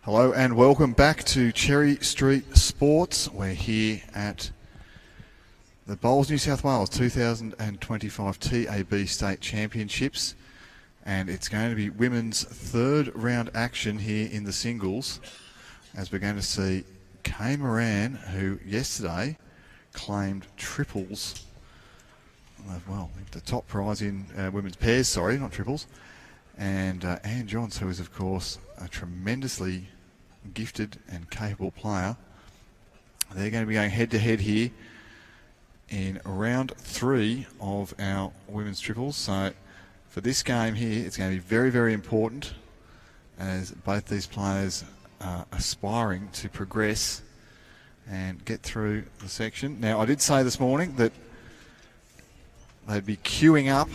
Hello and welcome back to Cherry Street Sports. We're here at the Bowls New South Wales 2025 TAB State Championships, and it's going to be women's third round action here in the singles, as we're going to see Kay Moran, who yesterday claimed triples, well, the top prize in women's pairs, sorry, not triples, and Ann Johns, who is of course a tremendously gifted and capable player. They're going to be going head-to-head here in round 3 of our women's triples. So for this game here, it's going to be very, very important, as both these players are aspiring to progress and get through the section. Now, I did say this morning that they'd be queuing up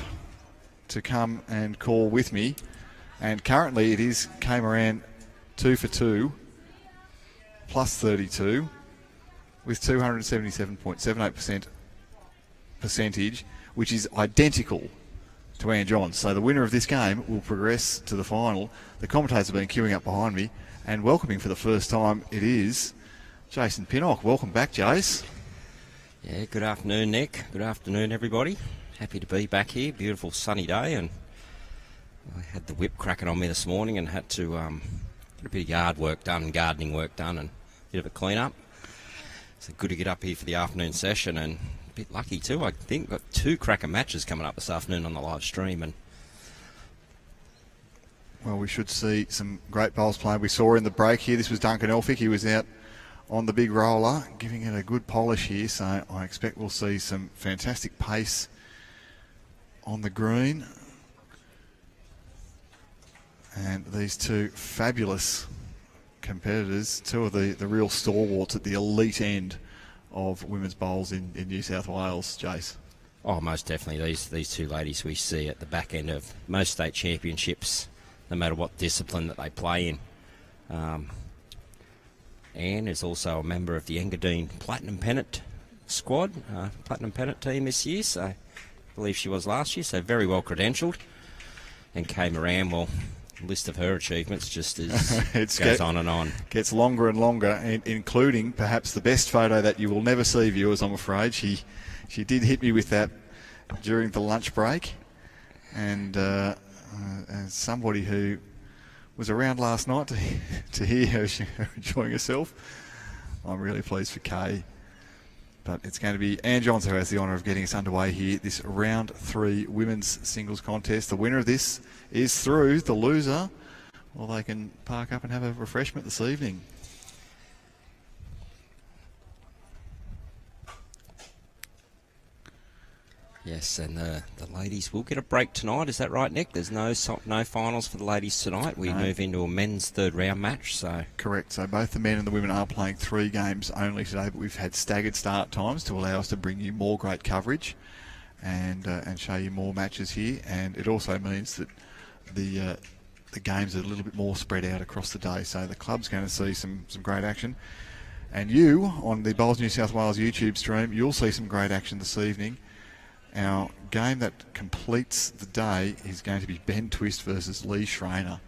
to come and call with me, and currently it is Kay Moran 2 for 2 plus 32 with 277.78% percentage, which is identical to Ann Johns. So the winner of this game will progress to the final. The commentators have been queuing up behind me, and welcoming for the first time it is Jason Pinnock. Welcome back, Jace. Yeah, good afternoon, Nick. Good afternoon, everybody. Happy to be back here. Beautiful sunny day, and I had the whip cracking on me this morning and had to get a bit of yard work done, gardening work done, and a bit of a clean up. So good to get up here for the afternoon session, and a bit lucky too. I think got 2 cracker matches coming up this afternoon on the live stream, and well, we should see some great bowls played. We saw in the break here, this was Duncan Elphick. He was out on the big roller, giving it a good polish here. So I expect we'll see some fantastic pace on the green. And these 2 fabulous competitors, 2 of the real stalwarts at the elite end of women's bowls in New South Wales, Jace. oh, most definitely. These 2 ladies we see at the back end of most state championships, no matter what discipline that they play in. Anne is also a member of the Engadine Platinum Pennant squad, Platinum Pennant team this year, so I believe she was last year, so very well credentialed. And Kay Moran, well, the list of her achievements just goes on and on. Gets longer and longer, including perhaps the best photo that you will never see, viewers, I'm afraid. She did hit me with that during the lunch break, and as somebody who was around last night to hear her enjoying herself, I'm really pleased for Kay. But it's going to be Ann Johns who has the honour of getting us underway here, this round 3 women's singles contest. The winner of this is through. The loser, well, they can park up and have a refreshment this evening. Yes, and the ladies will get a break tonight. Is that right, Nick? There's no finals for the ladies tonight. We move into a men's third round match. So correct. So both the men and the women are playing 3 games only today, but we've had staggered start times to allow us to bring you more great coverage and show you more matches here. And it also means that the games are a little bit more spread out across the day. So the club's going to see some great action. And you, on the Bowls New South Wales YouTube stream, you'll see some great action this evening. Our game that completes the day is going to be Ben Twist versus Lee Schreiner,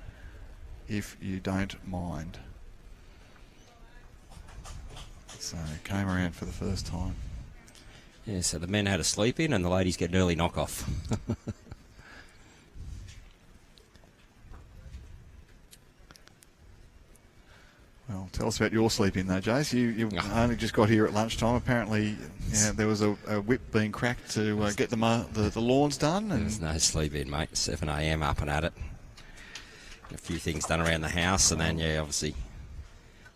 if you don't mind. So came around for the first time. yeah, so the men had a sleep in and the ladies get an early knock-off. Well, tell us about your sleep in though, Jace. You only just got here at lunchtime. Apparently, there was a whip being cracked to get the lawns done. And There's no sleep in, mate. 7 a.m. up and at it. A few things done around the house, and then, yeah, obviously,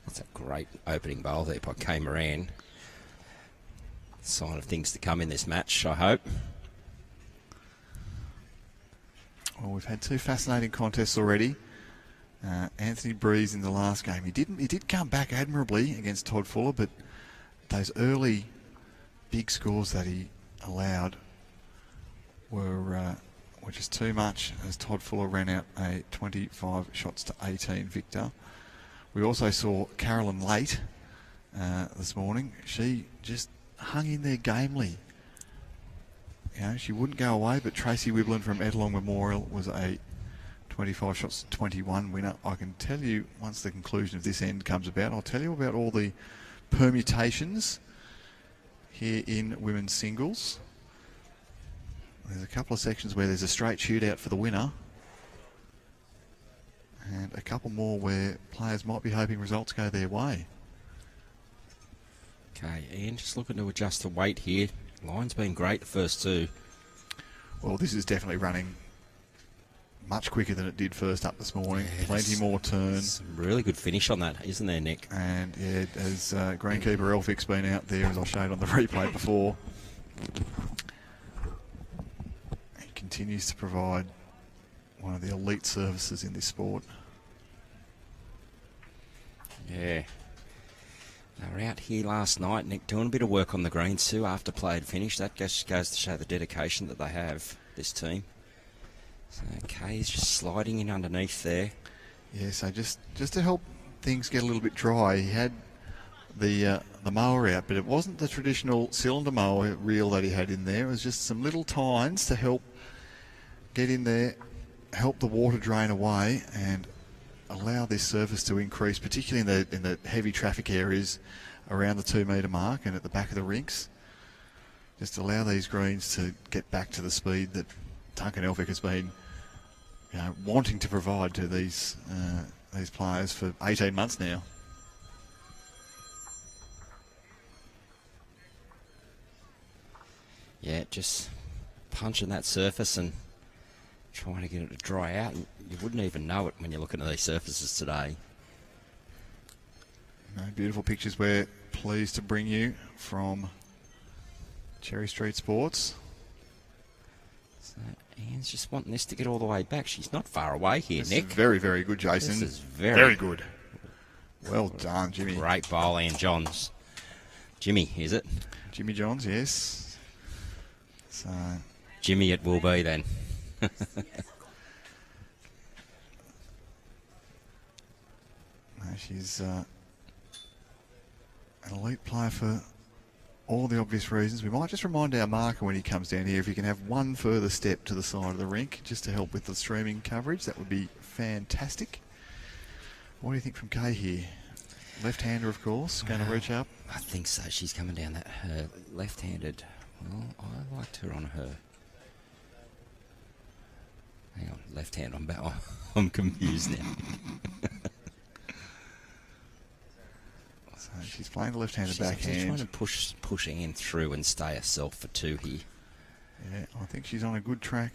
that's a great opening bowl there by Kay Moran. Sign of things to come in this match, I hope. Well, we've had 2 fascinating contests already. Anthony Breeze in the last game. He did come back admirably against Todd Fuller, but those early big scores that he allowed were just too much, as Todd Fuller ran out a 25 shots to 18 victor. We also saw Carolyn Late this morning. She just hung in there gamely. You know, she wouldn't go away, but Tracy Wiblin from Edlong Memorial was a 25 shots to 21 winner. I can tell you, once the conclusion of this end comes about, I'll tell you about all the permutations here in women's singles. There's a couple of sections where there's a straight shootout for the winner, and a couple more where players might be hoping results go their way. Okay, Ian, just looking to adjust the weight here. Line's been great the first two. Well, this is definitely running much quicker than it did first up this morning. Yeah, Plenty more turn. Some really good finish on that, isn't there, Nick? And yeah, as greenkeeper Elphick's been out there, as I showed on the replay before, he continues to provide one of the elite services in this sport. Yeah. They were out here last night, Nick, doing a bit of work on the greens too after play had finished. That just goes to show the dedication that they have, this team. So Kay's just sliding in underneath there. Yeah, so just to help things get a little bit dry, he had the mower out, but it wasn't the traditional cylinder mower reel that he had in there. It was just some little tines to help get in there, help the water drain away, and allow this surface to increase, particularly in the heavy traffic areas around the 2 metre mark and at the back of the rinks. Just allow these greens to get back to the speed that Duncan Elphick has been, wanting to provide to these players for 18 months now. Yeah, just punching that surface and trying to get it to dry out. And you wouldn't even know it when you're looking at these surfaces today. Beautiful pictures we're pleased to bring you from Cherry Street Sports. So Ian's just wanting this to get all the way back. She's not far away here, This Nick. is very, very good, Jason. This is very good. Well done, Jimmy. Great bowl, Ian Johns. Jimmy, is it? Jimmy Johns, yes. So Jimmy it will be then. she's an elite player for all the obvious reasons. We might just remind our marker when he comes down here, if he can have one further step to the side of the rink just to help with the streaming coverage, that would be fantastic. What do you think from Kay here? Left-hander, of course, going to reach up. I think so. She's coming down that her left-handed. Well, I liked her on her. Hang on, left hand. I'm confused now. So she's playing the left-handed She's actually backhand. trying to push Ian through and stay herself for two here. Yeah, I think she's on a good track.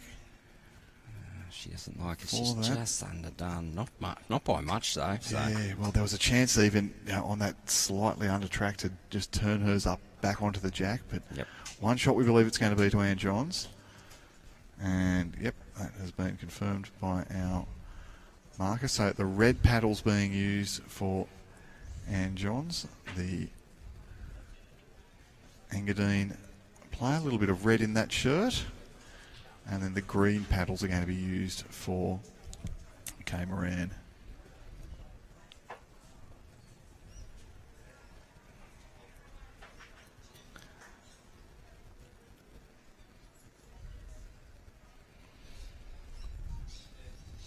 She doesn't like it. For She's that. just underdone. Not by much though. So. Yeah, well, there was a chance even on that slightly under-track to just turn hers up back onto the jack, but Yep. one shot we believe it's going to be to Ann Johns. And, yep, that has been confirmed by our marker. So the red paddle's being used for Ann Johns. The Engadine player, a little bit of red in that shirt. And then the green paddles are going to be used for Kay Moran.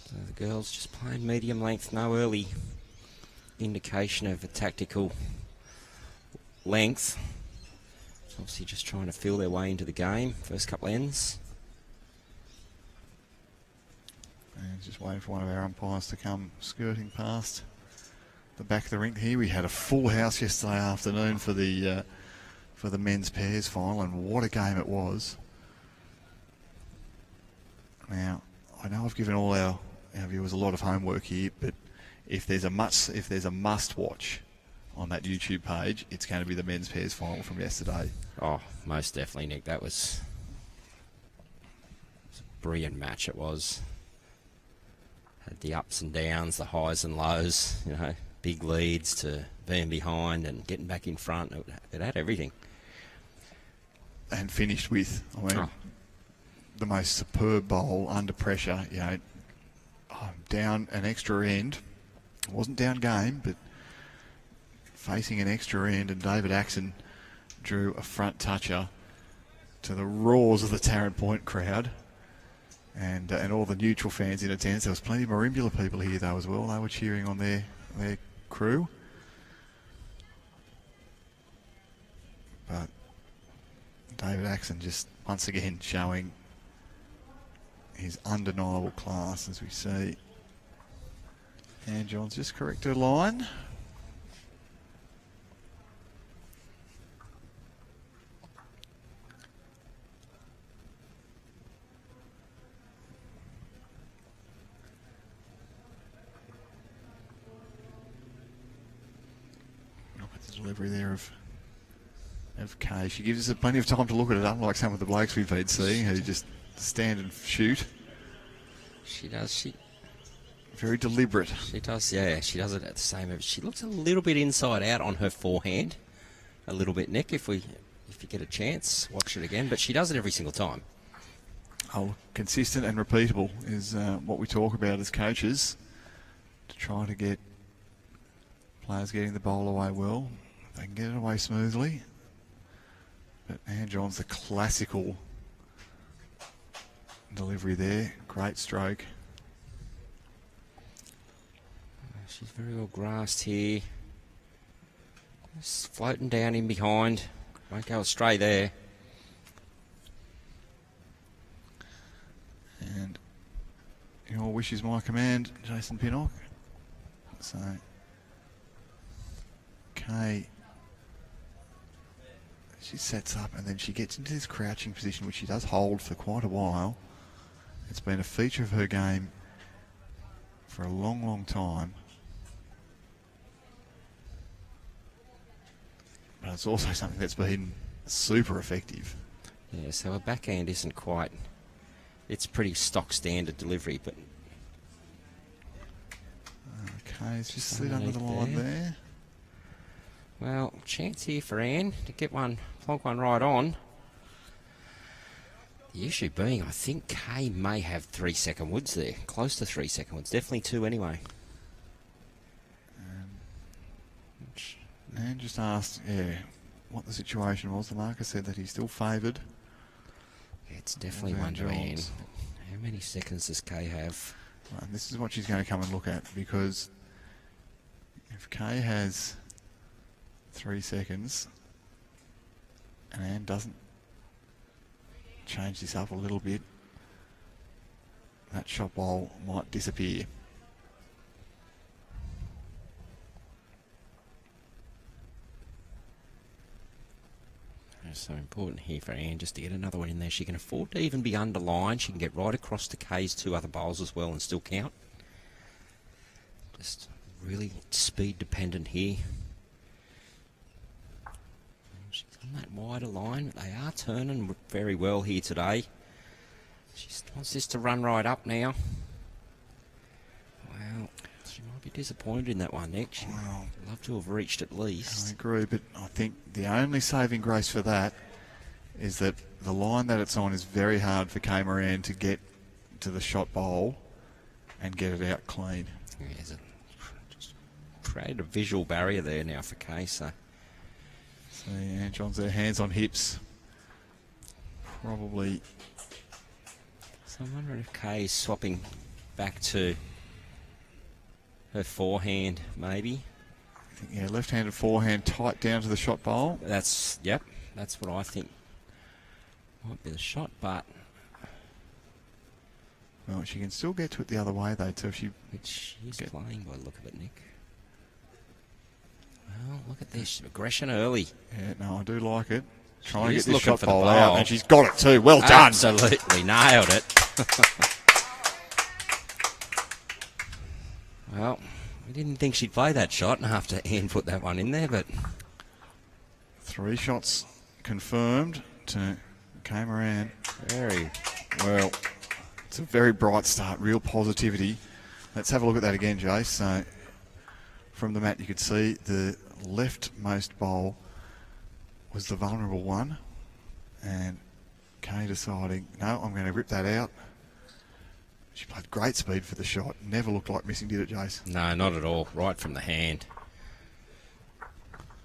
So the girls just playing medium length, no early indication of a tactical length. Obviously just trying to feel their way into the game. First couple ends. And just waiting for one of our umpires to come skirting past the back of the rink here. We had a full house yesterday afternoon for the men's pairs final, and what a game it was. Now, I know I've given all our viewers a lot of homework here, but if there's a must watch on that YouTube page, it's going to be the men's pairs final from yesterday. Oh, most definitely, Nick. That was a brilliant match. It was. Had the ups and downs, the highs and lows, big leads to being behind and getting back in front. It had everything. And finished with, the most superb bowl under pressure, down an extra end. It wasn't down game, but facing an extra end, and David Axon drew a front toucher to the roars of the Tarrant Point crowd. and all the neutral fans in attendance. There was plenty of Marimbula people here though as well. They were cheering on their crew. But David Axon just once again showing his undeniable class, as we see. And John's just corrected a line. Look at the delivery there of Kay. She gives us plenty of time to look at it, unlike some of the blokes we've been seeing who just stand and shoot. She does. Very deliberate. She does, yeah. She does it at the same. She looks a little bit inside out on her forehand. A little bit, Nick, if you get a chance, watch it again. But she does it every single time. Oh, consistent and repeatable is what we talk about as coaches, to try to get players getting the bowl away well. They can get it away smoothly. But Anne Johns, the classical delivery there. Great stroke. She's very well grasped here. Just floating down in behind. Won't go astray there. And your wish is my command, Jason Pinnock. So, Kay, she sets up and then she gets into this crouching position, which she does hold for quite a while. It's been a feature of her game for a long, long time. But it's also something that's been super effective. Yeah, so her backhand isn't quite... It's pretty stock standard delivery, but... Okay, it's just slid under the line there. Well, chance here for Anne to get one, plonk one right on. The issue being, I think Kay may have 3 second woods there. Close to 3 second woods. Definitely 2 anyway. And just asked, what the situation was. The marker said that he's still favoured. Yeah, it's definitely one to Anne. How many seconds does Kay have? Right, and this is what she's going to come and look at, because if Kay has 3 seconds and Anne doesn't change this up a little bit, that shot bowl might disappear. So important here for Anne just to get another one in there. She can afford to even be underlined. She can get right across to Kay's 2 other bowls as well and still count. Just really speed dependent here. She's on that wider line. They are turning very well here today. She wants this to run right up now. Well, she might be disappointed in that one, Nick. She'd love to have reached at least. I agree, but I think the only saving grace for that is that the line that it's on is very hard for Kay Moran to get to the shot bowl and get it out clean. Yeah, just created a visual barrier there now for Kay. So Anne Johns there, hands on hips. Probably. So I'm wondering if Kay's swapping back to her forehand, maybe. Yeah, left-handed forehand tight down to the shot bowl. That's what I think might be the shot, but... Well, she can still get to it the other way, though, too. Which she's playing by the look of it, Nick. Well, look at this. Aggression early. Yeah, no, I do like it. Trying to She's get this shot for the bowl bowl. out, and she's got it too. Well done. Absolutely nailed it. Well, we didn't think she'd play that shot after Anne put that one in there, but... 3 shots confirmed to Kay Moran. Very well. It's a very bright start, real positivity. Let's have a look at that again, Jace. So, from the mat, you could see the leftmost bowl was the vulnerable one, and Kay deciding, no, I'm going to rip that out. She played great speed for the shot. Never looked like missing, did it, Jace? No, not at all. Right from the hand.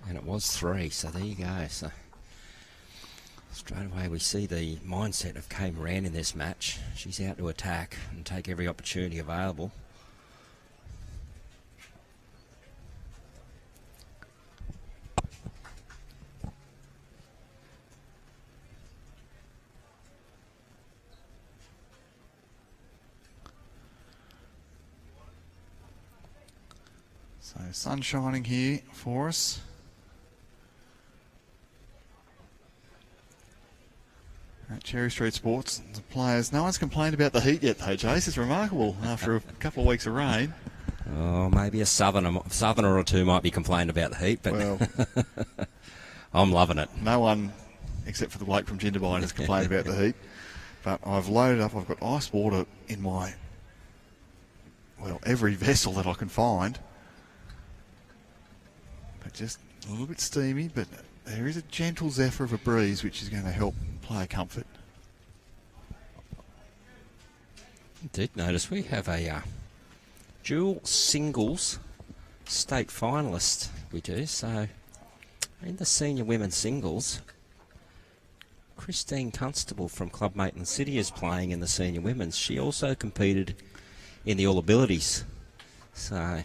And it was 3, so there you go. So Straight away we see the mindset of Kay Moran in this match. She's out to attack and take every opportunity available. So sun shining here for us. At Cherry Street Sports, the players, no one's complained about the heat yet though, Jace. It's remarkable after a couple of weeks of rain. Oh, maybe a southerner or two might be complaining about the heat, but Well, I'm loving it. no one, except for the bloke from Jindabyne, has complained about the heat. But I've loaded up, I've got ice water in my, well, every vessel that I can find. But just a little bit steamy, but there is a gentle zephyr of a breeze which is going to help player comfort. I did notice we have a dual singles state finalist, we do. So in the senior women's singles, Christine Constable from Club Maitland City is playing in the senior women's. She also competed in the All Abilities. So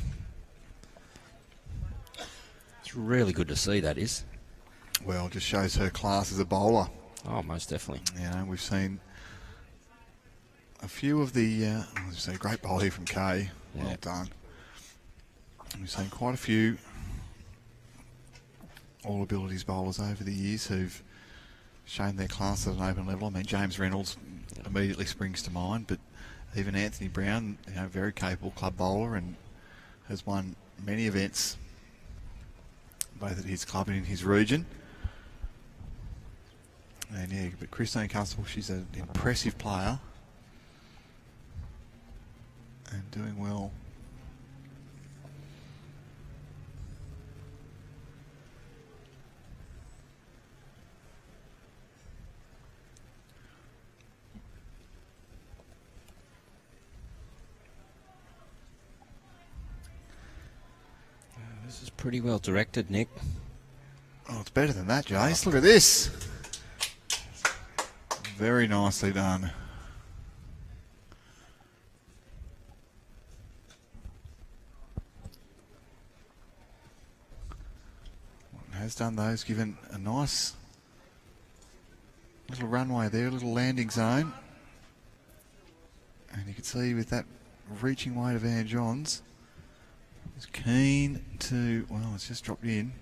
it's really good to see, that is. Well, it just shows her class as a bowler. Oh, most definitely. You know, we've seen a few of the, we've seen a great bowl here from Kay. Well Yeah. done. And we've seen quite a few all abilities bowlers over the years who've shown their class at an open level. I mean, James Reynolds immediately springs to mind, but even Anthony Brown, you know, very capable club bowler and has won many events both at his club and in his region. And yeah, but Christine Constable, she's an impressive player and doing well. This is pretty well directed, Nick. Oh, it's better than that, Jace. Look at this. Very nicely done. Has done those, given a nice little runway there, a little landing zone. And you can see with that reaching weight of Ann Johns, is keen to, well, it's just dropped in.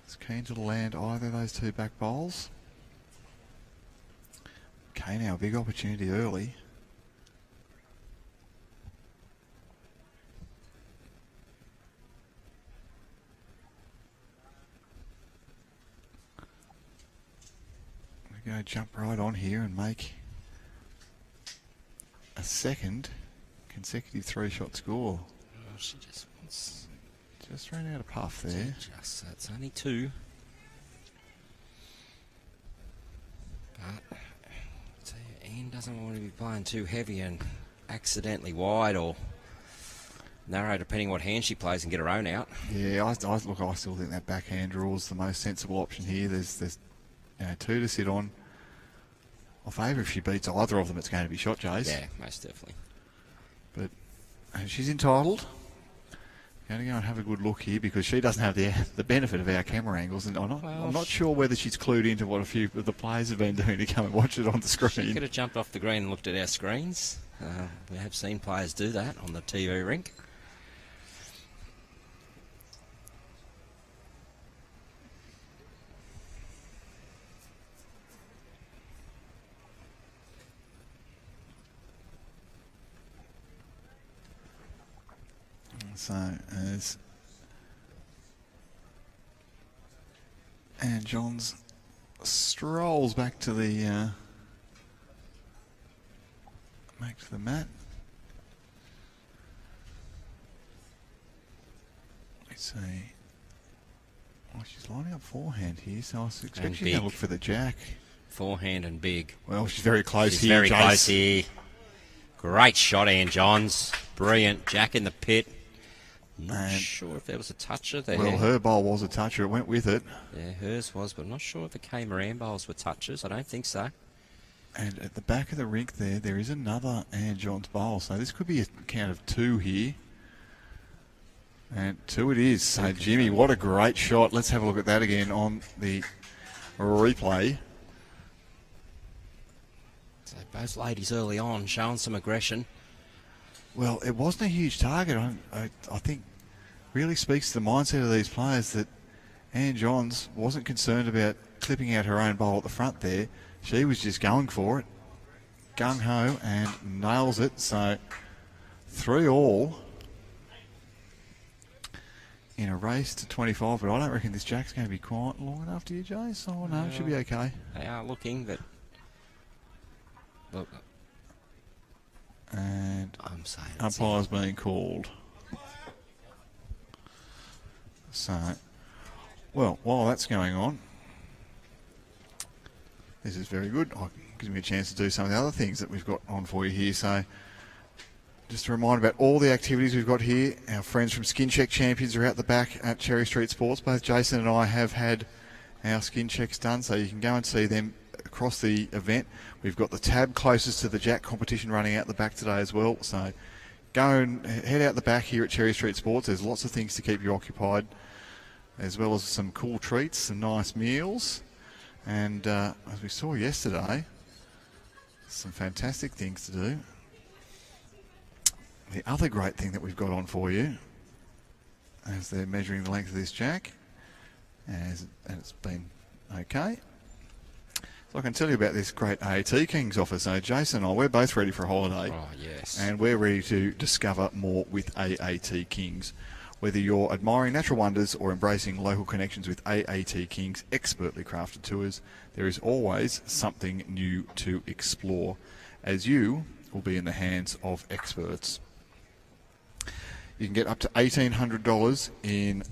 It's keen to land either of those two back bowls. Okay, now a big opportunity early. We're going to jump right on here and make a second consecutive three-shot score. Oh, she just wants... Just ran out of puff there. Just, that's only two. But so Ian doesn't want to be playing too heavy and accidentally wide or narrow, depending what hand she plays, and get her own out. Yeah, I still think that backhand draw is the most sensible option here. There's you know, two to sit on. I favour if she beats either of them, it's going to be shot, Jace. Yeah, most definitely. But she's entitled. Going to go and have a good look here because she doesn't have the benefit of our camera angles, and I'm not sure whether she's clued into what a few of the players have been doing to come and watch it on the screen. She could have jumped off the green and looked at our screens. We have seen players do that on the TV rink. So as Ann Johns strolls back to the mat. Let's see. Oh, she's lining up forehand here, so I expect she's going to look for the jack. Forehand and big. Well, she's very close She's here. very close here. Great shot, Ann Johns. Brilliant. Jack in the pit. Not sure if there was a toucher there. Well, her bowl was a toucher. It went with it. Yeah, hers was, but I'm not sure if the Moran bowls were touches. I don't think so. And at the back of the rink there is another Ann Johns bowl. So this could be a count of 2 here. And 2 it is. So, Jimmy, what a great shot. Let's have a look at that again on the replay. So both ladies early on showing some aggression. Well, it wasn't a huge target. I think really speaks to the mindset of these players that Ann Johns wasn't concerned about clipping out her own bowl at the front there. She was just going for it. Gung-ho, and nails it. So 3 all in a race to 25, but I don't reckon this jack's going to be quite long enough, do you, Jace? Oh, no, it should be okay. They are looking, but... Look. And I'm saying umpire's being called. So, well, while that's going on, this is very good. It gives me a chance to do some of the other things that we've got on for you here. So, just a reminder about all the activities we've got here. Our friends from Skin Check Champions are out the back at Cherry Street Sports. Both Jason and I have had our skin checks done, so you can go and see them across the event. We've got the tab closest to the Jack competition running out the back today as well. So go and head out the back here at Cherry Street Sports. There's lots of things to keep you occupied, as well as some cool treats, some nice meals. And as we saw yesterday, some fantastic things to do. The other great thing that we've got on for you, as they're measuring the length of this jack, and it's been okay. So I can tell you about this great AAT Kings offer. So Jason and I, we're both ready for a holiday. Oh, yes. And we're ready to discover more with AAT Kings. Whether you're admiring natural wonders or embracing local connections with AAT Kings' expertly crafted tours, there is always something new to explore, as you will be in the hands of experts. You can get up to $1,800 in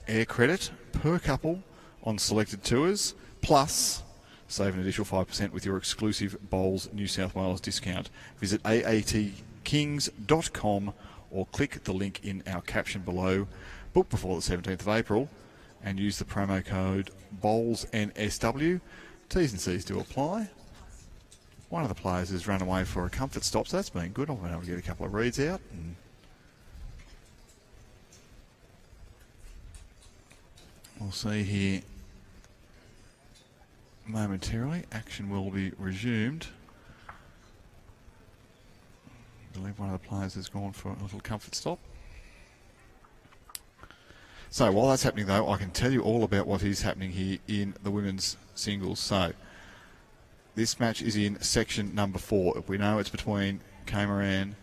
air credit per couple on selected tours, plus save an additional 5% with your exclusive Bowls New South Wales discount. Visit aatkings.com or click the link in our caption below. Book before the 17th of April and use the promo code BOWLSNSW. T's and C's do apply. One of the players has run away for a comfort stop, so that's been good. I've been able to get a couple of reads out. And we'll see here momentarily. Action will be resumed. I believe one of the players has gone for a little comfort stop. So while that's happening, though, I can tell you all about what is happening here in the women's singles. So this match is in section number 4. We know it's between Moran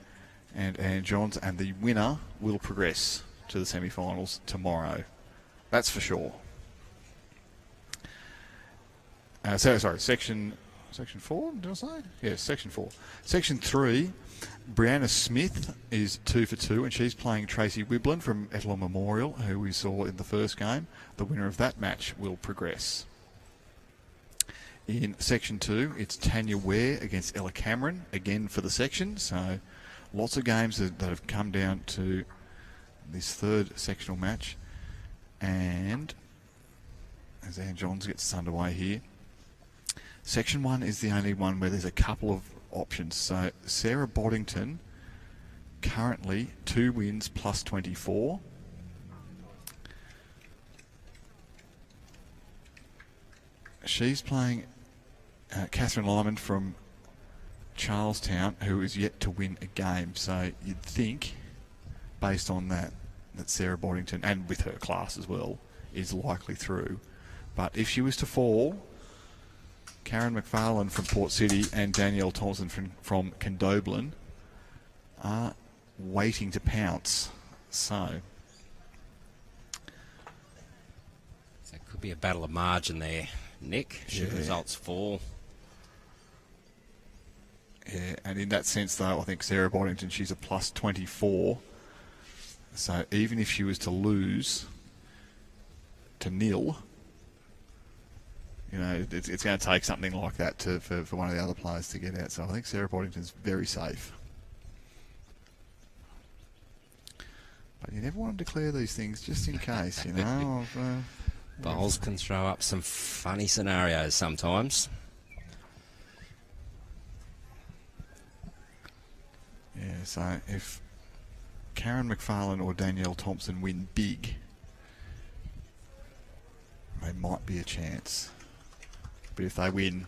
and Ann Johns, and the winner will progress to the semi-finals tomorrow. That's for sure. Section 4, did I say? Yes, section 4. Section 3, Brianna Smith is 2 for 2, and she's playing Tracy Wiblin from Ettalong Memorial, who we saw in the first game. The winner of that match will progress. In section 2, it's Tanya Ware against Ella Cameron, again for the section. So lots of games that have come down to this third sectional match. And as Ann Johns gets us underway here, section 1 is the only one where there's a couple of options. So Sarah Boddington, currently 2 wins plus 24. She's playing Catherine Lyman from Charlestown, who is yet to win a game. So you'd think, based on that Sarah Boddington, and with her class as well, is likely through. But if she was to fall, Karen McFarlane from Port City and Danielle Thompson from Condoblin are waiting to pounce. So it could be a battle of margin there, Nick, should the results fall. Yeah, and in that sense, though, I think Sarah Boddington, she's a plus 24. So even if she was to lose to nil, you know, it's going to take something like that for one of the other players to get out. So I think Sarah Boddington's very safe. But you never want to declare these things just in case, you know. Bowls can throw up some funny scenarios sometimes. Yeah, so if Karen McFarlane or Danielle Thompson win big, they might be a chance. But if they win,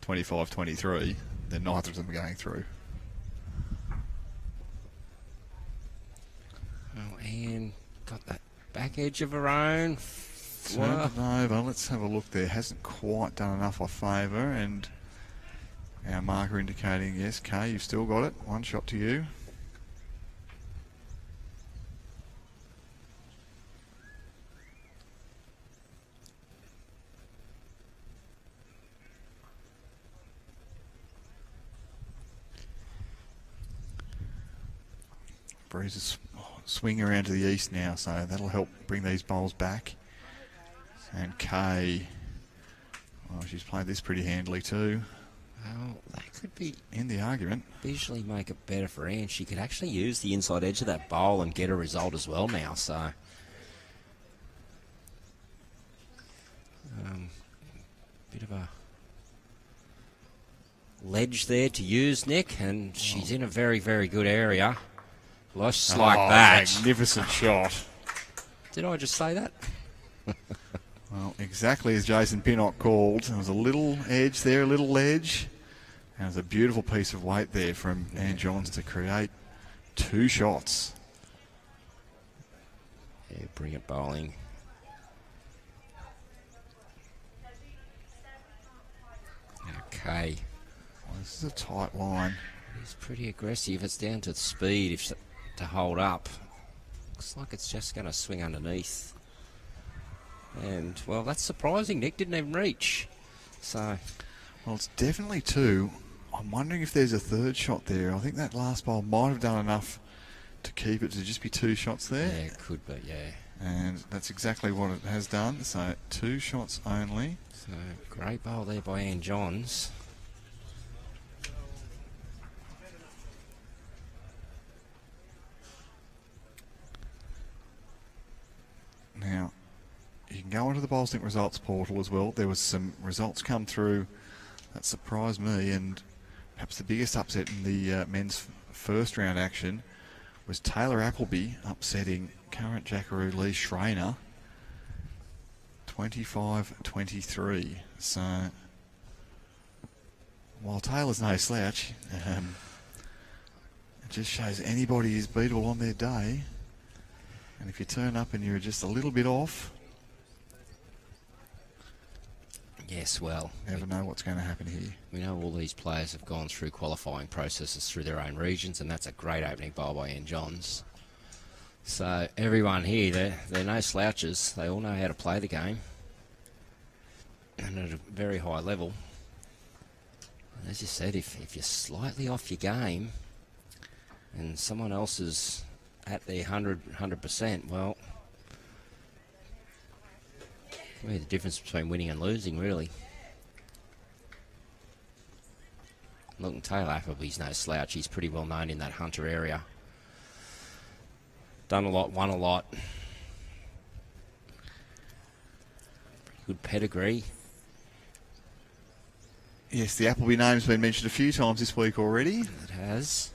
25-23, then neither of them are going through. Oh, Anne got that back edge of her own. Turned it over. Let's have a look there. Hasn't quite done enough off favour, and our marker indicating, yes, Kay, you've still got it. One shot to you. Breeze is swinging around to the east now, so that'll help bring these bowls back. And Kay, well, she's played this pretty handily too. Well, that could be in the argument. Visually make it better for Anne. She could actually use the inside edge of that bowl and get a result as well now. So, bit of a ledge there to use, Nick, and she's in a very, very good area. Just like that. Magnificent shot. Did I just say that? Well, exactly as Jason Pinnock called. There was a little edge there, a little ledge. And there's a beautiful piece of weight there from Ann Johns to create two shots. Yeah, brilliant bowling. Okay. Well, this is a tight line. It's pretty aggressive. It's down to speed to hold up. Looks like it's just going to swing underneath. And, well, that's surprising. Nick didn't even reach. So, well, it's definitely two. I'm wondering if there's a third shot there. I think that last bowl might have done enough to keep it to just be two shots there. Yeah, it could be, yeah. And that's exactly what it has done. So, two shots only. So, great bowl there by Ann Johns. Now, you can go onto the Bowlsync results portal as well. There was some results come through that surprised me, and perhaps the biggest upset in the men's first round action was Taylor Appleby upsetting current Jackaroo Lee Schreiner 25-23. So, while Taylor's no slouch, it just shows anybody is beatable on their day. And if you turn up and you're just a little bit off, yes, well, never know what's going to happen here. We know all these players have gone through qualifying processes through their own regions, and that's a great opening bowl by Ann Johns. So everyone here, they're no slouches. They all know how to play the game, and at a very high level. And as you said, if you're slightly off your game, and someone else is at their 100%, well, the difference between winning and losing, really. Look, Taylor Appleby's no slouch. He's pretty well known in that Hunter area. Done a lot, won a lot. Pretty good pedigree. Yes, the Appleby name's been mentioned a few times this week already. It has.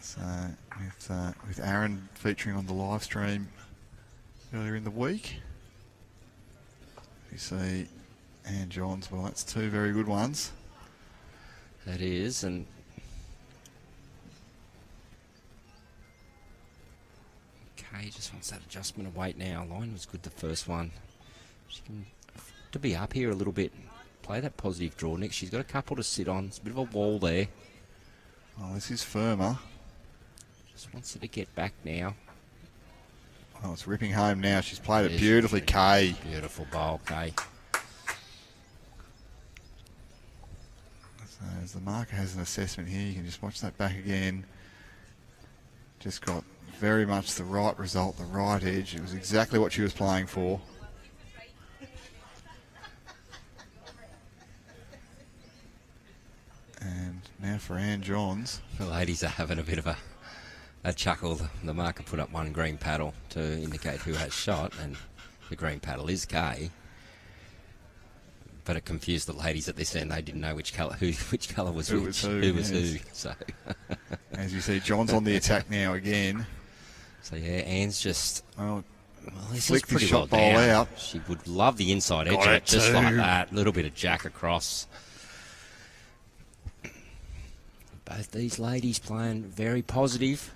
So, with Aaron featuring on the live stream earlier in the week. You see Ann Johns, well, that's two very good ones. That is, and Kay just wants that adjustment of weight now. Line was good the first one. She can to be up here a little bit. Play that positive draw, Nick. She's got a couple to sit on. It's a bit of a wall there. Oh, this is firmer. Just wants it to get back now. Oh, it's ripping home now. She's played it beautifully, Kay. Beautiful bowl, Kay. So as the marker has an assessment here, you can just watch that back again. Just got very much the right result, the right edge. It was exactly what she was playing for. And now for Ann Johns. The ladies are having a bit of a a chuckle. The marker put up one green paddle to indicate who has shot, and the green paddle is Kay. But it confused the ladies at this end. They didn't know which colour was Who which, was who, who was yes. who. So, As you see, John's on the attack now again. so yeah, Anne's just Well, this is flicked his pretty shot well ball down. out. She would love the inside edge Got of it it, just too. like that. Little bit of jack across. Both these ladies playing very positive.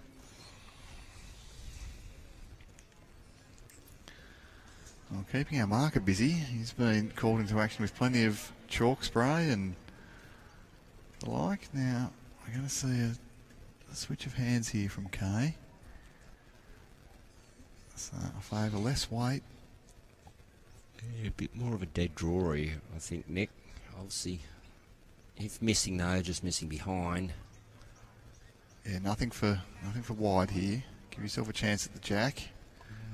Well, keeping our marker busy. He's been called into action with plenty of chalk spray and the like. Now, we're going to see a switch of hands here from Kay. So I favour less weight. Yeah, a bit more of a dead drawery, I think, Nick. Obviously, if missing though, just missing behind. Yeah, nothing for wide here. Give yourself a chance at the jack.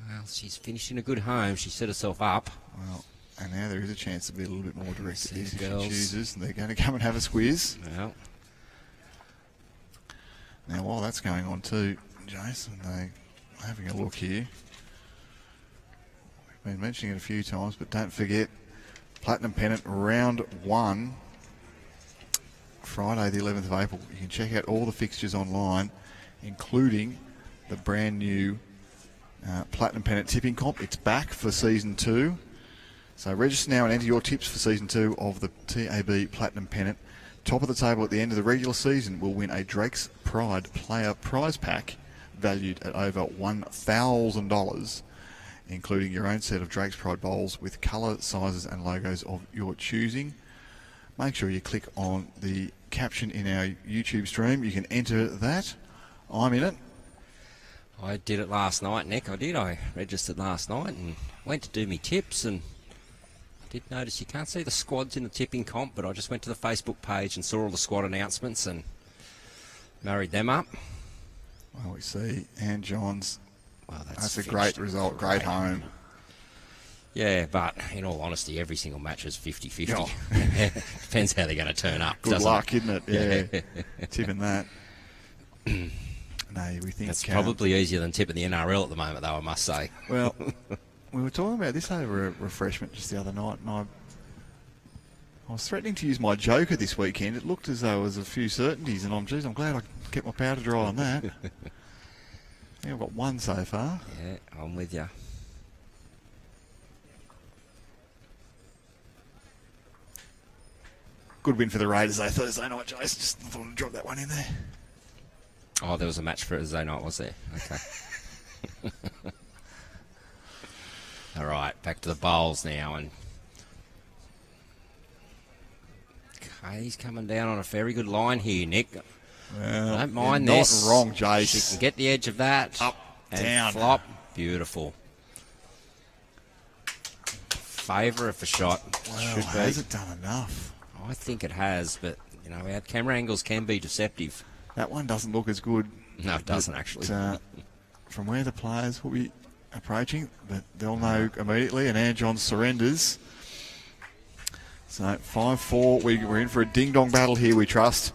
Well, she's finishing a good home. She set herself up. Well, and now there is a chance to be a little bit more direct at See this the if she girls. chooses. And they're going to come and have a squiz. Well, Now, while that's going on too, Jason, they're having a look here. We've been mentioning it a few times, but don't forget, Platinum Pennant round 1, Friday the 11th of April. You can check out all the fixtures online, including the brand new Platinum Pennant tipping comp. It's back for season 2. So register now and enter your tips for season 2 of the TAB Platinum Pennant. Top of the table at the end of the regular season will win a Drake's Pride player prize pack valued at over $1,000, including your own set of Drake's Pride bowls with colour, sizes and logos of your choosing. Make sure you click on the caption in our YouTube stream. You can enter that. I'm in it. I did it last night, Nick. I did. I registered last night and went to do me tips, and I did notice you can't see the squads in the tipping comp, but I just went to the Facebook page and saw all the squad announcements and married them up. Well, we see Anne Johns. Well, That's a great result, great home. Yeah, but in all honesty, every single match is 50-50. Yeah. Depends how they're going to turn up. Good doesn't luck, it? isn't it? Yeah, tipping that. No, we think That's probably easier than tipping the NRL at the moment, though, I must say. Well, we were talking about this over a refreshment just the other night, and I was threatening to use my joker this weekend. It looked as though there was a few certainties, and I'm glad I kept my powder dry on that. I think I've got one so far. Yeah, I'm with you. Good win for the Raiders, though, Thursday night, Jason. Just thought I'd drop that one in there. Oh, there was a match for Thursday night, was there? Okay. All right, back to the bowls now, and Kay's coming down on a very good line here, Nick. Well, Don't mind you're this. not wrong, She Jace. can get the edge of that. Up, and down. flop. Beautiful. Favour of a shot. Well, Should be. has it done enough? I think it has, but, you know, our camera angles can be deceptive. That one doesn't look as good. No, it doesn't, actually. From where the players will be approaching, but they'll know immediately, and Anne John surrenders. So 5-4, we're in for a ding-dong battle here, we trust.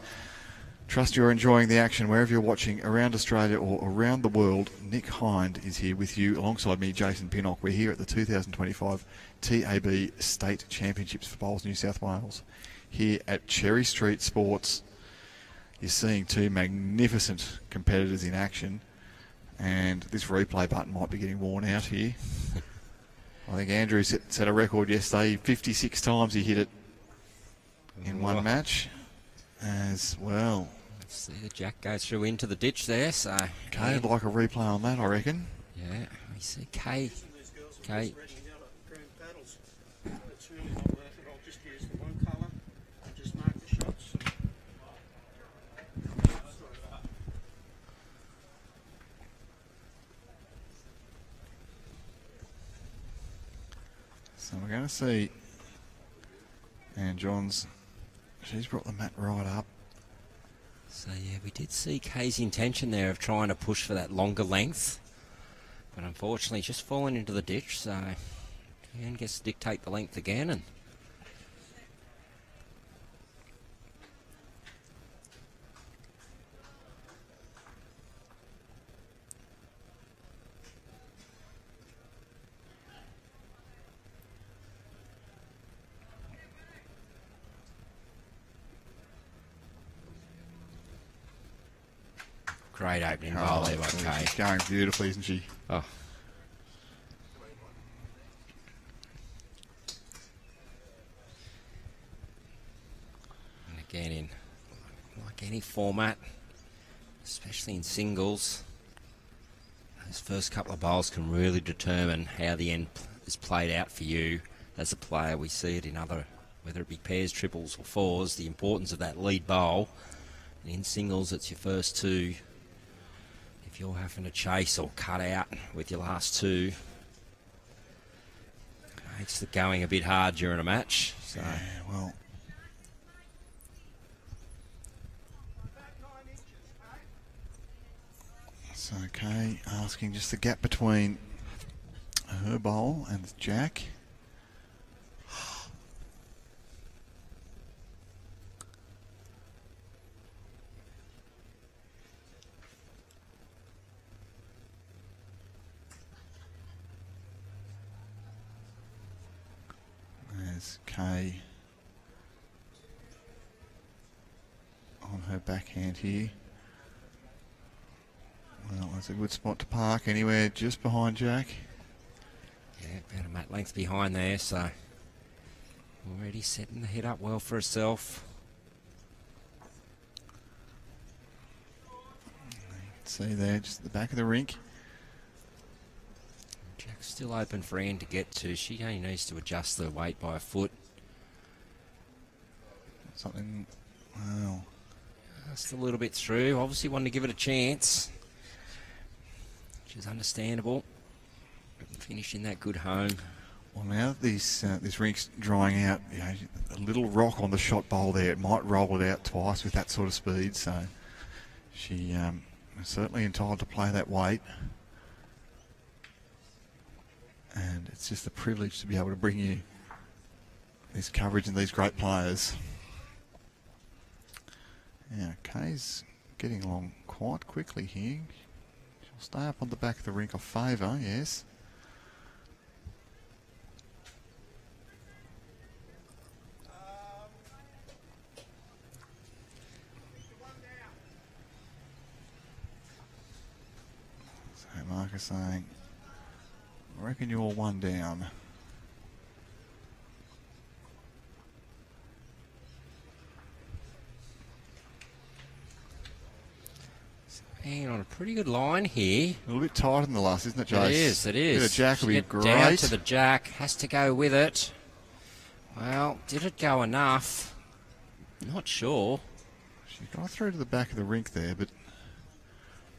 Trust you're enjoying the action wherever you're watching around Australia or around the world. Nick Hind is here with you, alongside me, Jason Pinnock. We're here at the 2025 TAB State Championships for Bowls New South Wales, here at Cherry Street Sports. You're seeing two magnificent competitors in action, and this replay button might be getting worn out here. I think Andrew set a record yesterday. 56 times he hit it in one match as well. Let's see the jack go through into the ditch there. So Kay would like a replay on that, I reckon. Yeah, we see Kay. Kay. So we're going to see Anne Johns. She's brought the mat right up. So yeah, we did see Kay's intention there of trying to push for that longer length, but unfortunately just fallen into the ditch. So Anne gets to dictate the length again, and Great opening bowl there by Kay. She's going beautifully, isn't she? Oh. And again, in like any format, especially in singles, those first couple of bowls can really determine how the end is played out for you as a player. We see it in other, whether it be pairs, triples or fours, the importance of that lead bowl. And in singles, it's your first two. If you're having to chase or cut out with your last two, it's the going a bit hard during a match. So. Yeah, well. It's okay. Asking just the gap between her bowl and the jack. There's Kay on her backhand here. Well, that's a good spot to park anywhere just behind Jack. Yeah, about a mat length behind there, so already setting the head up well for herself. See there, just at the back of the rink. Jack's still open for Anne to get to. She only needs to adjust her weight by a foot. Something, well. Just a little bit through. Obviously wanted to give it a chance, which is understandable. Finishing that good home. Well, now that this rink's drying out, you know, a little rock on the shot bowl there, it might roll it out twice with that sort of speed. So she is certainly entitled to play that weight. And it's just a privilege to be able to bring you this coverage and these great players. Yeah, Kay's getting along quite quickly here. She'll stay up on the back of the rink off favour, yes. So Marcus saying, I reckon you're one down. Hanging on a pretty good line here. A little bit tight in the last, isn't it, Jace? It is, it is. Bit of jack will be great. Down to the jack, has to go with it. Well, did it go enough? Not sure. She got through to the back of the rink there, but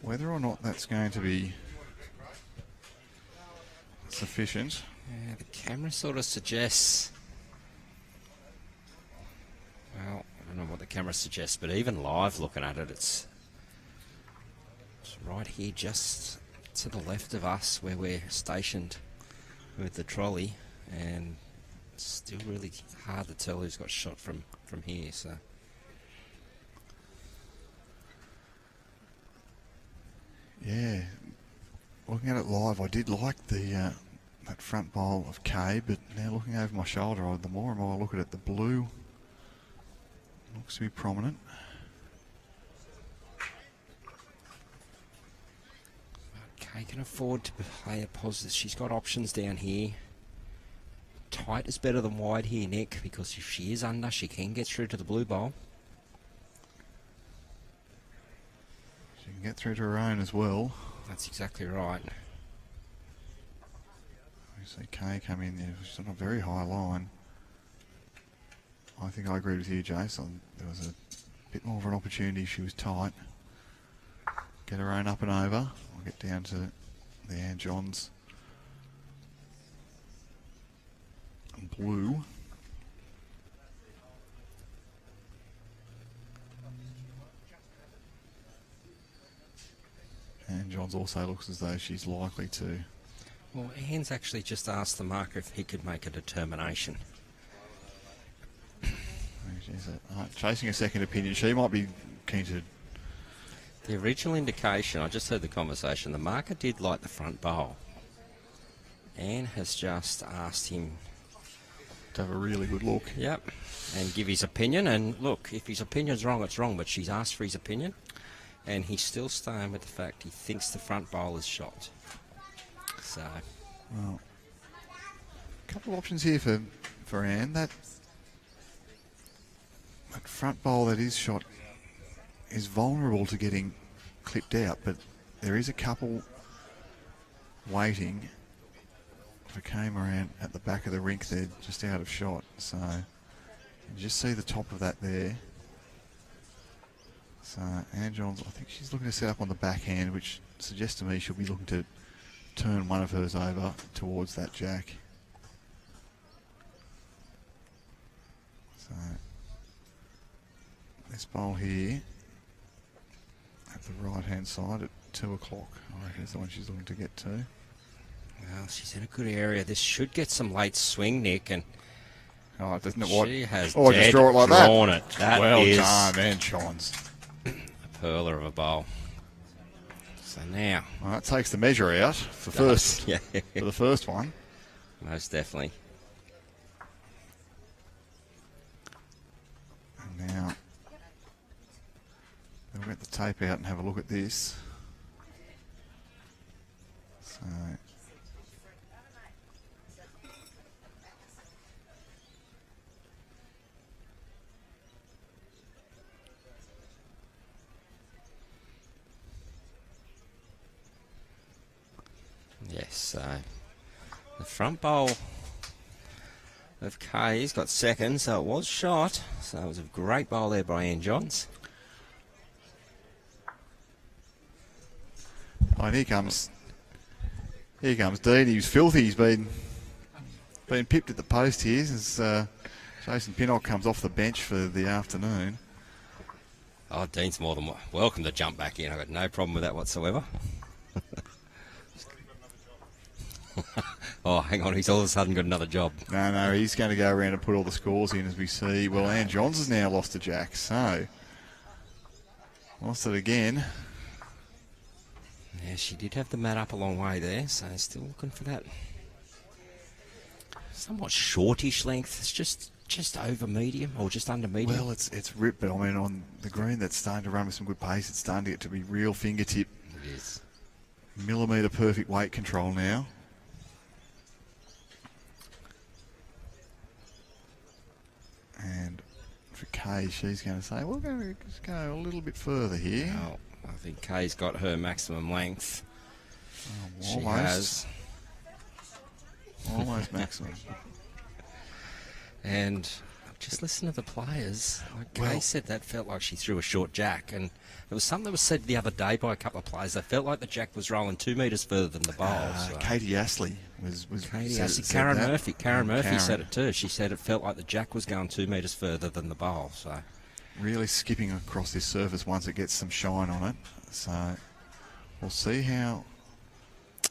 whether or not that's going to be sufficient. Yeah, the camera sort of suggests... Well, I don't know what the camera suggests, but even live looking at it, it's right here just to the left of us where we're stationed with the trolley, and it's still really hard to tell who's got shot from here. So yeah, looking at it live, I did like the that front bowl of Kay, but now looking over my shoulder, the more and more I look at it, the blue looks to be prominent. Kay can afford to play a positive. She's got options down here. Tight is better than wide here, Nick, because if she is under, she can get through to the blue bowl. She can get through to her own as well. That's exactly right. We see Kay come in there. She's on a very high line. I think I agree with you, Jason. There was a bit more of an opportunity if she was tight. Get her own up and over. We'll get down to the Ann Johns blue. Ann Johns also looks as though she's likely to. Well, Ann's actually just asked the marker if he could make a determination. She's chasing a second opinion. She might be keen to. The original indication, I just heard the conversation, the marker did like the front bowl. Anne has just asked him to have a really good look. Yep. And give his opinion. And look, if his opinion's wrong, it's wrong, but she's asked for his opinion. and he's still staying with the fact he thinks the front bowler's shot. So, well, a couple of options here for Anne. That front bowl that is shot is vulnerable to getting clipped out, but there is a couple waiting for Moran at the back of the rink there, just out of shot. So you just see the top of that there. So Anne Johns, I think she's looking to set up on the backhand, which suggests to me she'll be looking to turn one of hers over towards that jack. So this bowl here at the right hand side at 2 o'clock, I reckon is the one she's looking to get to. Well, she's in a good area. This should get some late swing, Nick, and oh, doesn't it what? She has just draw it like drawn that. It. That well is done, Anne Johns. A pearler of a bowl. So now, well, that takes the measure out for first. Yeah. For the first one. Most definitely. And now we'll get the tape out and have a look at this. So yes, so the front bowl of Kay's got second, so it was shot. So it was a great bowl there by Anne Johns. oh, and here comes Dean. He was filthy. He's been pipped at the post here as Jason Pinnock comes off the bench for the afternoon. Oh, Dean's more than welcome to jump back in. I've got no problem with that whatsoever. Oh, hang on. He's all of a sudden got another job. No, he's going to go around and put all the scores in as we see. Well, Anne Johns has now lost a jack, so lost it again. Yeah, she did have the mat up a long way there, so still looking for that somewhat shortish length. It's just over medium or just under medium. Well, it's ripped, but I mean on the green that's starting to run with some good pace. It's starting to get to be real fingertip. It is. Millimetre perfect weight control now. And for Kay, she's going to say, we're going to just go a little bit further here. Well, I think Kay's got her maximum length. She Almost. has. Almost maximum. And just listen to the players. Like Kay Well- said that felt like she threw a short jack. And there was something that was said the other day by a couple of players. They felt like the jack was rolling 2 metres further than the bowl. So. Katie Astley was Katie said- Astley, said Karen that. Murphy. Karen Murphy Karen. said it too. She said it felt like the jack was going 2 metres further than the bowl. So Really skipping across this surface once it gets some shine on it. So we'll see how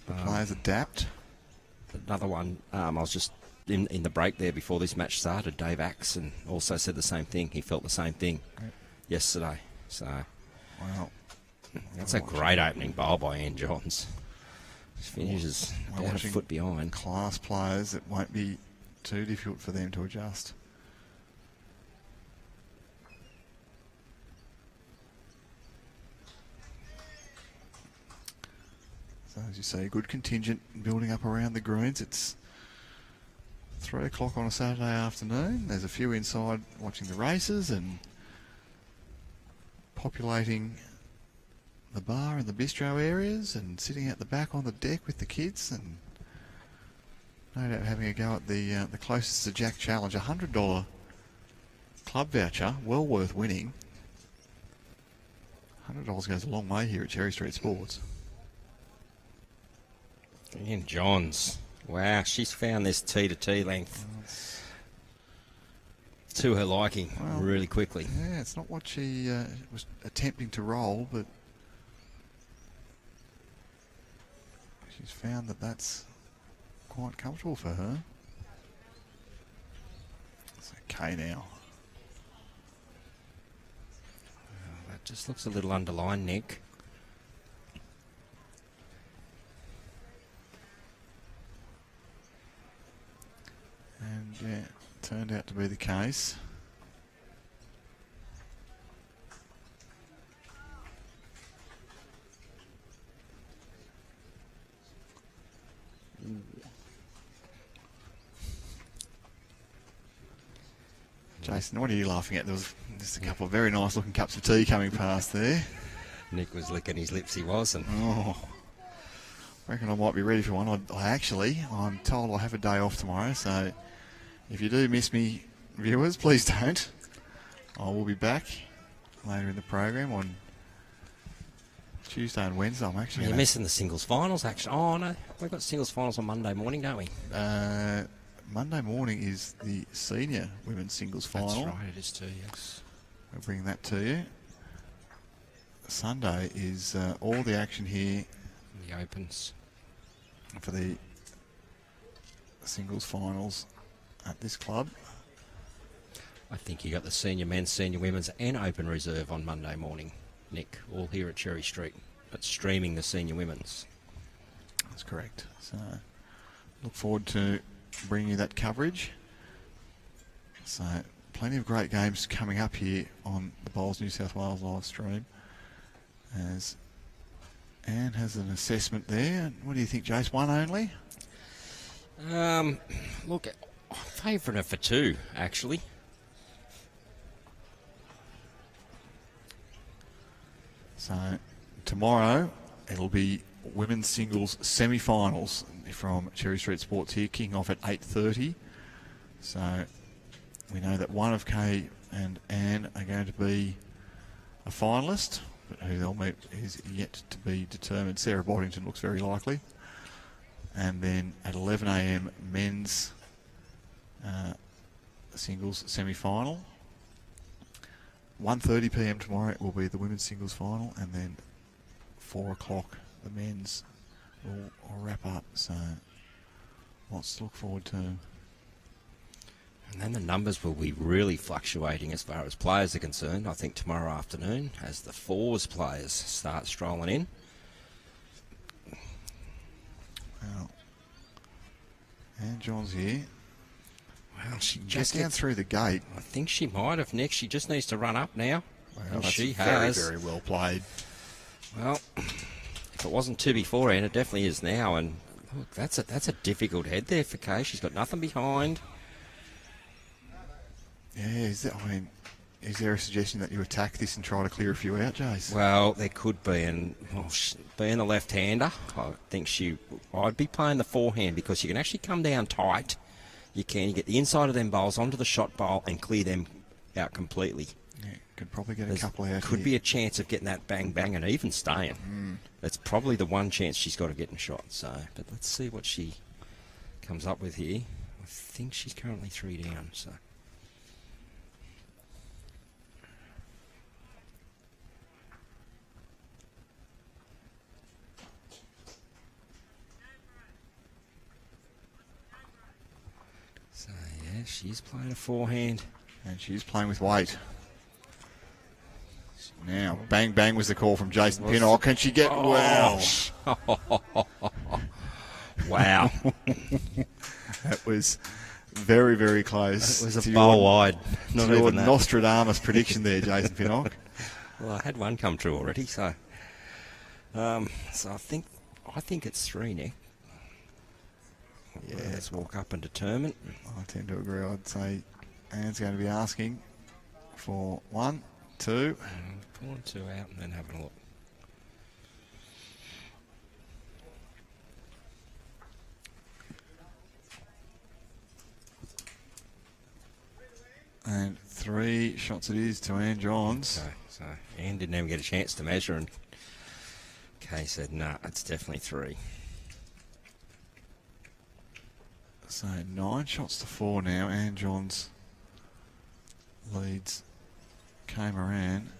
the players adapt. another one, I was just in the break there before this match started, Dave Axon also said the same thing. He felt the same thing yesterday. So Well, that's a great opening bowl by Anne Johns. She finishes about a watching foot behind. class players, it won't be too difficult for them to adjust. So as you say, a good contingent building up around the greens. It's 3 o'clock on a Saturday afternoon. There's a few inside watching the races and populating the bar and the bistro areas and sitting at the back on the deck with the kids and no doubt having a go at the closest to Jack Challenge. $100 club voucher, well worth winning. $100 goes a long way here at Cherry Street Sports. Anne Johns. Wow, she's found this T to T length to her liking really quickly. Yeah, it's not what she was attempting to roll, but she's found that that's quite comfortable for her. It's okay now. That just looks a little underlined, Nick. And yeah, it turned out to be the case. Jason, what are you laughing at? There was just a couple of very nice looking cups of tea coming past there. Nick was licking his lips, he was. And Oh, I reckon I might be ready for one. I'm told I have a day off tomorrow, so if you do miss me, viewers, please don't. I will be back later in the program on Tuesday and Wednesday. I'm actually you're missing the singles finals, actually. Oh, no, we've got singles finals on Monday morning, don't we? Monday morning is the senior women's singles final. That's right, it is too, yes. We'll bring that to you. Sunday is all the action here. The Opens. For the singles finals at this club. I think you got the senior men's, senior women's and Open Reserve on Monday morning, Nick, all here at Cherry Street, but streaming the senior women's. That's correct. So look forward to bringing you that coverage. So plenty of great games coming up here on the Bowls New South Wales live stream. As Anne has an assessment there. What do you think, Jace? One only? Look, I'm favouring her for two, actually. So tomorrow it'll be women's singles semi-finals from Cherry Street Sports here, kicking off at 8:30. So we know that one of Kay and Anne are going to be a finalist, but who they'll meet is yet to be determined. Sarah Boddington looks very likely. And then at 11 a.m. men's singles semi-final. 1:30 p.m. tomorrow will be the women's singles final, and then 4 o'clock the men's will wrap up. So lots to look forward to. And then the numbers will be really fluctuating as far as players are concerned, I think, tomorrow afternoon as the fours players start strolling in. Well, and John's here. Well, she Just down through the gate. I think she might have, Nick. She just needs to run up now. Well, and that's she very, has. very well played. Well, if it wasn't two beforehand, it definitely is now. And look, that's a difficult head there for Kay. She's got nothing behind. Yeah, is there a suggestion that you attack this and try to clear a few out, Jace? Well, there could be, and being a left-hander, I think I'd be playing the forehand because you can actually come down tight. You get the inside of them bowls onto the shot bowl and clear them out completely. Yeah, could probably get a couple out. Could be a chance of getting that bang bang and even staying. That's probably the one chance she's got of getting shot. So, but let's see what she comes up with here. I think she's currently 3 down. So. So, yeah, she's playing a forehand. And she's playing with weight. Now, bang bang was the call from Jason Pinnock. Can she get... Wow. Wow. That was very, very close. It was a bowl wide. Not your even that. Nostradamus prediction there, Jason Pinnock. Well, I had one come true already, so... so I think it's 3, Nick. Yeah. Let's walk up and determine. I tend to agree. I'd say Anne's going to be asking for 1, 2. Pulling 2 out and then having a look. And 3 shots it is to Anne Johns. Okay, so Anne didn't even get a chance to measure, and Kay said, nah, it's definitely 3. So 9 shots to 4 now. Anne Johns leads Kay Moran.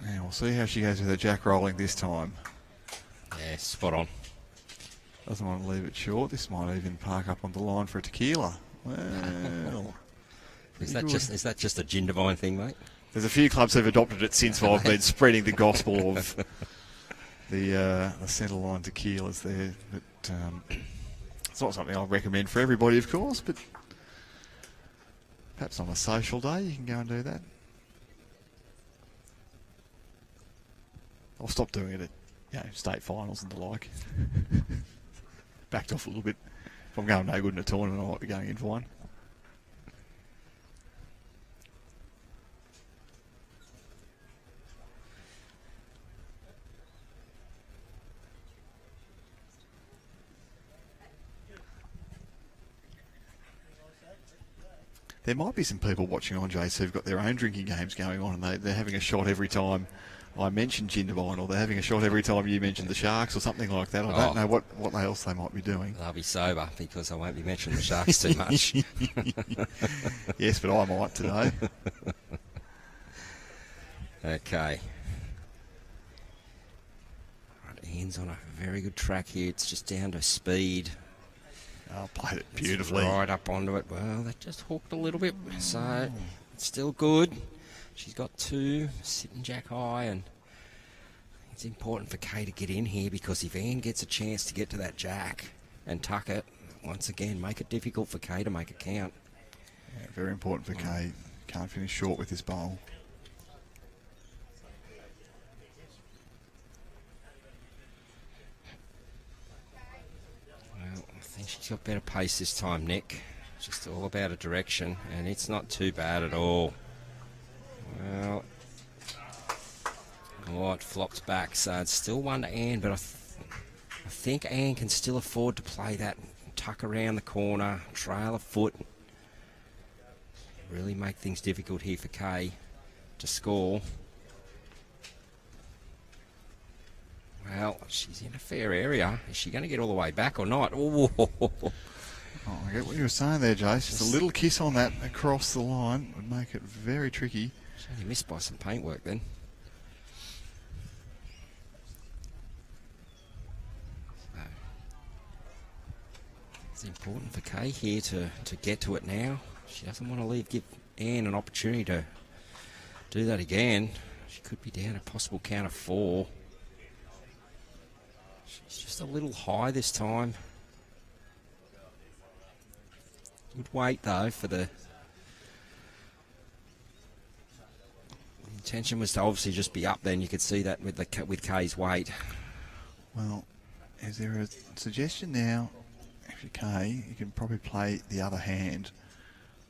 Now we'll see how she goes with her jack rolling this time. Yeah, spot on. Doesn't want to leave it short. This might even park up on the line for a tequila. Well, Is that just a gin divine thing, mate? there's a few clubs who've adopted it since I've been spreading the gospel of the centre line tequilas there. But it's not something I'll recommend for everybody, of course. But perhaps on a social day you can go and do that. I'll stop doing it at state finals and the like. Backed off a little bit If I'm going no good in a tournament, I might be going in for one. There might be some people watching on, Jace, who've got their own drinking games going on, and they're having a shot every time I mention Jindabyne, or they're having a shot every time you mention the Sharks or something like that. I don't know what else they might be doing. They'll be sober because I won't be mentioning the Sharks too much. Yes, but I might today. Okay. Right, Ian's on a very good track here. It's just down to speed. Oh, played it beautifully. It's right up onto it. Well, that just hooked a little bit, so it's still good. She's got 2, sitting jack high, and it's important for Kay to get in here because if Anne gets a chance to get to that jack and tuck it, once again, make it difficult for Kay to make it count. Yeah, very important for Kay. Can't finish short with this bowl. Well, I think she's got better pace this time, Nick. Just all about a direction, and it's not too bad at all. Well, it flopped back, so it's still 1 to Anne, but I think Anne can still afford to play that tuck around the corner, trail a foot. Really make things difficult here for Kay to score. Well, she's in a fair area. Is she going to get all the way back or not? Ooh. Oh, I get what you were saying there, Jace. Just a little kiss on that across the line would make it very tricky. She only missed by some paintwork then. So, it's important for Kay here to get to it now. She doesn't want to give Anne an opportunity to do that again. She could be down a possible count of 4. She's just a little high this time. Good weight though for the intention was to obviously just be up then. You could see that with Kay's weight. Well, is there a suggestion now? If you're Kay, you can probably play the other hand.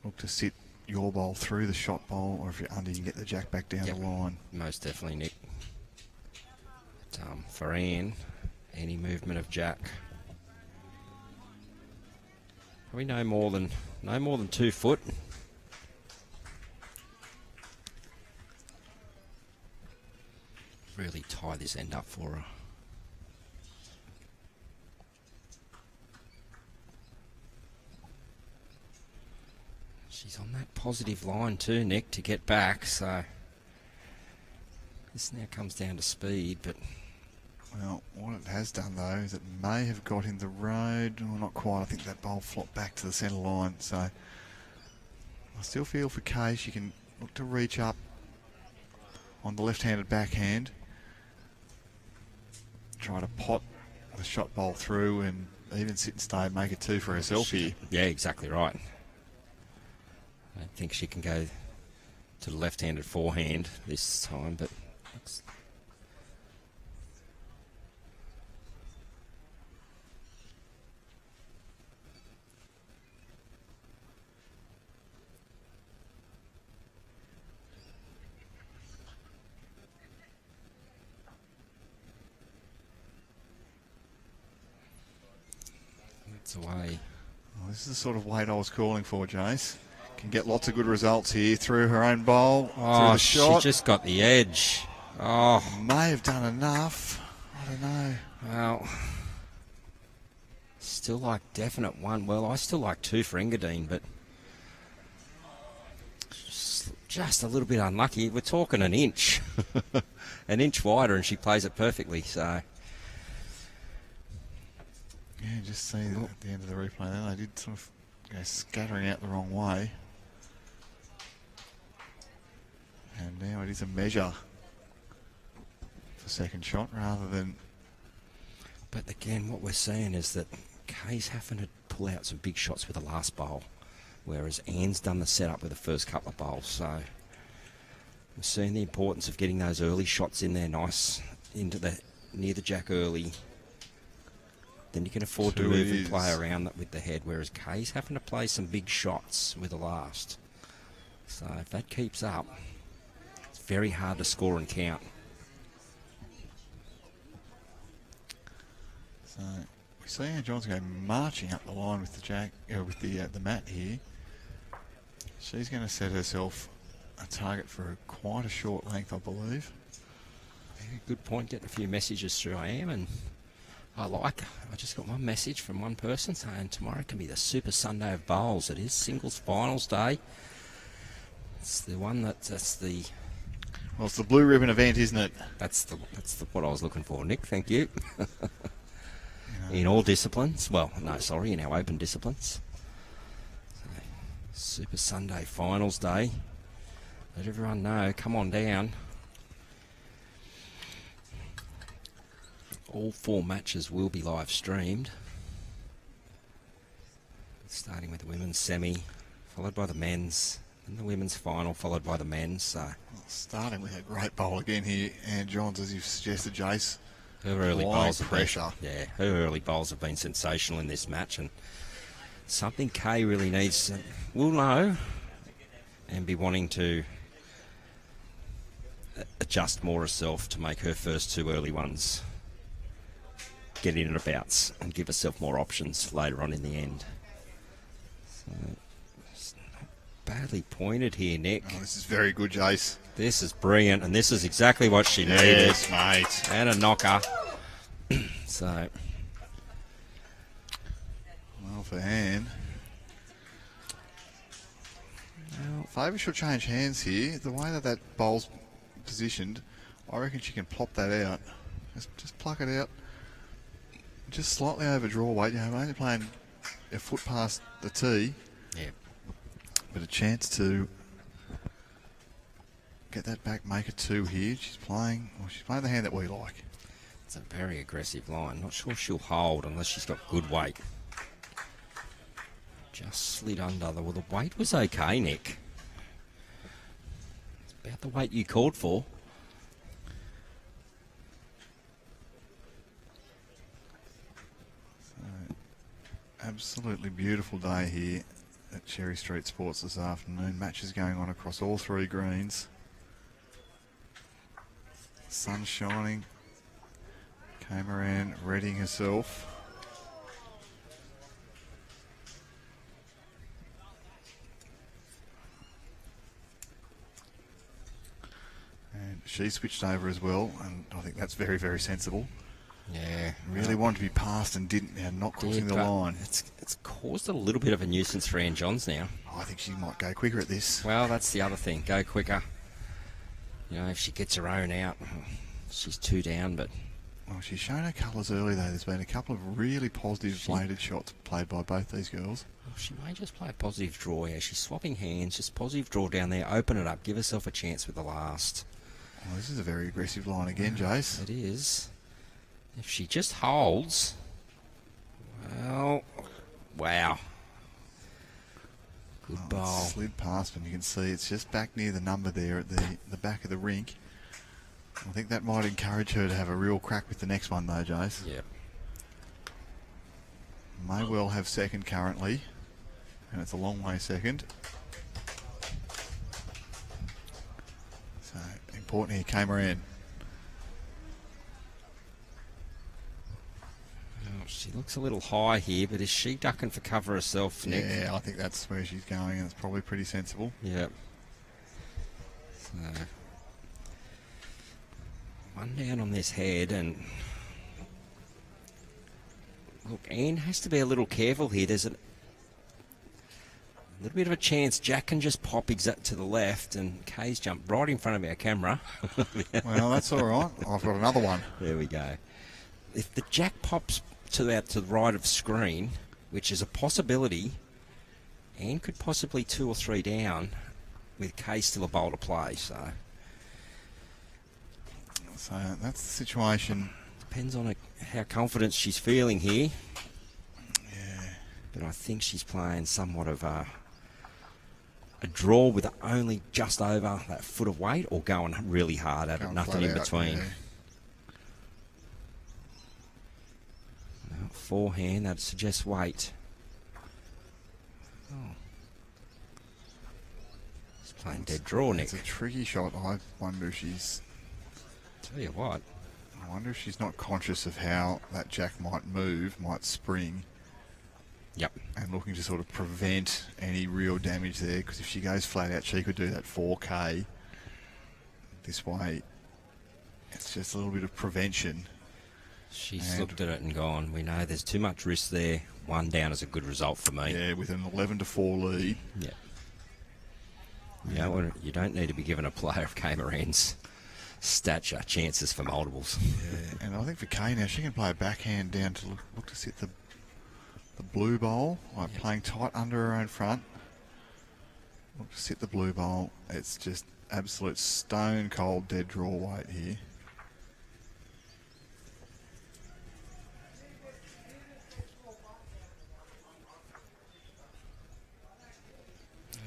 Look to sit your bowl through the shot bowl, or if you're under, you can get the jack back down the line. Most definitely, Nick. But, for Anne, any movement of jack. Probably no more than 2 foot. Really tie this end up for her. She's on that positive line too, Nick, to get back, so this now comes down to speed, but well, what it has done though is it may have got in the road. Well, not quite. I think that bowl flopped back to the centre line, so I still feel for Kay she can look to reach up on the left-handed backhand, try to pot the shot bowl through and even sit and stay and make it 2 for herself here. Yeah, exactly right. I don't think she can go to the left-handed forehand this time, but it's away. Well, this is the sort of weight I was calling for, Jace. Can get lots of good results here through her own bowl, through the shot. She just got the edge. Oh, may have done enough. I don't know. Well, still like definite 1. Well, I still like 2 for Engadine, but just a little bit unlucky. We're talking an inch, an inch wider, and she plays it perfectly. So. Yeah, just see at the end of the replay there, they did sort of go scattering out the wrong way. And now it is a measure for second shot rather than... But again, what we're seeing is that Kay's having to pull out some big shots with the last bowl, whereas Anne's done the setup with the first couple of bowls. So we're seeing the importance of getting those early shots in there nice, into the near the jack early. then you can afford to Two move and is. play around that with the head, whereas Kay's having to play some big shots with the last. So if that keeps up, it's very hard to score and count. So we see Anne Johnson go marching up the line with the mat here. She's going to set herself a target for quite a short length, I believe. Very good point. Getting a few messages through. I am, and I just got one message from one person saying tomorrow can be the Super Sunday of Bowls. It is singles finals day. It's the one that's the. Well, it's the blue ribbon event, isn't it? That's what I was looking for, Nick. Thank you. In all disciplines. Well, no, sorry, in our open disciplines. So, Super Sunday finals day. Let everyone know. Come on down. All 4 matches will be live streamed. Starting with the women's semi, followed by the men's, and the women's final, followed by the men's. So, starting with a great bowl again here, Anne Johns, as you've suggested, Jace. Her early bowls have pressure. her early bowls have been sensational in this match, and something Kay really needs. Will know, and be wanting to adjust more herself to make her first 2 early ones get in and abouts and give herself more options later on in the end. So, it's not badly pointed here, Nick. Oh, this is very good, Jace. This is brilliant, and this is exactly what she needed. Yes, mate. And a knocker. So, well, for Anne. Well, favour should change hands here. The way that bowl's positioned, I reckon she can plop that out. Just pluck it out. Just slightly over draw weight. You know, only playing a foot past the tee. yeah. But a chance to get that back, make it 2 here. She's playing the hand that we like. It's a very aggressive line. Not sure she'll hold unless she's got good weight. Just slid under. Well, the weight was okay, Nick. It's about the weight you called for. So, absolutely beautiful day here at Cherry Street Sports this afternoon. Matches going on across all 3 greens. Sun shining. Moran readying herself. And she switched over as well, and I think that's very, very sensible. Yeah. Really wanted to be passed and didn't, not crossing the but line. It's caused a little bit of a nuisance for Anne Johns now. I think she might go quicker at this. Well, that's the other thing. Go quicker. You know, if she gets her own out, she's 2 down, but... Well, she's shown her colours early, though. There's been a couple of really positive weighted shots played by both these girls. Well, she may just play a positive draw here. She's swapping hands, just positive draw down there, open it up, give herself a chance with the last. Well, this is a very aggressive line again, Jace. It is. If she just holds, well, wow. Good bowl. Slid past them. You can see it's just back near the number there at the back of the rink. I think that might encourage her to have a real crack with the next one, though, Jace. Yep. May well have second currently, and it's a long way second. So, important here, Moran. Well, she looks a little high here, but is she ducking for cover herself, Nick? Yeah, I think that's where she's going, and it's probably pretty sensible. Yep. So, one down on this head, and look, Anne has to be a little careful here. There's a little bit of a chance Jack can just pop exact to the left, and Kay's jumped right in front of our camera. Well, that's all right. I've got another one. There we go. If the Jack pops out to the right of screen, which is a possibility, Anne could possibly 2 or 3 down with Kay still a bowl to play, so... So that's the situation. Depends on how confident she's feeling here. Yeah. But I think she's playing somewhat of a draw with only just over that foot of weight, or going really hard at it, nothing in between. Yeah. Well, forehand that suggests weight. Oh. He's playing dead draw, Nick. It's a tricky shot. I wonder if Tell you what. I wonder if she's not conscious of how that jack might move, might spring. Yep. And looking to sort of prevent any real damage there, because if she goes flat out, she could do that 4K. This way, it's just a little bit of prevention. She's looked at it and gone, we know there's too much risk there. 1 down is a good result for me. Yeah, with an 11-4 lead. Yeah. You don't need to be given a player of Kay Moran's stature chances for multiples. Yeah, and I think for Kay now, she can play a backhand down to look to sit the blue bowl, like playing tight under her own front. Look to sit the blue bowl. It's just absolute stone cold dead draw weight here.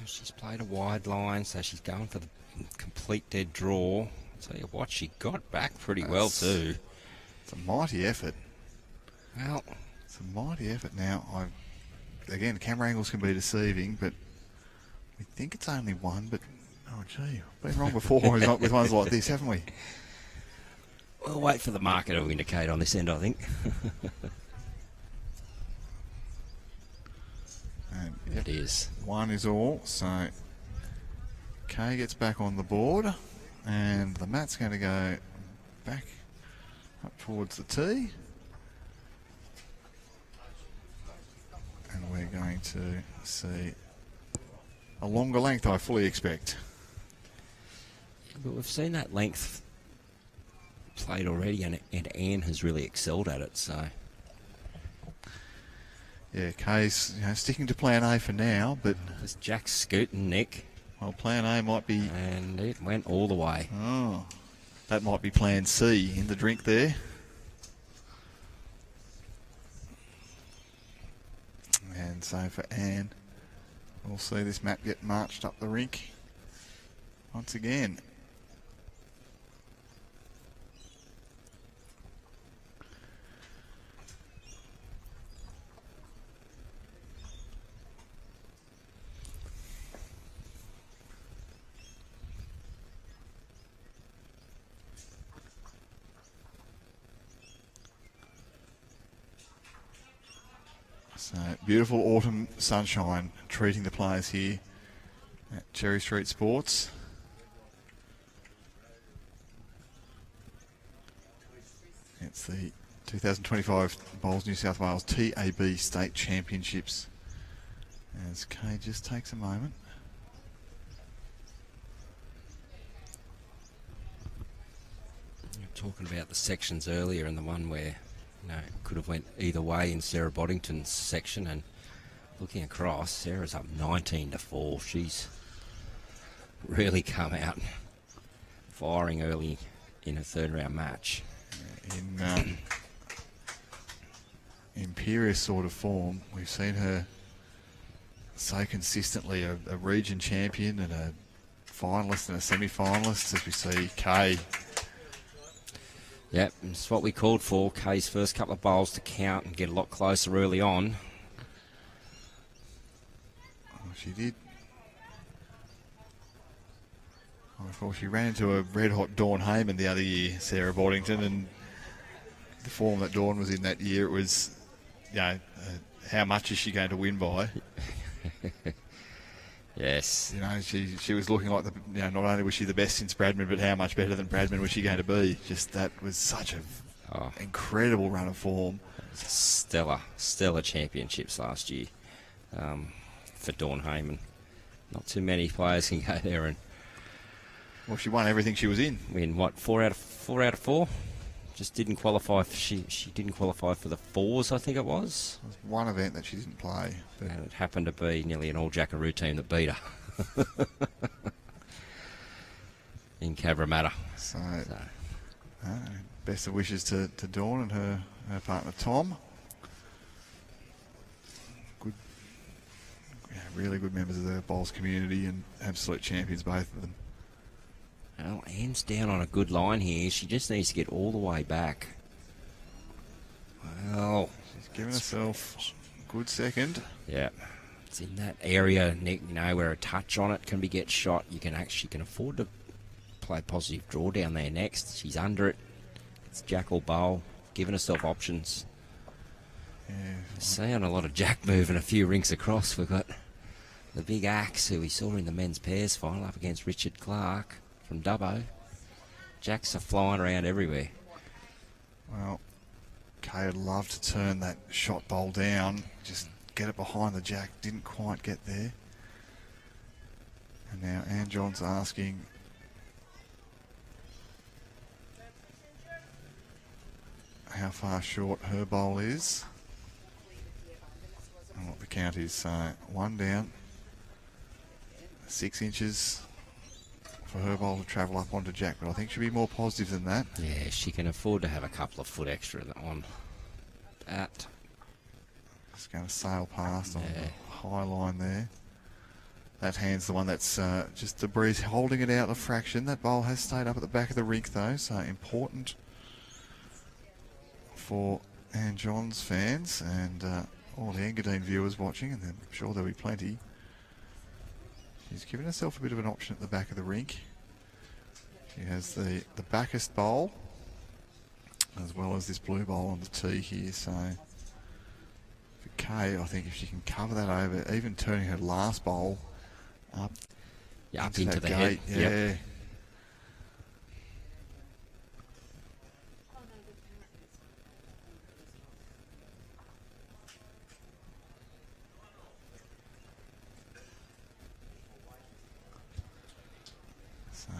She's played a wide line, so she's going for the complete dead draw. I'll tell you what, she got back pretty well too. It's a mighty effort. Well, it's a mighty effort. Now, again, camera angles can be deceiving, but we think it's only one, but oh gee, we've been wrong before with ones like this, haven't we? We'll wait for the marker to indicate on this end, I think. And it is. 1 is all, so Kay gets back on the board, and the mat's going to go back up towards the tee. And we're going to see a longer length, I fully expect. But we've seen that length played already, and Anne has really excelled at it, so... Yeah, Kay's sticking to plan A for now, but... There's Jack scooting, Nick. Well, plan A might be... And it went all the way. Oh, that might be plan C in the drink there. And so for Anne, we'll see this map get marched up the rink once again. So beautiful autumn sunshine treating the players here at Cherry Street Sports. It's the 2025 Bowls New South Wales TAB State Championships. As Kay just takes a moment. You were talking about the sections earlier, and the one where it could have went either way in Sarah Boddington's section, and looking across, Sarah's up 19-4. She's really come out firing early in a third round match. In imperious sort of form, we've seen her so consistently a region champion and a finalist and a semi-finalist, as we see Kay. Yep, it's what we called for. Kay's first couple of bowls to count and get a lot closer early on. Oh, she did. Oh, of course, she ran into a red-hot Dawn Heyman the other year, Sarah Boddington, and the form that Dawn was in that year, it was, how much is she going to win by? Yes. She was looking like not only was she the best since Bradman, but how much better than Bradman was she going to be? Just that was such an incredible run of form. Stellar championships last year for Dawn Heyman. Not too many players can go there and. Well, she won everything she was in. Win what? 4 out of 4. Just didn't qualify. She didn't qualify for the 4s, I think it was. There was one event that she didn't play. And it happened to be nearly an all-Jackaroo team that beat her. In Cabramatta. So best of wishes to Dawn and her partner Tom. Good, really good members of the bowls community and absolute champions, both of them. Well, Anne's down on a good line here. She just needs to get all the way back. Well, she's Giving herself a good second. Yeah. It's in that area, Nick, you know, where a touch on it can be get shot. You can afford to play positive draw down there next. She's under it. It's jack or bowl, giving herself options. Yeah. Seeing a lot of jack moving a few rinks across. We've got the big axe who we saw in the men's pairs final up against Richard Clark from Dubbo. Jacks are flying around everywhere. Well, Kay would love to turn that shot bowl down, just get it behind the jack. Didn't quite get there. And now Ann John's asking how far short her bowl is and what the count is. So one down, 6 inches for her bowl to travel up onto jack, but I think she'll be more positive than that. Yeah, she can afford to have a couple of foot extra on that. Just going to sail past on the high line there. That hand's the one that's just the breeze holding it out a fraction. That bowl has stayed up at the back of the rink though, so important for Ann John's fans and all the Engadine viewers watching, and I'm sure there'll be plenty. She's given herself a bit of an option at the back of the rink. She has the backest bowl as well as this blue bowl on the tee here, so for Kay, I think if she can cover that over, even turning her last bowl up, up into the gate, head. yeah. Yep. So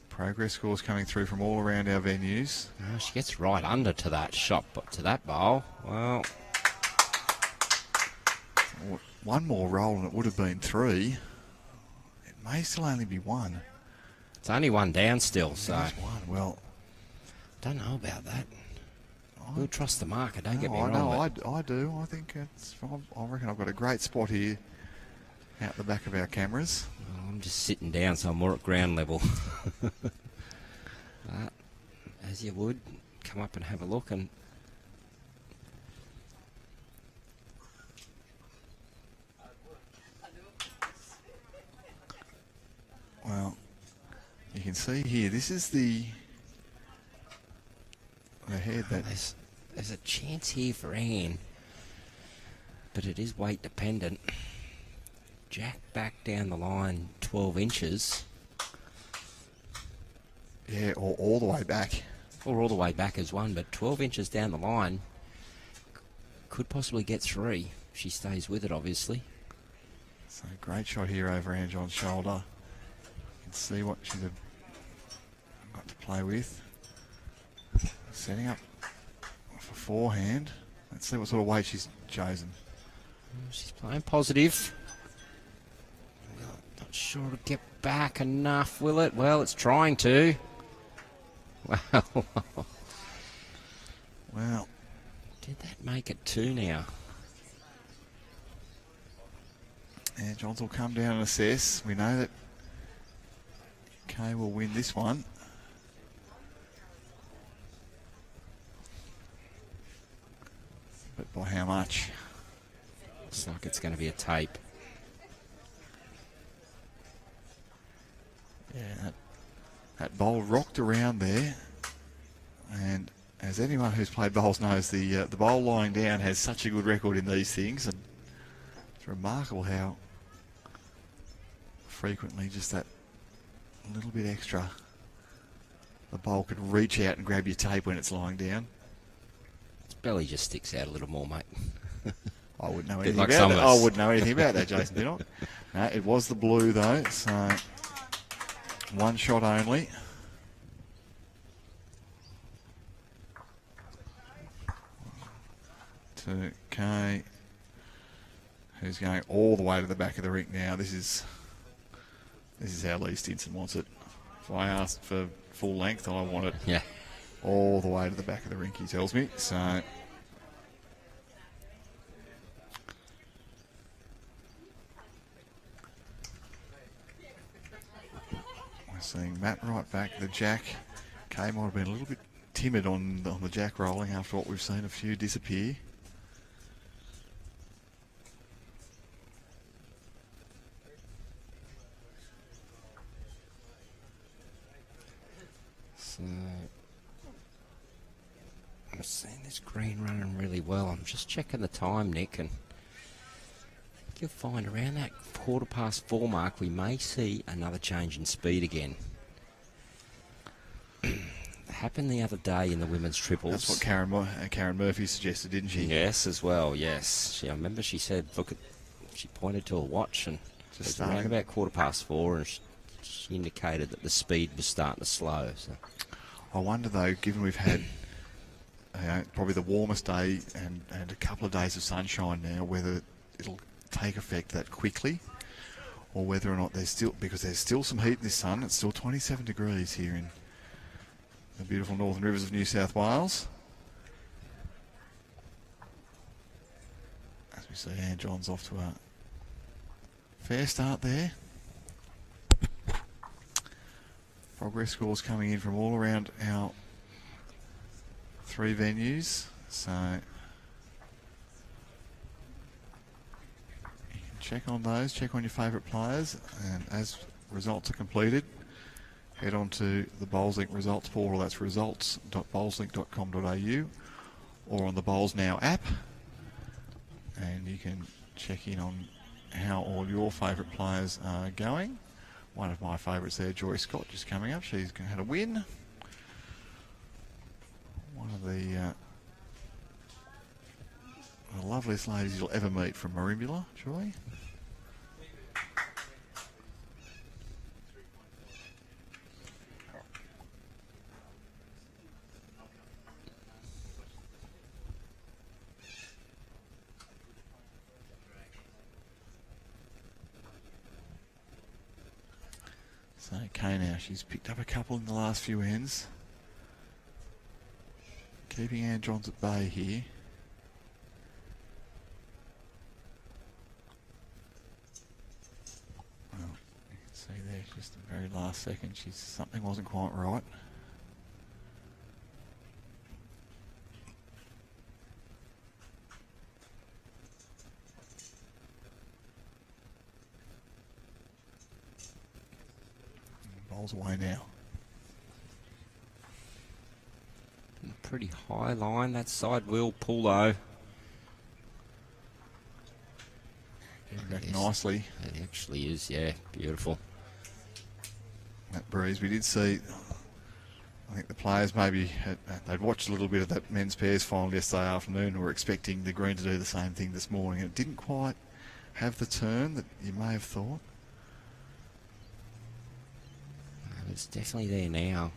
progress scores coming through from all around our venues. Oh, she gets right under to that shot, but to that bowl. Well, one more roll and it would have been 3. It may still only be 1. it's only one down still, so There's 1. Well, don't know about that. We'll trust the marker, don't get me I wrong. know, but I do. I think I reckon I've got a great spot here out the back of our cameras. I'm just sitting down, so I'm more at ground level. But, as you would, come up and have a look. And Well, you can see here, this is the head that... there's a chance here for Ann, but it is weight dependent. Jack back down the line 12 inches. Yeah, or all the way back. Or all the way back as one, but 12 inches down the line could possibly get 3. She stays with it, obviously. So great shot here over Ann John's shoulder. You can see what she's got to play with. Setting up for forehand. Let's see what sort of weight she's chosen. She's playing positive. Not sure to get back enough, will it? Well, it's trying to. Wow. Well, Did that make it 2 now? Ann Johns will come down and assess. We know that Kay will win this one. But by how much? Looks like it's going to be a tape. Yeah, that bowl rocked around there, and as anyone who's played bowls knows, the bowl lying down has such a good record in these things, and it's remarkable how frequently just that little bit extra, the bowl could reach out and grab your tape when it's lying down. Its belly just sticks out a little more, mate. I wouldn't know Bit anything like about some that. of us. I wouldn't know anything about that, Jason Pinnock. No, it was the blue though, so one shot only. To Kay, who's going all the way to the back of the rink now. This is how Lee Stinson wants it. If I asked for full length, I want it Yeah. all the way to the back of the rink, he tells me. So we're seeing Matt right back. The jack, Kay might have been a little bit timid on the jack rolling after what we've seen a few disappear. So I'm seeing this green running really well. I'm just checking the time, Nick, and I think you'll find around that 4:15 mark we may see another change in speed again. Happened the other day in the women's triples. That's what Karen Murphy suggested, didn't she? Yes, as well, yes. I remember she said, she pointed to a watch and it was around about 4:15 and she indicated that the speed was starting to slow. So. I wonder though, given we've had probably the warmest day and a couple of days of sunshine now, whether it'll take effect that quickly or whether or not there's still some heat in this sun. It's still 27 degrees here in the beautiful northern rivers of New South Wales. As we see, Anne John's off to a fair start there. Progress scores coming in from all around our 3 venues. So you can check on those, check on your favourite players, and as results are completed, head on to the BowlsLink results portal. That's results.bowlslink.com.au or on the Bowls Now app, and you can check in on how all your favourite players are going. One of my favourites there, Joy Scott, just coming up. She's had a win. One of the loveliest ladies you'll ever meet from Merimbula, Joy. So Kay now, she's picked up a couple in the last few ends. Keeping Anne Johns at bay here. Well, you can see there, just the very last second, something wasn't quite right. Bowls away now. Pretty high line, that side wheel pull though. Getting back nicely. It actually is, yeah, beautiful. That breeze, we did see, I think the players maybe, they'd watched a little bit of that men's pairs final yesterday afternoon and were expecting the green to do the same thing this morning. It didn't quite have the turn that you may have thought. It's definitely there now.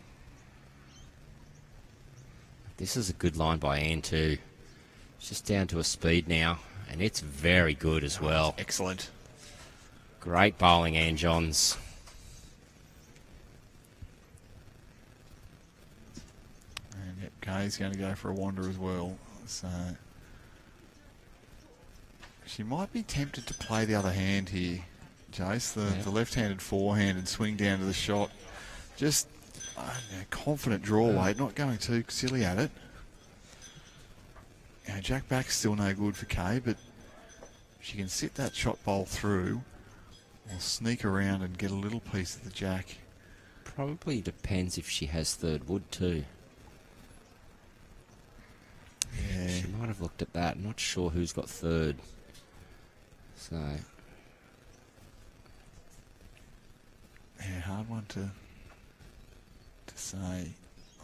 This is a good line by Anne too. It's just down to a speed now, and it's very good as well. Excellent. Great bowling, Anne Johns. And yep, Kay's going to go for a wander as well. So she might be tempted to play the other hand here, Jace. The left-handed forehand and swing down to the shot. Just confident draw weight, not going too silly at it. Jack back's still no good for Kay, but she can sit that shot bowl through or sneak around and get a little piece of the jack. Probably depends if she has third wood too. Yeah. She might have looked at that. Not sure who's got third. So. Yeah, hard one to say.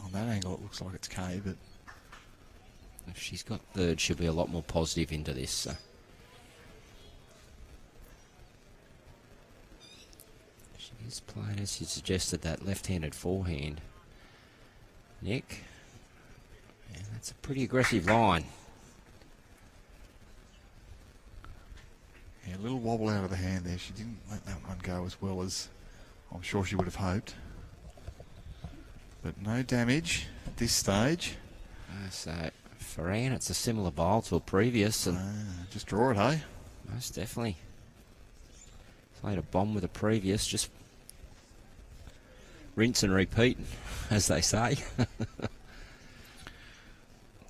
On that angle it looks like it's Kay, but if she's got third, she'll be a lot more positive into this. So. She is playing, as you suggested, that left-handed forehand. Nick. And that's a pretty aggressive line. Yeah, a little wobble out of the hand there. She didn't let that one go as well as I'm sure she would have hoped. But no damage at this stage. So for Anne, it's a similar bowl to a previous. And just draw it, hey? Most definitely. Played a bomb with a previous. Just rinse and repeat, as they say. I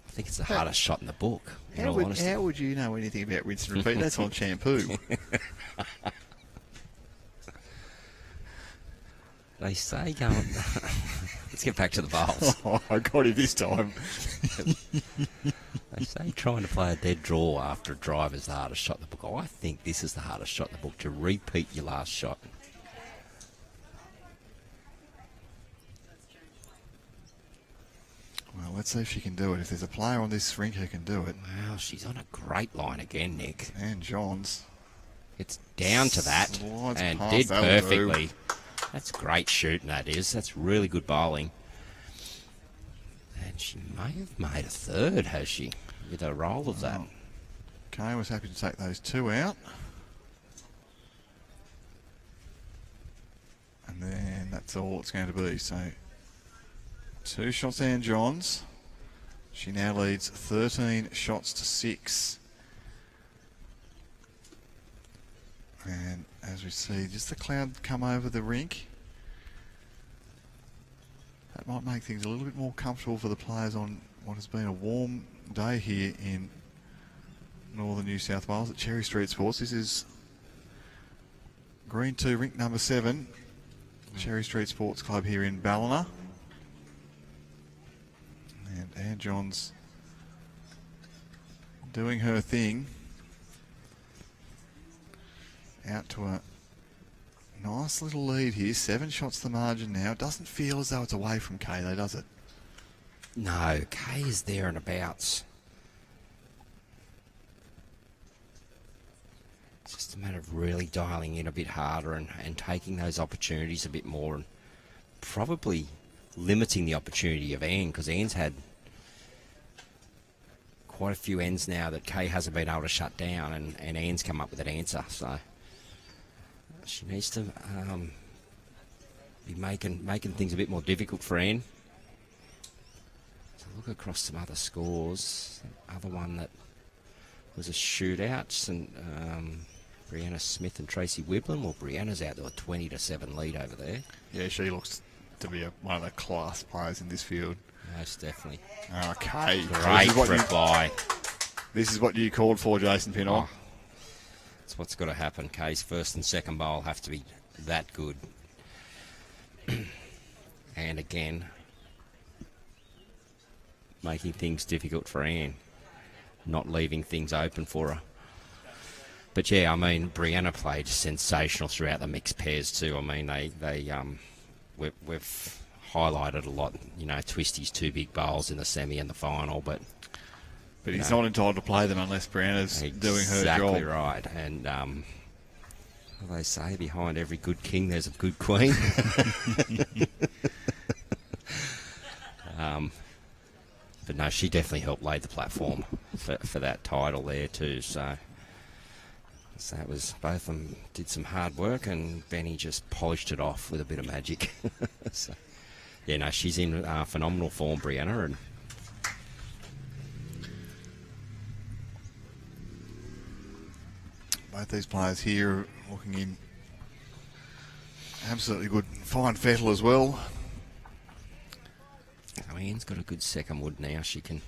think it's the hardest shot in the book. How would you know anything about rinse and repeat? That's on shampoo. They say let's get back to the bowls. Oh, I got him this time. They say trying to play a dead draw after a drive is the hardest shot in the book. I think this is the hardest shot in the book, to repeat your last shot. Well, let's see if she can do it. If there's a player on this rink who can do it. Wow, she's on a great line again, Nick. And Johns. It's down to that Slides and past, did that'll do. perfectly. That's great shooting, that is. That's really good bowling. And she may have made a third, has she, with a roll of that. Kay was happy to take those two out. And then that's all it's going to be. So 2 shots and Johns. She now leads 13 shots to 6. And as we see, just the cloud come over the rink. That might make things a little bit more comfortable for the players on what has been a warm day here in northern New South Wales at Cherry Street Sports. This is Green 2, rink number 7, Cherry Street Sports Club here in Ballina. And Ann Johns doing her thing. Out to a nice little lead here. 7 shots the margin now. It doesn't feel as though it's away from Kay though, does it? No, Kay is there and abouts. It's just a matter of really dialing in a bit harder and taking those opportunities a bit more, and probably limiting the opportunity of Ann, because Ann's had quite a few ends now that Kay hasn't been able to shut down, and Ann's come up with an answer. So she needs to be making things a bit more difficult for Ann. So look across some other scores. The other one that was a shootout, and Brianna Smith and Tracy Wiblin. Well, Brianna's out to a 20-7 lead over there. Yeah, she looks to be one of the class players in this field. Most definitely. Okay. Great reply. This is what you called for, Jason Pinnock. Oh, that's what's got to happen. Kay's first and second bowl have to be that good. And again, making things difficult for Ann, not leaving things open for her. But yeah, I mean, Brianna played sensational throughout the mixed pairs too. I mean, we've highlighted a lot, you know, Twisty's 2 big bowls in the semi and the final, but he's not entitled to play them unless Brianna's doing her job. Exactly right. And well, they say behind every good king there's a good queen. But no, she definitely helped lay the platform for that title there too. So that was, both of them did some hard work, and Benny just polished it off with a bit of magic. So, yeah, no, she's in phenomenal form, Brianna, and both these players here looking in absolutely good. Fine fettle as well. Oh, Ann's got a good second wood now. She can.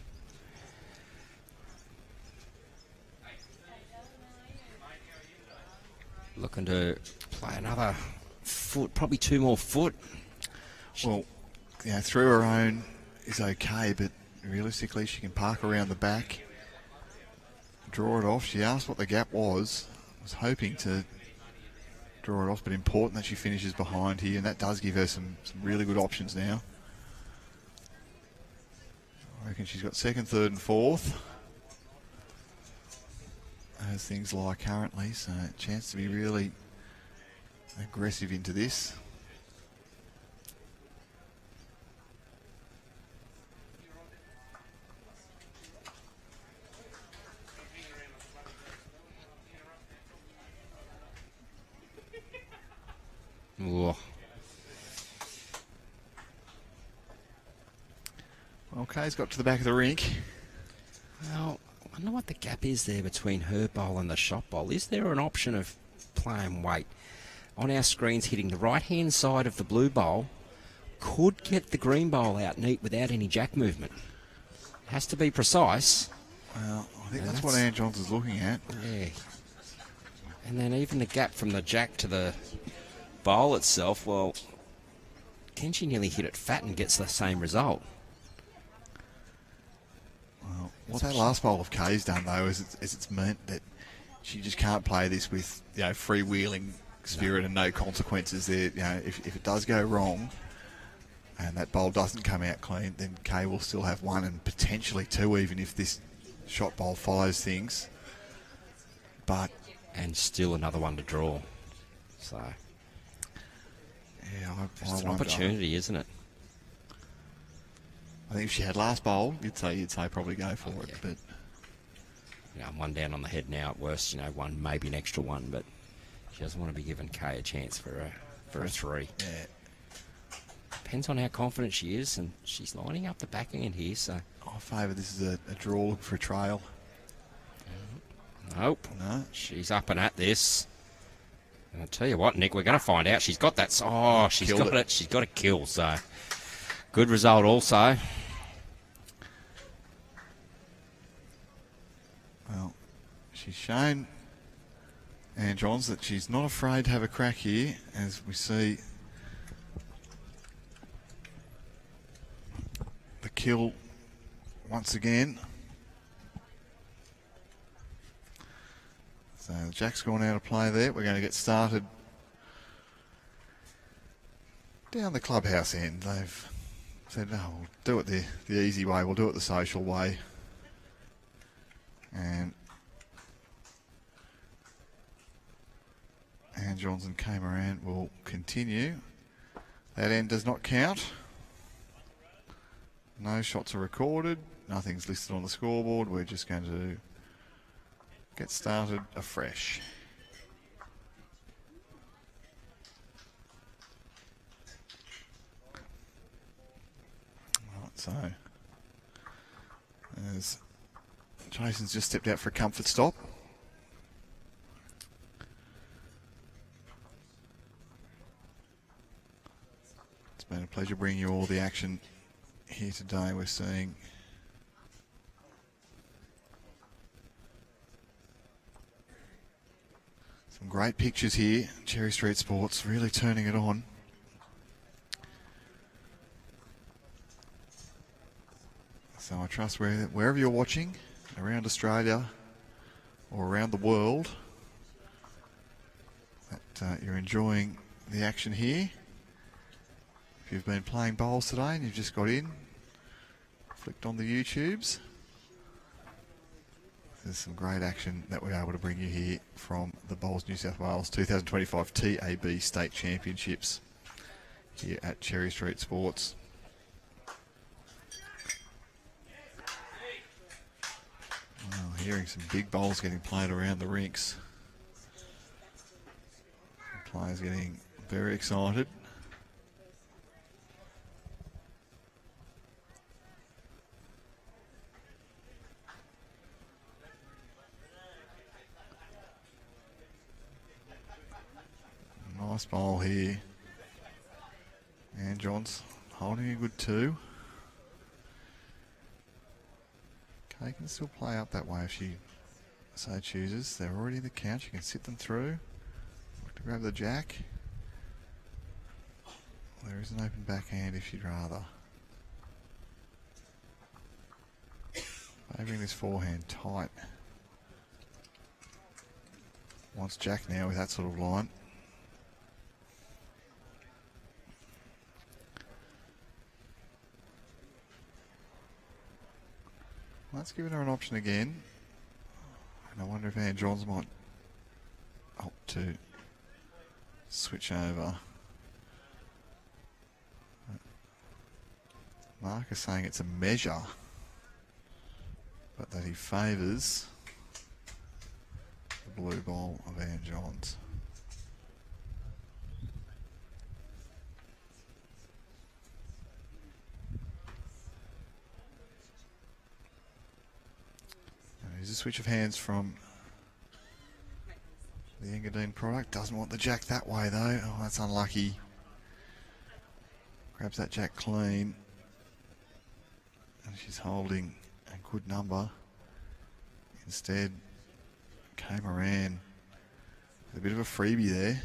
Looking to play another foot, probably 2 more foot. Well, you know, through her own is okay, but realistically she can park around the back, draw it off. She asked what the gap was hoping to draw it off, but important that she finishes behind here, and that does give her some really good options now. I reckon she's got second, third and fourth as things lie currently, so a chance to be really aggressive into this. Whoa. Well, Kay's got to the back of the rink. Well, I wonder what the gap is there between her bowl and the shot bowl. Is there an option of playing weight? On our screens, hitting the right-hand side of the blue bowl could get the green bowl out neat without any jack movement. It has to be precise. Well, I think that's what Ann Johnson's looking at. Yeah. And then even the gap from the jack to the bowl itself, well, can she nearly hit it fat and gets the same result? Well, what that last bowl of Kay's done, though, is it's meant that she just can't play this with, freewheeling spirit and no consequences there. If it does go wrong and that bowl doesn't come out clean, then Kay will still have one and potentially two, even if this shot bowl follows things. And still another one to draw. So, it's an opportunity, isn't it? I think if she had last bowl, you'd say probably go for it. Yeah. But I'm one down on the head now at worst. One, maybe an extra one, but she doesn't want to be giving Kay a chance for a three. Yeah. Depends on how confident she is, and she's lining up the back end here. So I favour this is a draw, looking for a trail. Nope. No. She's up and at this. And I'll tell you what, Nick, we're going to find out. She's got that. Oh, she's Killed got it. She's got a kill. So good result also. Well, she's shown Anne Johns that she's not afraid to have a crack here, as we see the kill once again. So Jack's gone out of play there. We're going to get started down the clubhouse end. They've said, no, we'll do it the easy way. We'll do it the social way. And Anne Johns and Kay Moran will continue. That end does not count. No shots are recorded. Nothing's listed on the scoreboard. We're just going to get started afresh. Right, so as Jason's just stepped out for a comfort stop. It's been a pleasure bringing you all the action here today. We're seeing some great pictures here. Cherry Street Sports really turning it on. So I trust wherever you're watching, around Australia or around the world, that you're enjoying the action here. If you've been playing bowls today and you've just got in, flicked on the YouTubes, there's some great action that we're able to bring you here from the Bowls New South Wales 2025 TAB State Championships here at Cherry Street Sports. Well, hearing some big bowls getting played around the rinks. The players getting very excited. Nice bowl here. And Johns holding a good two. Kay can still play up that way if she so chooses. They're already in the count. She can sit them through. Look to grab the jack. There is an open backhand if you'd rather. Favouring this forehand tight. Wants jack now with that sort of line. That's giving her an option again. And I wonder if Anne Johns might opt to switch over. Mark is saying it's a measure, but that he favours the blue ball of Anne Johns. Here's a switch of hands from the Engadine product. Doesn't want the jack that way though. Oh, that's unlucky. Grabs that jack clean. And she's holding a good number. Instead, Kay Moran with a bit of a freebie there.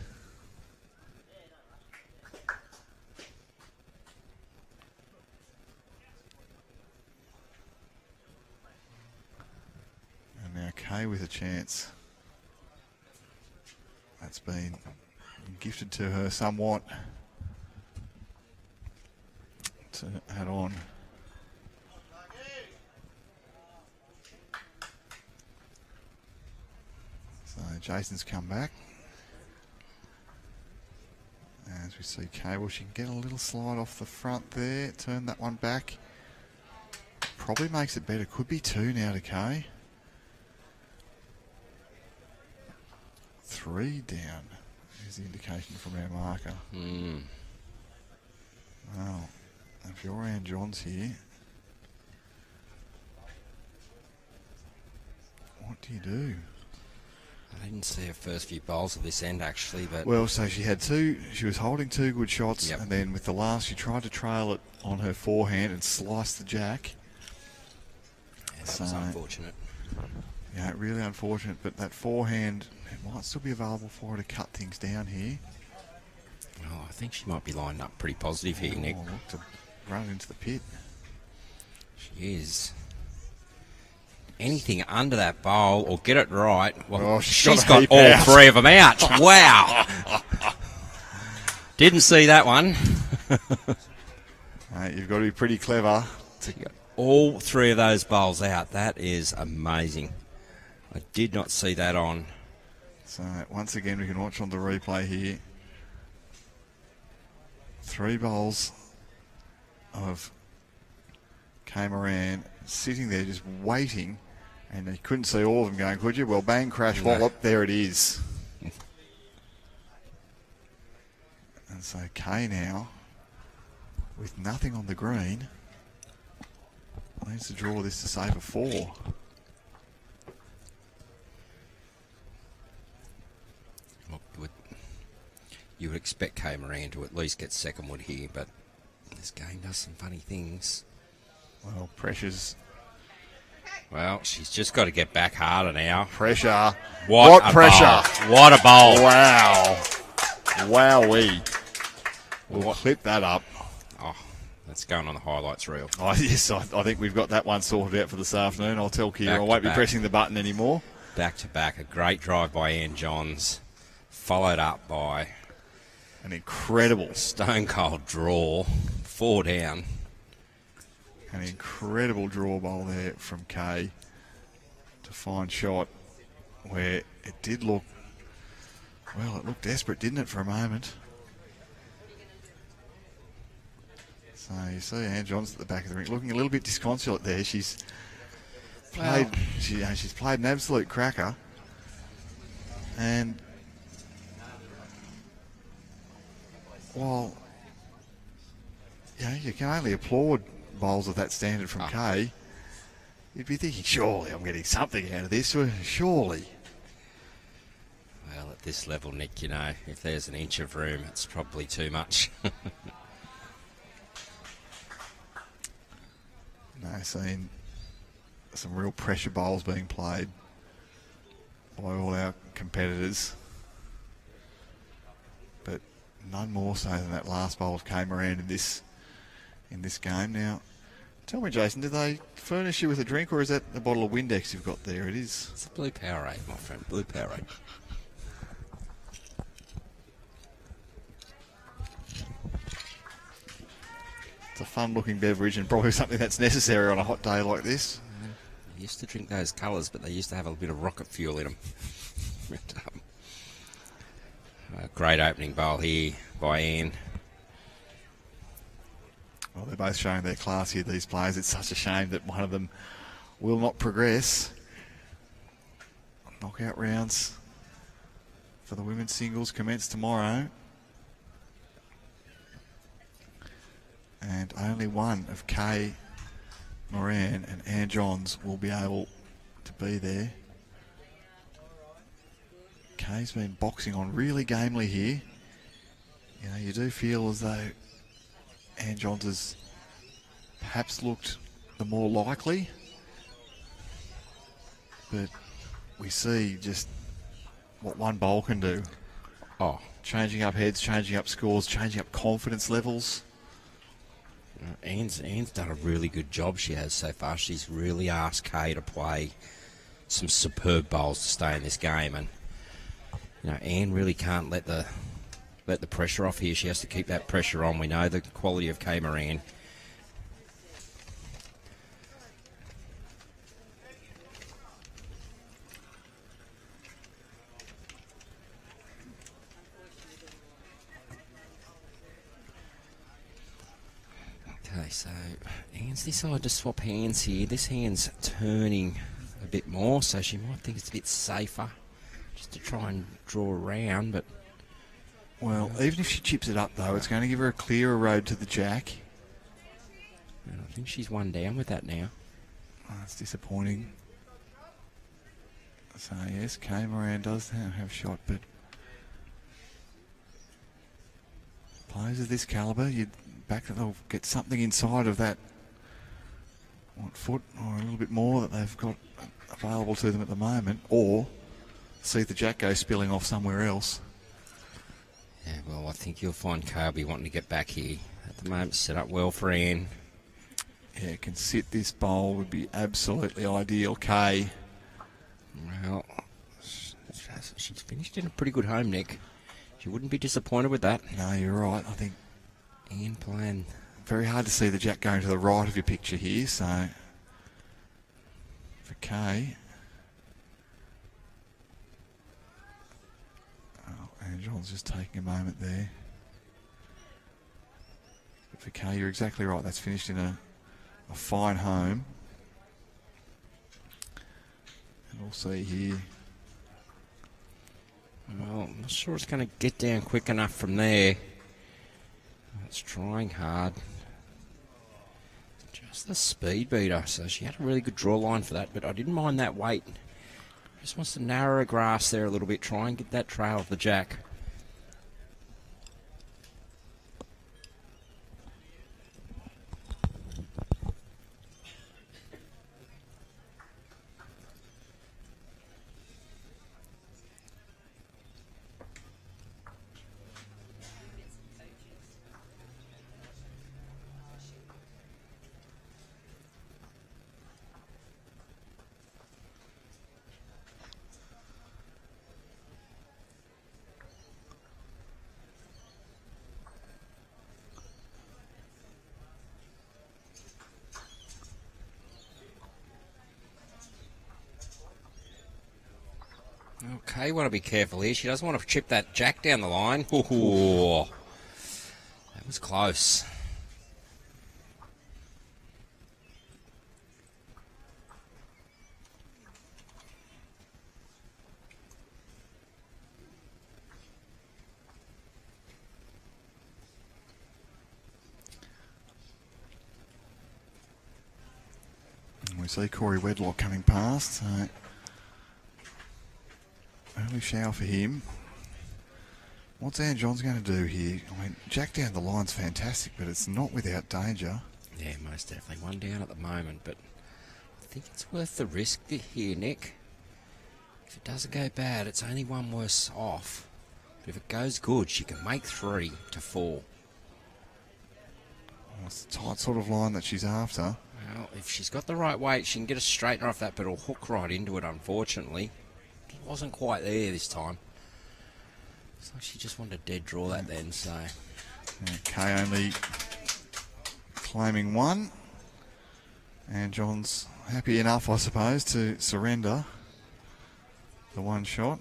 Kay with a chance. That's been gifted to her somewhat to add on. So Jason's come back. As we see Cable, she can get a little slide off the front there, turn that one back. Probably makes it better. Could be 2 now to Kay. 3 down is the indication from our marker. Well, if you're Ann Johns here, what do you do? I didn't see her first few bowls of this end actually, but Well, so she had 2, she was holding 2 good shots, Yep. and then with the last she tried to trail it on her forehand and slice the jack. yeah, that was unfortunate. Yeah, really unfortunate, but that forehand, it might still be available for her to cut things down here. Oh, I think she might be lined up pretty positive here, Nick. Look to run it into the pit. She is. Anything under that bowl or get it right. Well, Oh, she's got a got all heap out. 3 of them out. Wow. Didn't see that one. Mate, you've got to be pretty clever. All 3 of those bowls out. That is amazing. I did not see that on. So once again, we can watch on the replay here. 3 bowls of Kay Moran sitting there just waiting, and you couldn't see all of them going, could you? Well, bang, crash, No. wallop, there it is. And so Kay now, with nothing on the green, needs to draw this to save a 4. Look, you would expect Kay Moran to at least get second wood here, but this game does some funny things. Well, pressure's Well, she's just got to get back harder now. pressure. What a pressure? bowl. What a bowl. Wow. Wowee. We'll clip that up. Oh, that's going on the highlights reel. Oh, yes, I think we've got that one sorted out for this afternoon. I'll tell Kira Back I to won't be back. pressing the button anymore. Back to back, a great drive by Ann Johns, followed up by An incredible, stone cold draw, 4 down. an incredible draw bowl there from Kay to find shot where it did look, well, it looked desperate, didn't it, for a moment? So you see Ann Johns at the back of the ring looking a little bit disconsolate there. She's played, she's played an absolute cracker, and while you can only applaud bowls of that standard from Kay, you'd be thinking, surely I'm getting something out of this, surely. Well, at this level, Nick, you know, if there's an inch of room, it's probably too much. No, seen some real pressure bowls being played by all our competitors, but none more so than that last bowl of Kay Moran in this game. Now, tell me, Jason, did they furnish you with a drink, or is that a bottle of Windex you've got there? It is. It's a blue Powerade, my friend, blue Powerade. It's a fun-looking beverage and probably something that's necessary on a hot day like this. I used to drink those colours, but they used to have a bit of rocket fuel in them. A great opening bowl here by Ann. Well, they're both showing their class here, these players. It's such a shame that one of them will not progress. Knockout rounds for the women's singles commence tomorrow. And only one of Kay Moran and Ann Johns will be able to be there. Kay's been boxing on really gamely here. You know, you do feel as though Ann Johns has perhaps looked the more likely. But we see just what one bowl can do. Oh, Changing up heads, changing up scores, changing up confidence levels. Ann's done a really good job, she has so far. She's really asked Kay to play some superb bowls to stay in this game, and Anne really can't let the pressure off here. She has to keep that pressure on. We know the quality of Kay Moran. Okay, so Anne's decided to swap hands here. This hand's turning a bit more, so she might think it's a bit safer just to try and draw around, but... Well, even if she chips it up, though, it's going to give her a clearer road to the jack. And I think she's one down with that now. Oh, that's disappointing. So, yes, Kay Moran does have shot, but... Players of this calibre, you'd back that they'll get something inside of that foot or a little bit more that they've got available to them at the moment, or see the jack go spilling off somewhere else. Yeah, well, I think you'll find Kirby wanting to get back here. At the moment, set up well for Anne. Yeah, can sit this bowl would be absolutely ideal. Kay. Well, she's finished in a pretty good home, Nick. She wouldn't be disappointed with that. No, you're right. I think Anne playing... Very hard to see the jack going to the right of your picture here, so for Kay. Oh, Angel's just taking a moment there. But for Kay, you're exactly right. That's finished in a fine home. And we'll see here. Well, I'm not sure it's going to get down quick enough from there. It's trying hard. Just the speed beater. So she had a really good draw line for that, but I didn't mind that weight. Just wants to narrow her grass there a little bit, try and get that trail of the jack. Okay, want to be careful here. She doesn't want to chip that jack down the line. Ooh, that was close. And we see Corey Wedlock coming past. So early shower for him. What's Anne Johns going to do here? I mean, jack down the line's fantastic, but it's not without danger. Yeah, most definitely. One down at the moment, but I think it's worth the risk here, Nick. If it doesn't go bad, it's only one worse off. But if it goes good, she can make 3 to 4. Well, it's the tight sort of line that she's after. Well, if she's got the right weight, she can get a straightener off that, but it'll hook right into it, unfortunately. It wasn't quite there this time. It's like she just wanted to dead draw that then, so... Yeah, Kay only claiming 1. And John's happy enough, I suppose, to surrender the 1 shot.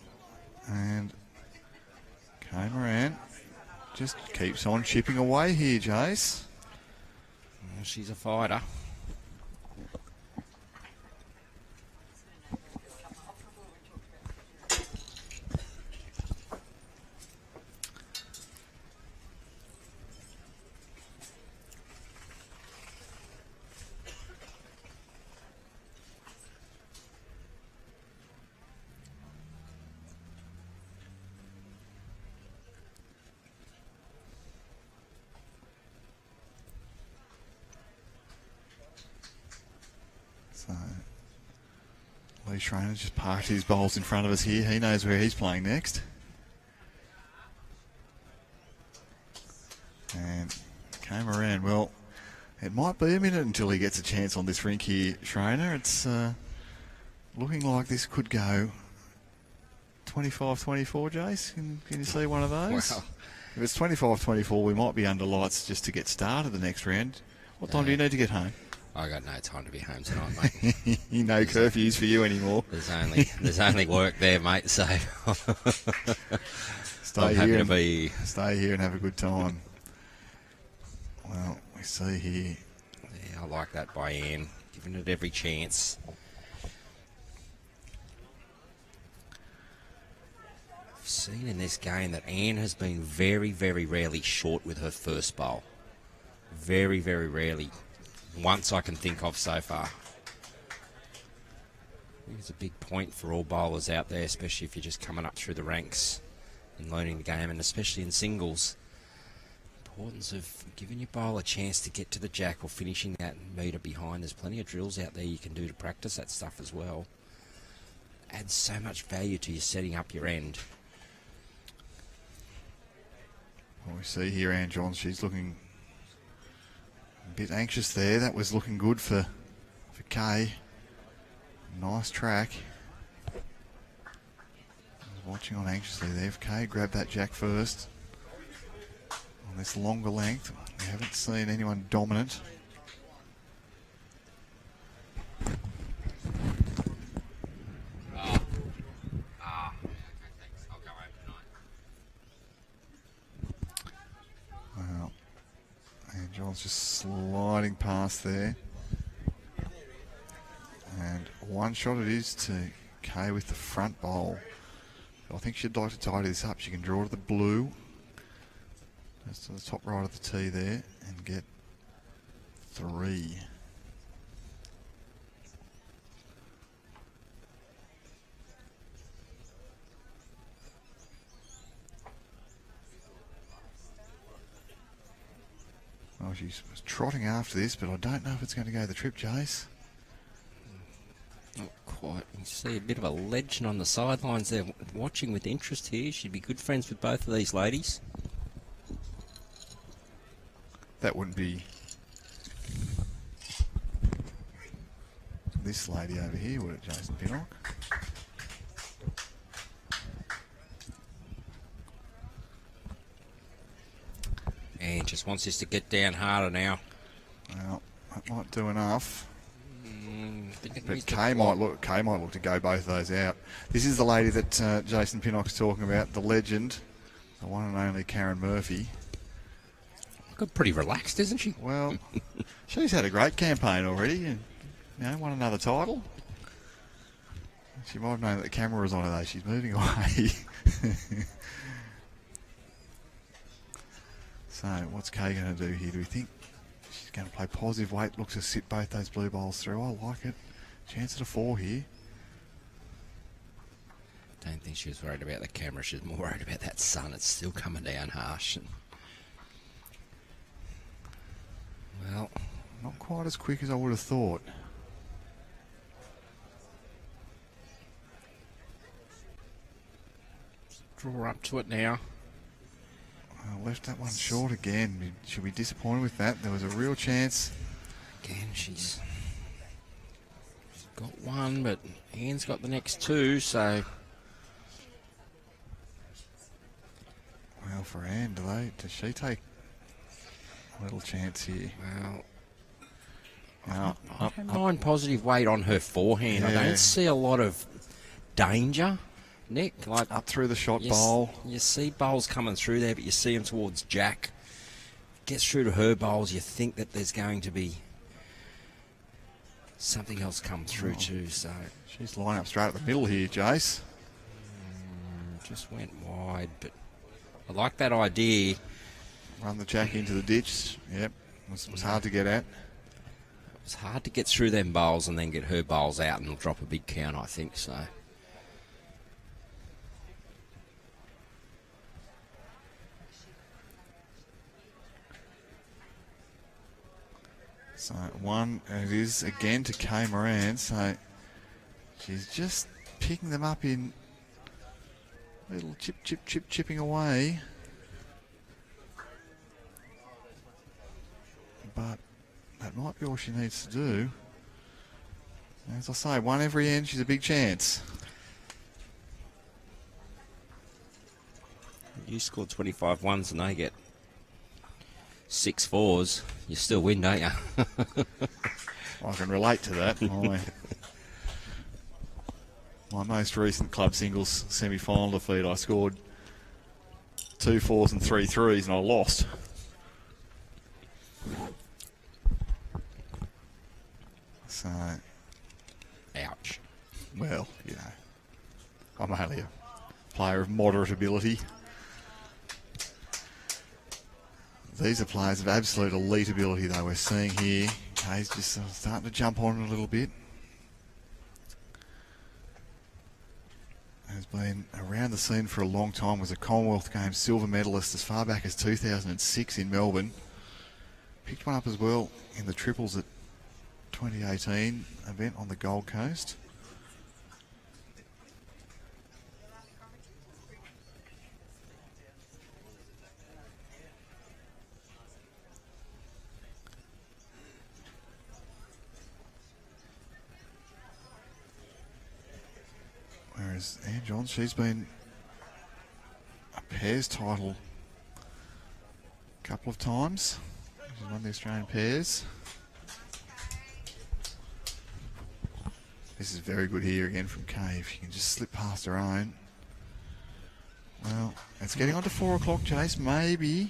And Kay Moran just keeps on chipping away here, Jace. Well, she's a fighter. So Lee Schreiner just parked his bowls in front of us here. He knows where he's playing next. And Kay Moran, well, it might be a minute until he gets a chance on this rink here, Schreiner. It's looking like this could go 25-24, Jace. Can you see one of those? Wow. If it's 25-24, we might be under lights just to get started the next round. What time do you need to get home? I got no time to be home tonight, mate. No curfews for you anymore. There's only work there, mate. So Stay here and have a good time. Well, we see here. Yeah, I like that by Anne, giving it every chance. I've seen in this game that Anne has been very, very rarely short with her first bowl. Very, very rarely. Once I can think of so far. I think it's a big point for all bowlers out there, especially if you're just coming up through the ranks and learning the game, and especially in singles. Importance of giving your bowler a chance to get to the jack or finishing that metre behind. There's plenty of drills out there you can do to practice that stuff as well. Adds so much value to you setting up your end. Well, we see here Anne Johns, she's looking a bit anxious there. That was looking good for Kay. Nice track. Watching on anxiously there. If Kay grabbed that jack first on this longer length, we haven't seen anyone dominant. Well, and John's just sliding past there. And one shot it is to Kay with the front bowl. I think she'd like to tidy this up. She can draw to the blue. Just to the top right of the tee there and get 3. Well, she's trotting after this, but I don't know if it's going to go the trip, Jace. Not quite. You see a bit of a legend on the sidelines there watching with interest here. She'd be good friends with both of these ladies. That wouldn't be this lady over here, would it, Jason Pinnock? And just wants us to get down harder now. Well, that might do enough. But Kay Kay might look to go both of those out. This is the lady that Jason Pinnock's talking about, the legend, the one and only Karen Murphy. Got pretty relaxed, isn't she? Well, she's had a great campaign already, and won another title. She might have known that the camera was on her though. She's moving away. So, what's Kay going to do here? Do we think she's going to play positive weight? Looks to sit both those blue bowls through. I like it. Chance at a 4 here. Don't think she was worried about the camera. She was more worried about that sun. It's still coming down harsh. Well, not quite as quick as I would have thought. Draw up to it now. Left that one short again. Should be disappointed with that. There was a real chance. Again, she's got one, but Anne's got the next 2, so... Well, for Anne, does she take a little chance here? Well, I don't mind positive weight on her forehand. Yeah. I don't see a lot of danger, Nick. Like Up through the shot bowl. You see bowls coming through there, but you see them towards Jack. Gets through to her bowls, you think that there's going to be something else come through too. So She's lining up straight at the middle here, Jace. Just went wide, but I like that idea. Run the jack into the ditch. Yep, was hard to get at. It was hard to get through them bowls and then get her bowls out and drop a big count, I think so. So one, it is again to Kay Moran. So she's just picking them up in little chipping away. But that might be all she needs to do. As I say, one every end, she's a big chance. You scored 25 ones and they get 6 fours. You still win, don't you? I can relate to that. My most recent club singles semi-final defeat, I scored 2 fours and 3 threes and I lost. So, ouch. Well, you know, I'm only a player of moderate ability. These are players of absolute elite ability, though, we're seeing here. Kay's just starting to jump on a little bit. Has been around the scene for a long time, was a Commonwealth Games silver medalist as far back as 2006 in Melbourne. Picked one up as well in the triples at 2018 event on the Gold Coast. Whereas Anne Johns, she's been a pairs title a couple of times. She's won the Australian pairs. This is very good here again from Kay. If she can just slip past her own. Well, it's getting on to 4 o'clock, Chase. Maybe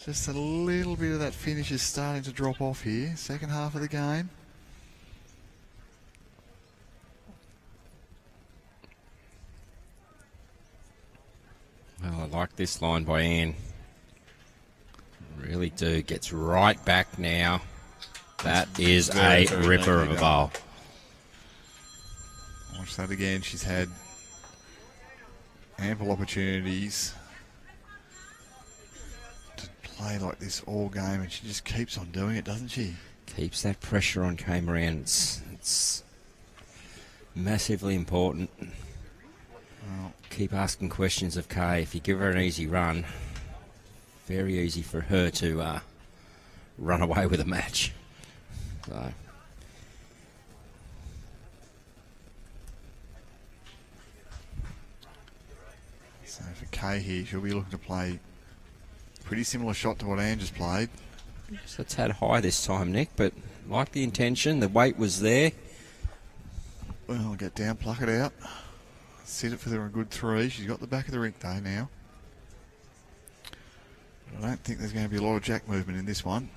just a little bit of that finish is starting to drop off here. Second half of the game. Well, I like this line by Anne. Really do. Gets right back now. That is a ripper of a bowl. Watch that again. She's had ample opportunities to play like this all game, and she just keeps on doing it, doesn't she? Keeps that pressure on Kay Moran. It's massively important. Well, keep asking questions of Kay. If you give her an easy run, very easy for her to run away with a match. So for Kay here, she'll be looking to play a pretty similar shot to what Anne just played. Just a tad high this time, Nick, but like the intention, the weight was there. Well, get down, pluck it out. Set it for a good 3. She's got the back of the rink though now. I don't think there's going to be a lot of jack movement in this one.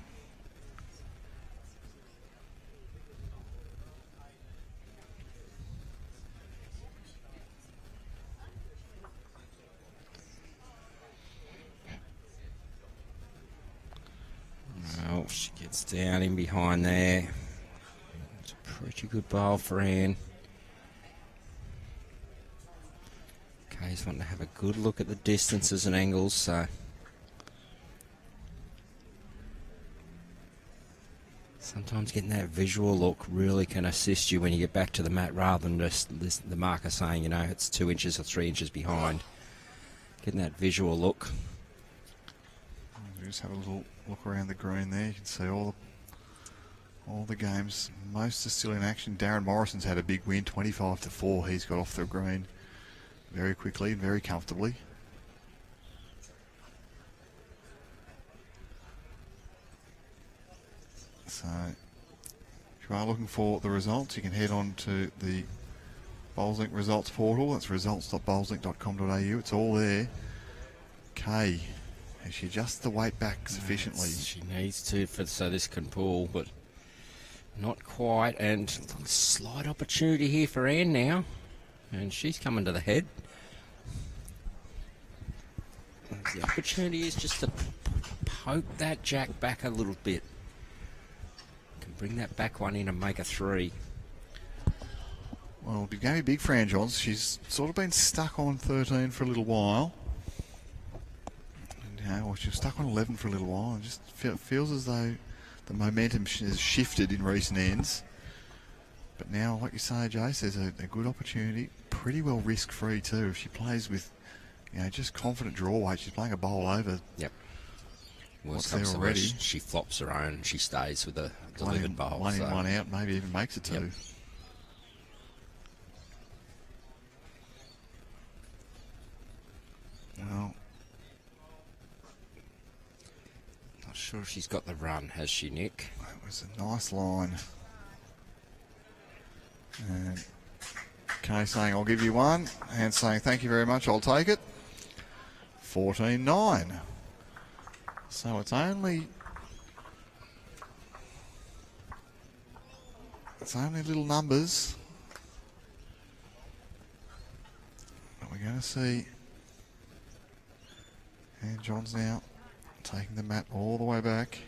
Well, she gets down in behind there. It's a pretty good bowl for Anne. Kay's wanting to have a good look at the distances and angles, so sometimes getting that visual look really can assist you when you get back to the mat rather than just the marker saying, you know, it's 2 inches or 3 inches behind. Getting that visual look. Just have a little look around the green there. You can see all the games. Most are still in action. Darren Morrison's had a big win, 25-4. He's got off the green very quickly and very comfortably. So, if you are looking for the results, you can head on to the BowlsLink results portal. That's results.bowlslink.com.au. It's all there. Kay, has she adjusted the weight back sufficiently? She needs to, so this can pull, but not quite. And slight opportunity here for Anne now. And she's coming to the head. The opportunity is just to poke that jack back a little bit. Can bring that back one in and make a 3. Well, it's going to be big for Anne Johns. She's sort of been stuck on 13 for a little while. And, well, she was stuck on 11 for a little while. And just feels as though the momentum has shifted in recent ends. But now, like you say, Jace, there's a good opportunity. Pretty well risk-free too. If she plays with, just confident draw weight, she's playing a bowl over. Yep. Worst What's there comes to already? worst, she flops her own and she stays with the One delivered in, bowl. one in, so. one out, maybe even makes it 2. Yep. Well, Not sure if she's got the run, has she, Nick? that was a nice line. And Kay saying, I'll give you 1. And saying, thank you very much, I'll take it. 14-9. So it's only little numbers. But we're going to see. And John's now taking the mat all the way back.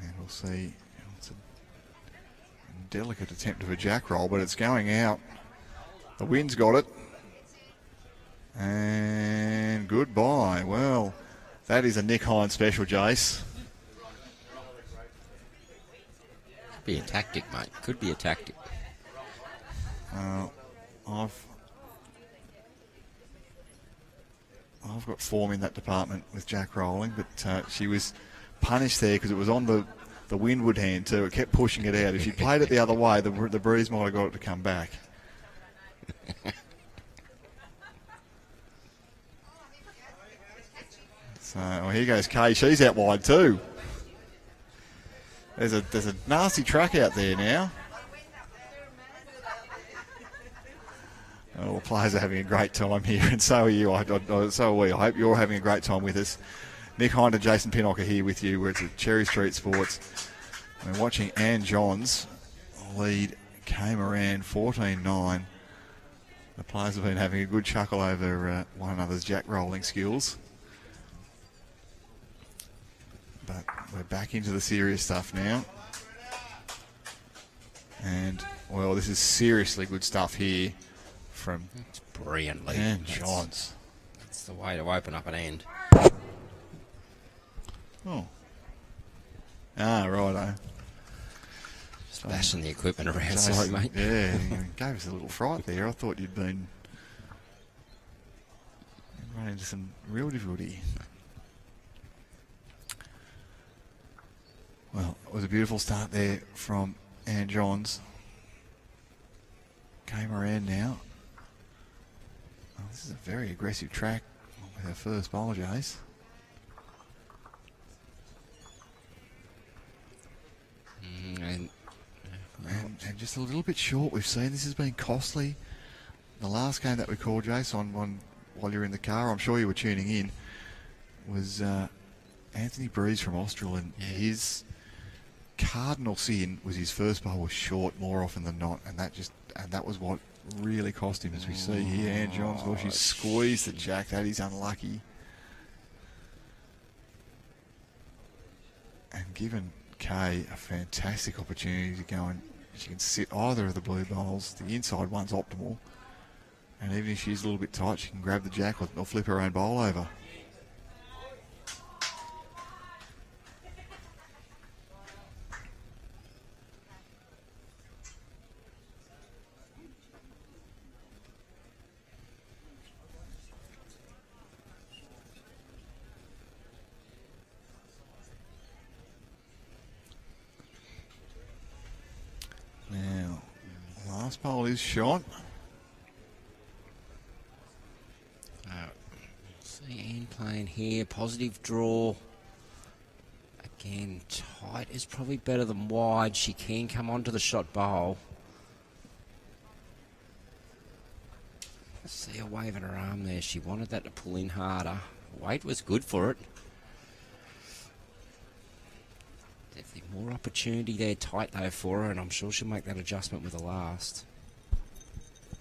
And we'll see. It's a delicate attempt of a jack roll, but it's going out. The wind's got it. And goodbye. Well, that is a Nick Hines special, Jace. Could be a tactic, mate. Could be a tactic. I've got form in that department with jack rolling, but she was punished there because it was on the windward hand too. It kept pushing it out. If she played it the other way, the breeze might have got it to come back. So here goes Kay. She's out wide too. There's a nasty track out there now. Oh, the players are having a great time here, and so are you. So are we. I hope you're having a great time with us. Nick Hind and Jason Pinnock are here with you. We're at Cherry Street Sports. We're watching Ann Johns lead Kay Moran 14-9. The players have been having a good chuckle over one another's jack rolling skills. But we're back into the serious stuff now. And, well, this is seriously good stuff here from It's brilliantly. Ann Johns. That's the way to open up an end. Oh. Ah, righto. Just bashing the equipment around. Jason, Sorry, mate. Yeah, you gave us a little fright there. I thought you'd been running into some real difficulty. Well, it was a beautiful start there from Ann Johns. Kay Moran now. Oh, this is a very aggressive track with her first bowl, Jace. And And just a little bit short. We've seen this has been costly. The last game that we called, Jace, on while you're in the car, I'm sure you were tuning in, was Anthony Breeze from Austral, and his cardinal sin was his first bowl was short more often than not, and that was what really cost him, as we see here. Ann Johns, well, she squeezed the jack. That is unlucky. And given Kay a fantastic opportunity to go and she can sit either of the blue bowls. The inside one's optimal. And even if she's a little bit tight, she can grab the jack or flip her own bowl over. Now, last bowl is shot. see Ann playing here. Positive draw. Again, tight is probably better than wide. She can come onto the shot bowl. See her waving her arm there. She wanted that to pull in harder. Weight was good for it. Definitely more opportunity there, tight though for her, and I'm sure she'll make that adjustment with the last.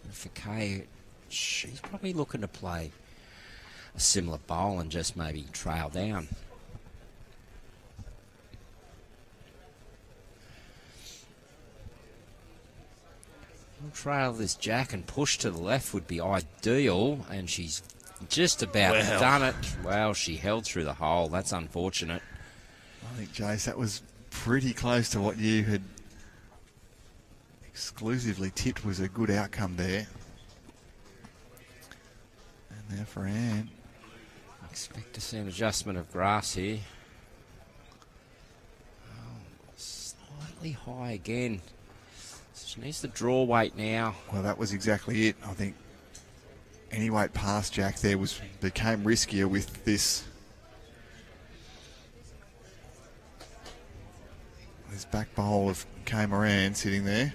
And for Kay, she's probably looking to play a similar bowl and just maybe trail down. Trail this jack and push to the left would be ideal, and she's just about done it. Well, she held through the hole. That's unfortunate. I think, Jace, that was pretty close to what you had exclusively tipped was a good outcome there. And now for Anne. Expect to see an adjustment of grass here. Slightly high again. She needs to draw weight now. Well, that was exactly it. I think any weight past Jack there became riskier with this back bowl of Moran sitting there.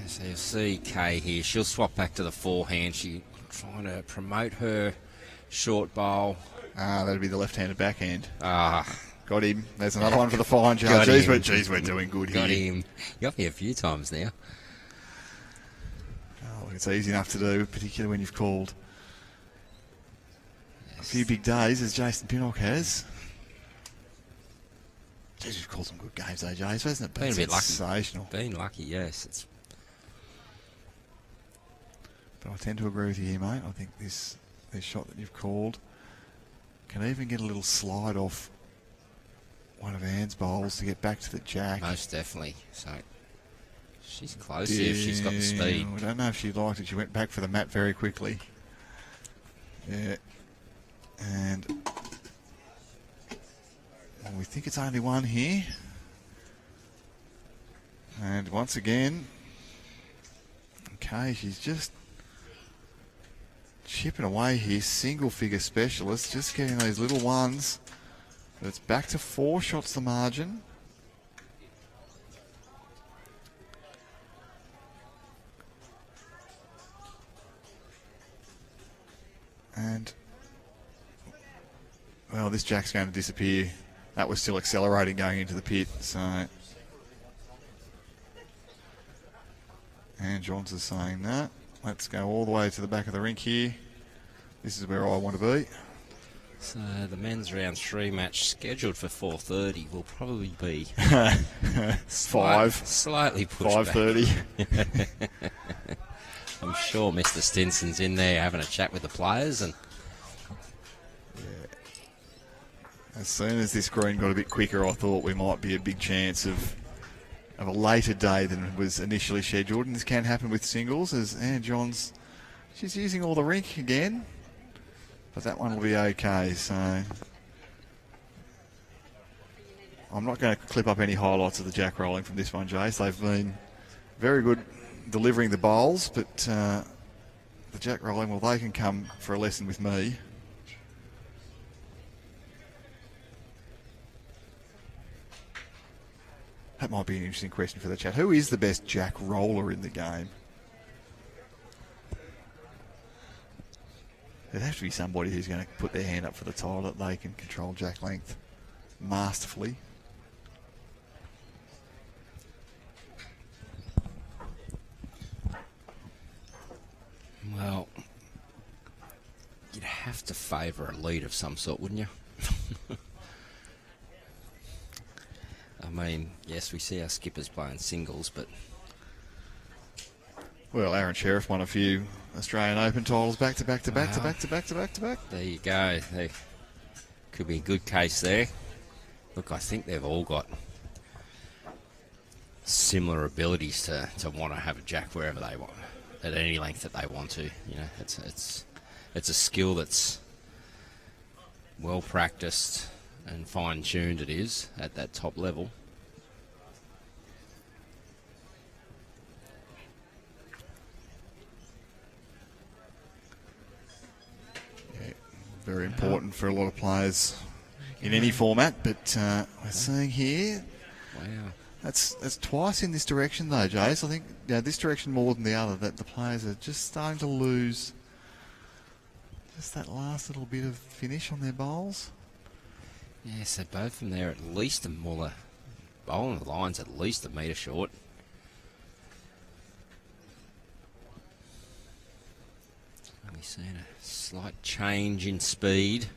So you'll see Kay here. She'll swap back to the forehand. She's trying to promote her short bowl. That'd be the left-handed backhand. Got him. There's another one for the fine jar. Geez, we're doing good here. Got him. Got me a few times now. Oh, it's easy enough to do, particularly when you've called a few big days, as Jason Pinnock has. Jeez, we've called some good games, though, Jason, hasn't it? Been a bit sensational. lucky. Been lucky, yes. But I tend to agree with you here, mate. I think this shot that you've called can even get a little slide off one of Anne's bowls to get back to the jack. Most definitely. So she's close here if she's got the speed. I don't know if she liked it. She went back for the mat very quickly. Yeah. And we think it's only one here. And once again, okay, she's just chipping away here. Single figure specialist, just getting those little ones. But it's back to 4 shots the margin. And, well, this jack's going to disappear. That was still accelerating going into the pit, so. And Johnson's saying that. Let's go all the way to the back of the rink here. This is where I want to be. So the men's round 3 match scheduled for 4:30 will probably be 5. Slightly pushed 5:30. I'm sure Mr. Stinson's in there having a chat with the players, and as soon as this green got a bit quicker, I thought we might be a big chance of a later day than was initially scheduled. And this can happen with singles, as Anne Johns, she's using all the rink again. But that one will be okay, so I'm not going to clip up any highlights of the jack rolling from this one, Jace. They've been very good delivering the bowls, but the jack rolling, well, they can come for a lesson with me. That might be an interesting question for the chat. Who is the best jack roller in the game? There'd have to be somebody who's going to put their hand up for the title that they can control jack length masterfully. well, you'd have to favour a lead of some sort, wouldn't you? I mean, yes, we see our skippers playing singles, but Well, Aaron Sheriff won a few Australian Open titles back to back. there you go. There could be a good case there. Look, I think they've all got similar abilities to want to have a jack wherever they want, at any length that they want to. You know, it's a skill that's well practiced and fine tuned. It is at that top level. Very important for a lot of players in any format, but we're seeing here, Wow. that's twice in this direction though, Jace. I think this direction more than the other, that the players are just starting to lose just that last little bit of finish on their bowls. Yeah, so both of them there at least the bowling the line's at least a metre short. We've seen a slight change in speed.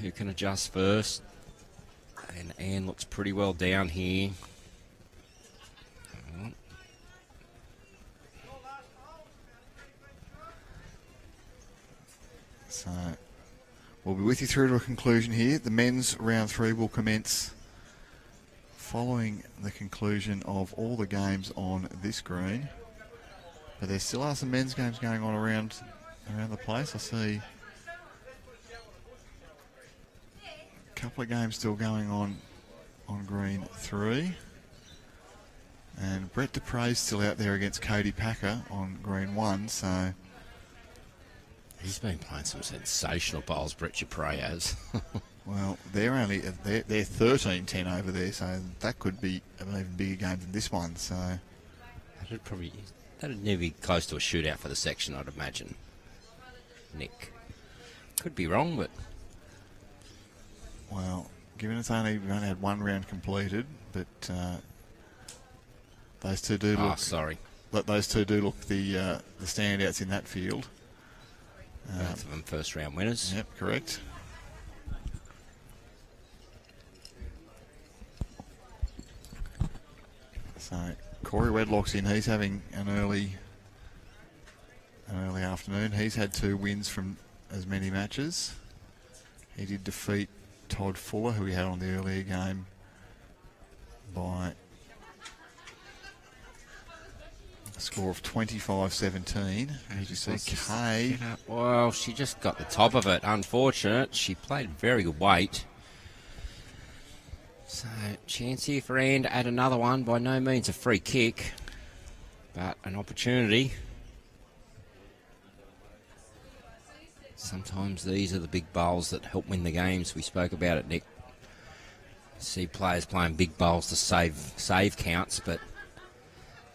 Who can adjust first? And Anne looks pretty well down here. So We'll be with you through to a conclusion here. The men's round 3 will commence following the conclusion of all the games on this green. But there still are some men's games going on around the place. I see a couple of games still going on green 3. And Brett Dupre's still out there against Cody Packer on green 1, so... He's been playing some sensational bowls, Brett Dupre has. Well, they're 13-10 over there, so that could be an even bigger game than this one, so... That'd never be close to a shootout for the section, I'd imagine. Nick. Could be wrong, but... Well, given we've only had one round completed, but those two do look... sorry. Those two do look the standouts in that field. Both of them first round winners. Yep, correct. So Corey Wedlock's in. He's having an early afternoon. He's had 2 wins from as many matches. He did defeat Todd Fuller, who he had on the earlier game, by a score of 25-17. As you see, Kay. Well, she just got the top of it. Unfortunate. She played very good weight. So, chance here for Anne to add another one. By no means a free kick, but an opportunity. Sometimes these are the big bowls that help win the games. We spoke about it, Nick. See players playing big bowls to save counts, but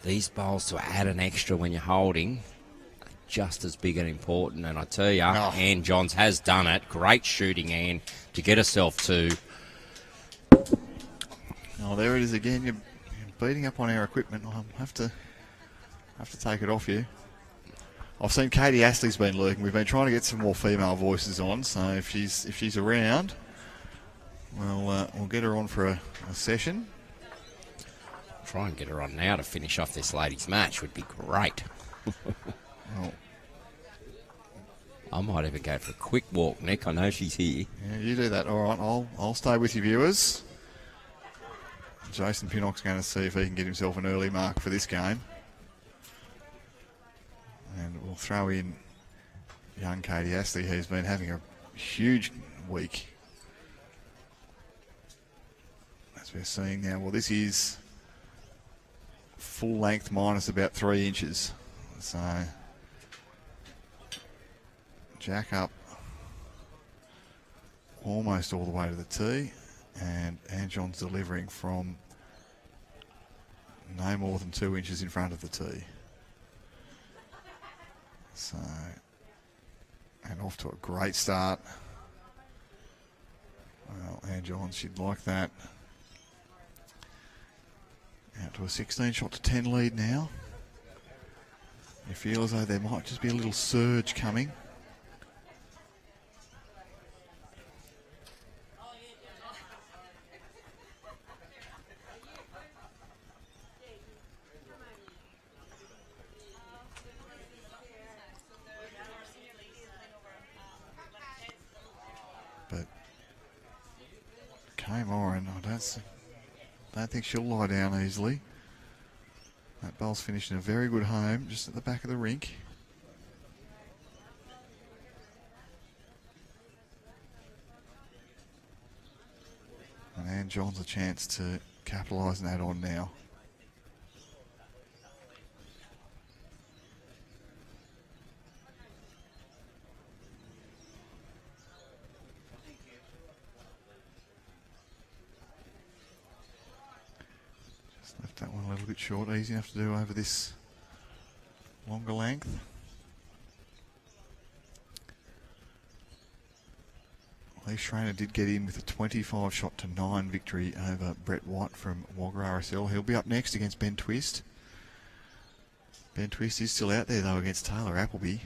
these bowls to add an extra when you're holding are just as big and important. And I tell you, Anne Johns has done it. Great shooting, Anne, to get herself to... Oh, there it is again. You're beating up on our equipment. I'll have to take it off you. I've seen Katie Astley's been lurking. We've been trying to get some more female voices on, so if she's around, we'll get her on for a session. Try and get her on now to finish off this ladies' match would be great. Well, I might even go for a quick walk, Nick. I know she's here. Yeah, you do that. All right, I'll stay with you, viewers. Jason Pinnock's going to see if he can get himself an early mark for this game. And we'll throw in young Katie Astley, who's been having a huge week. As we're seeing now, well, this is full length minus about 3 inches. So, jack up almost all the way to the tee. And Anne John's delivering from no more than 2 inches in front of the tee. So, and off to a great start. Well, Anne Johns, she'd like that. Out to a 16 shot to 10 lead now. You feel as though there might just be a little surge coming. But Kay Moran, I don't think she'll lie down easily. That bowl's finished in a very good home, just at the back of the rink. And Anne Johns a chance to capitalise and add on now. Left that one a little bit short, easy enough to do over this longer length. Lee Schrainer did get in with a 25 shot to 9 victory over Brett White from Wagga RSL. He'll be up next against Ben Twist. Ben Twist is still out there though against Taylor Appleby.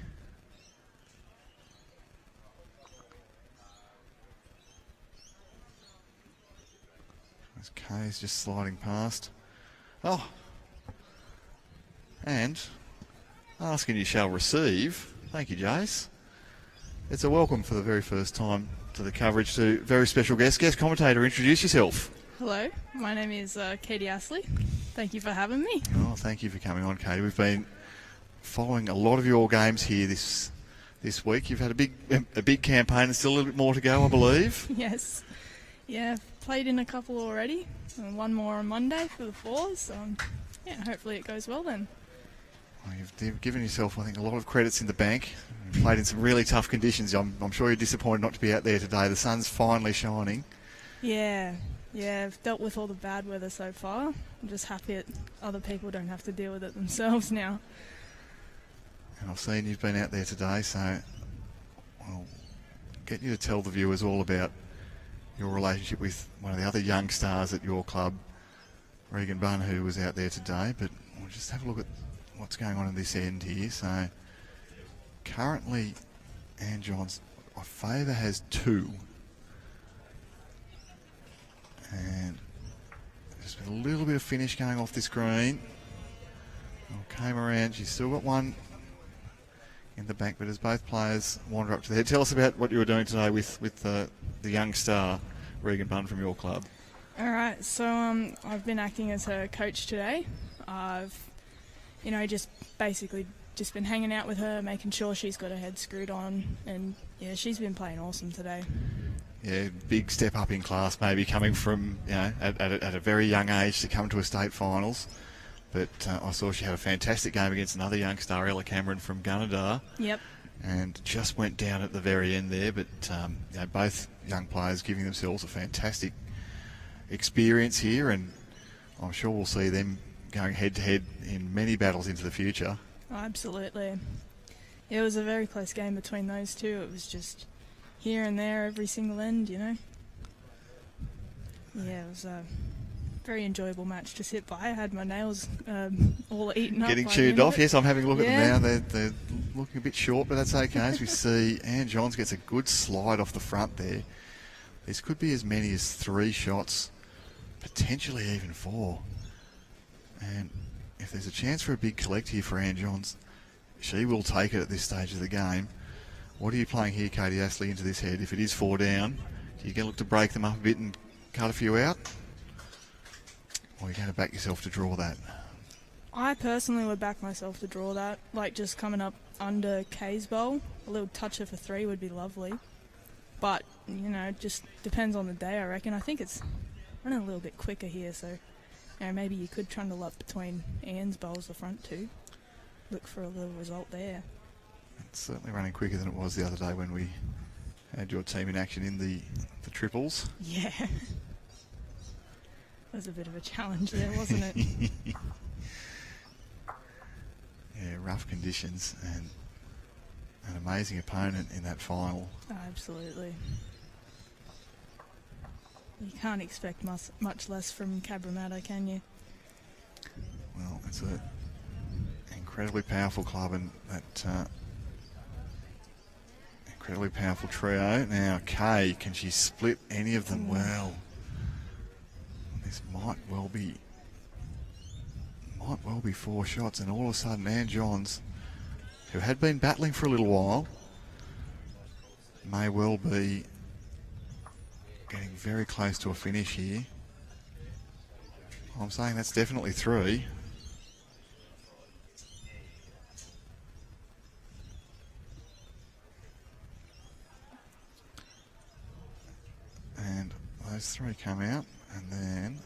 As Kay's just sliding past. Oh, and asking you shall receive. Thank you, Jace. It's a welcome for the very first time to the coverage to very special guest commentator. Introduce yourself. Hello, my name is Katie Astley. Thank you for having me. Oh, thank you for coming on, Katie. We've been following a lot of your games here this week. You've had a big campaign and still a little bit more to go, I believe. Yes. Yeah, I've played in a couple already, and one more on Monday for the fours. So, yeah, hopefully it goes well then. Well, you've given yourself, I think, a lot of credits in the bank. You've played in some really tough conditions. I'm sure you're disappointed not to be out there today. The sun's finally shining. Yeah, I've dealt with all the bad weather so far. I'm just happy that other people don't have to deal with it themselves now. And I've seen you've been out there today, so I'll get you to tell the viewers all about your relationship with one of the other young stars at your club, Regan Bunn, who was out there today. But we'll just have a look at what's going on in this end here. So currently, Ann Johns, by favour, has 2. And just a little bit of finish going off this green. Okay, Moran, she's still got 1 in the bank, but as both players wander up to the head, tell us about what you were doing today with the young star, Regan Bunn, from your club. All right, so I've been acting as her coach today. I've, just basically just been hanging out with her, making sure she's got her head screwed on, and yeah, she's been playing awesome today. Yeah, big step up in class, maybe coming from at a very young age to come to a state finals. But I saw she had a fantastic game against another young star, Ella Cameron from Gunnedah. Yep. And just went down at the very end there. But both young players giving themselves a fantastic experience here, and I'm sure we'll see them going head to head in many battles into the future. Oh, absolutely. It was a very close game between those two. It was just here and there, every single end, Yeah, it was a very enjoyable match to sit by. I had my nails all eaten up. Getting chewed off. Yes, I'm having a look at Yeah. them now. They're looking a bit short, but that's okay. As we see, Ann Johns gets a good slide off the front there. This could be as many as 3 shots, potentially even 4. And if there's a chance for a big collect here for Ann Johns, she will take it at this stage of the game. What are you playing here, Katie Astley, into this head? If it is 4 down, are you going to look to break them up a bit and cut a few out? Or are you going to back yourself to draw that? I personally would back myself to draw that, like just coming up under K's bowl. A little toucher for 3 would be lovely. But, it just depends on the day, I reckon. I think it's running a little bit quicker here, so maybe you could trundle up between Ann's bowls, the front 2. Look for a little result there. It's certainly running quicker than it was the other day when we had your team in action in the triples. Yeah. That was a bit of a challenge there, wasn't it? Yeah, rough conditions and an amazing opponent in that final. Oh, absolutely. You can't expect much less from Cabramatta, can you? Well, it's an incredibly powerful club, and that incredibly powerful trio. Now, Kay, can she split any of them well? This might well be 4 shots, and all of a sudden Ann Johns, who had been battling for a little while, may well be getting very close to a finish here. I'm saying that's definitely 3. And those 3 come out, and then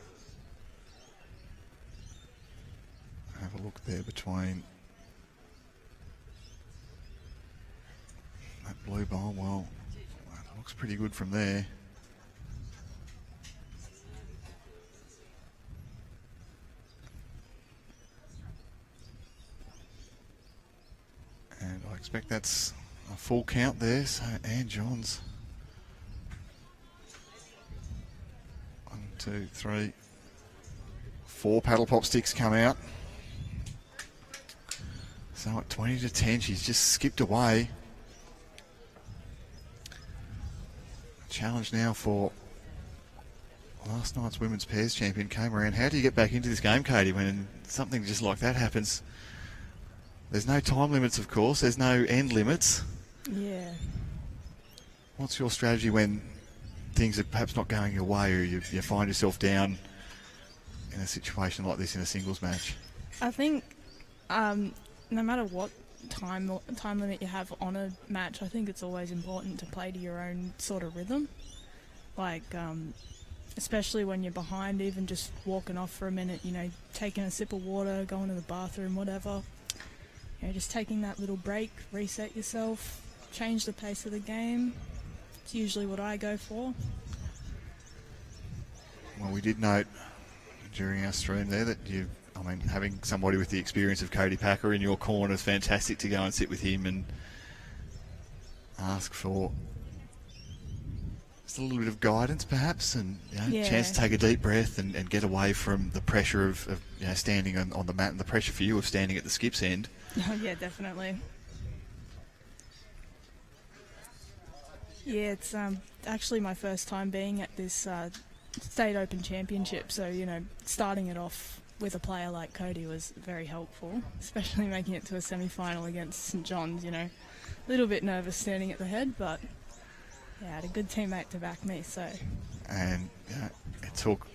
have a look there between that blue bowl. Well, it looks pretty good from there. And I expect that's a full count there. So Ann Johns, 1, 2, 3, 4 paddle pop sticks come out. So at 20 to 10, she's just skipped away. Challenge now for last night's women's pairs champion, Kay Moran. How do you get back into this game, Katie, when something just like that happens? There's no time limits, of course. There's no end limits. Yeah. What's your strategy when things are perhaps not going your way, or you find yourself down in a situation like this in a singles match? I think no matter what time limit you have on a match, I think it's always important to play to your own sort of rhythm. Like, especially when you're behind, even just walking off for a minute, taking a sip of water, going to the bathroom, whatever. Just taking that little break, reset yourself, change the pace of the game. It's usually what I go for. Well, we did note during our stream there that having somebody with the experience of Cody Packer in your corner is fantastic to go and sit with him and ask for just a little bit of guidance, perhaps, and chance to take a deep breath and get away from the pressure of standing on the mat, and the pressure for you of standing at the skip's end. Oh, yeah, definitely. Yeah, it's actually my first time being at this State Open Championship, so, starting it off with a player like Cody was very helpful, especially making it to a semi-final against St John's, A little bit nervous standing at the head, but I had a good teammate to back me, so. And it took,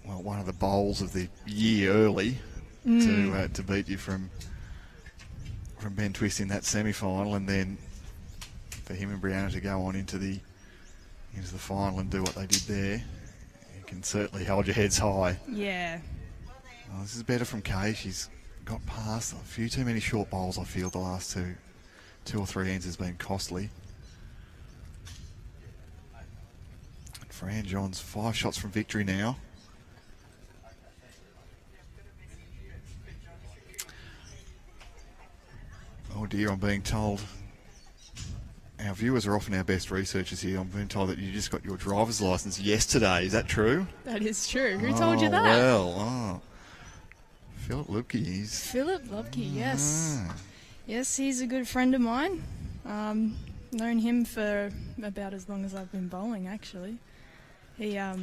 one of the bowls of the year early to beat you from Ben Twist in that semi-final, and then for him and Brianna to go on into the final and do what they did there. You can certainly hold your heads high. Yeah. Well, this is better from Kay. She's got past a few too many short bowls, I feel, the last two or three ends has been costly. And Fran Johns, 5 shots from victory now. Oh dear, I'm being told our viewers are often our best researchers here. I'm being told that you just got your driver's license yesterday. Is that true? That is true. Who told you that? Well, Philip Lubke. Philip Lubke, yes. Yes, he's a good friend of mine. Known him for about as long as I've been bowling, actually. I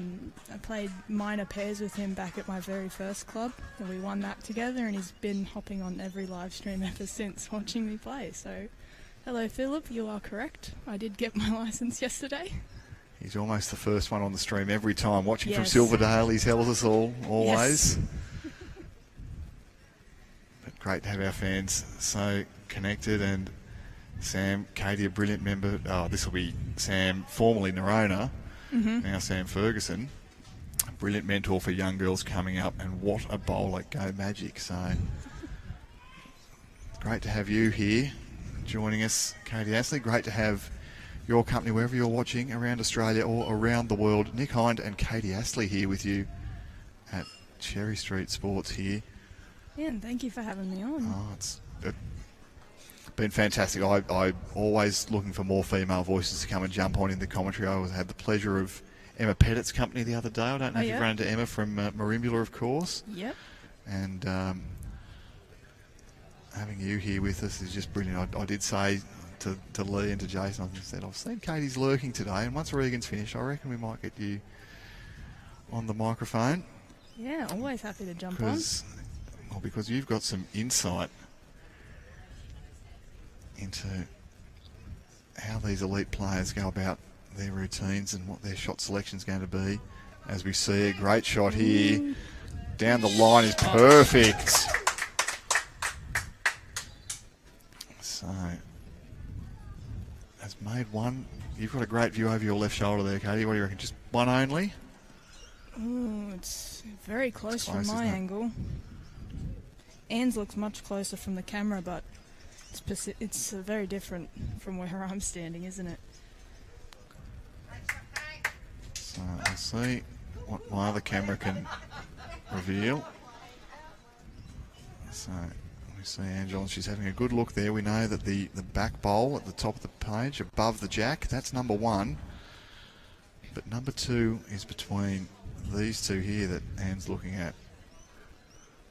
played minor pairs with him back at my very first club, and we won that together, and he's been hopping on every live stream ever since, watching me play. So, hello Philip, you are correct. I did get my licence yesterday. He's almost the first one on the stream every time. Watching from Yes. Silverdale, he's held us all, always. Yes. But great to have our fans so connected. And Sam, Katie, a brilliant member. Oh, this will be Sam, formerly Nerona, now Sam Ferguson. A brilliant mentor for young girls coming up, and what a bowl at Go Magic. So great to have you here joining us, Katie Astley. Great to have your company wherever you're watching around Australia or around the world. Nick Hind and Katie Astley here with you at Cherry Street Sports here. Yeah, and thank you for having me on. Oh, it's been fantastic. I'm always looking for more female voices to come and jump on in the commentary. I had the pleasure of Emma Pettit's company the other day. I don't know if you've run into Emma from Marimbula, of course. Yep. And having you here with us is just brilliant. I did say to Lee and to Jason, I said, I've seen Katie's lurking today, and once Regan's finished, I reckon we might get you on the microphone. Yeah, always happy to jump on. Because you've got some insight into how these elite players go about their routines and what their shot selection is going to be. As we see, a great shot here. Down the line is perfect. So, has made one. You've got a great view over your left shoulder there, Katie. What do you reckon? Just one only? Ooh, it's very close from close, my isn't it? angle. Anne's looks much closer from the camera, but it's very different from where I'm standing, isn't it? So I'll see what my other camera can reveal. So we see Angela, she's having a good look there. We know that the back bowl at the top of the page above the jack, that's number 1. But number 2 is between these two here that Anne's looking at.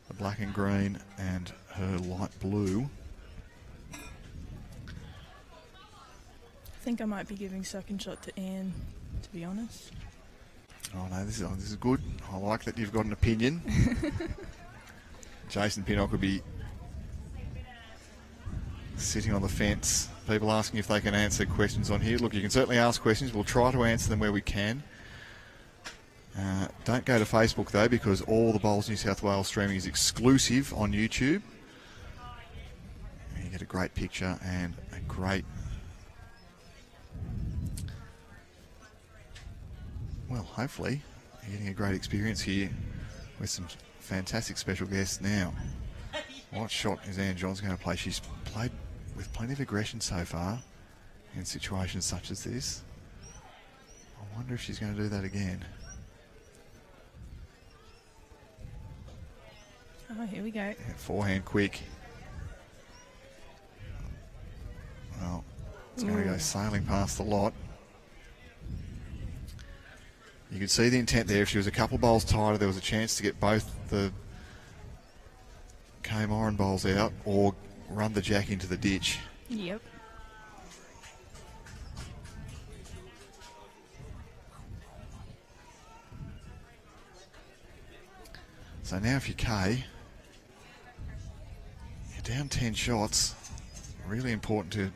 The black and green and her light blue. I think I might be giving second shot to Anne, to be honest. Oh no, this is good. I like that you've got an opinion. Jason Pinnock would be sitting on the fence. People asking if they can answer questions on here. Look, you can certainly ask questions. We'll try to answer them where we can. Don't go to Facebook, though, because all the Bowls New South Wales streaming is exclusive on YouTube. You get a great picture and a great... Well, hopefully, you're getting a great experience here with some fantastic special guests now. What shot is Ann Johns going to play? She's played with plenty of aggression so far in situations such as this. I wonder if she's going to do that again. Oh, here we go. Yeah, forehand quick. Well, it's going to go sailing past the lot. You could see the intent there. If she was a couple bowls tighter, there was a chance to get both the Moran bowls out or run the jack into the ditch. Yep. So now if you're Kay, you're down 10 shots. Really important to,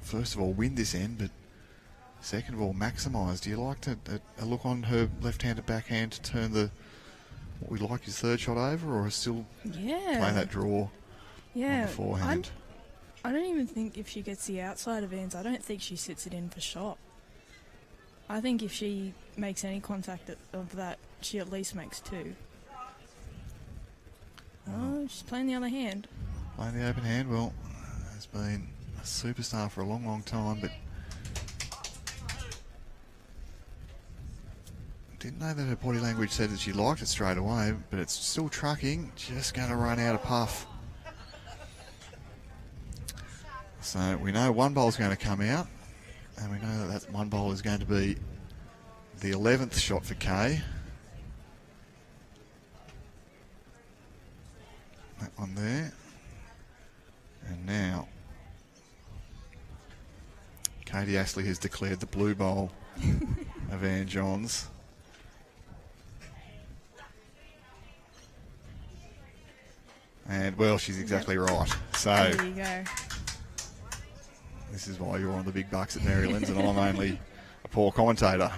first of all, win this end, but second of all, maximise. Do you like to a look on her left-handed backhand to turn the, what we like is third shot over, or still play that draw on the forehand? I don't even think if she gets the outside of ends, I don't think she sits it in for shot. I think if she makes any contact of that, she at least makes two. Oh, she's playing the other hand. Playing the open hand, well, has been a superstar for a long, long time, but didn't know that her body language said that she liked it straight away, but it's still trucking, just going to run out of puff. So we know one bowl's going to come out, and we know that one bowl is going to be the 11th shot for Kay. That one there. And now Katie Astley has declared the blue bowl of Ann Johns. And, well, she's exactly right. So There you go. this is why you're on the big bucks at Maryland's and I'm only a poor commentator.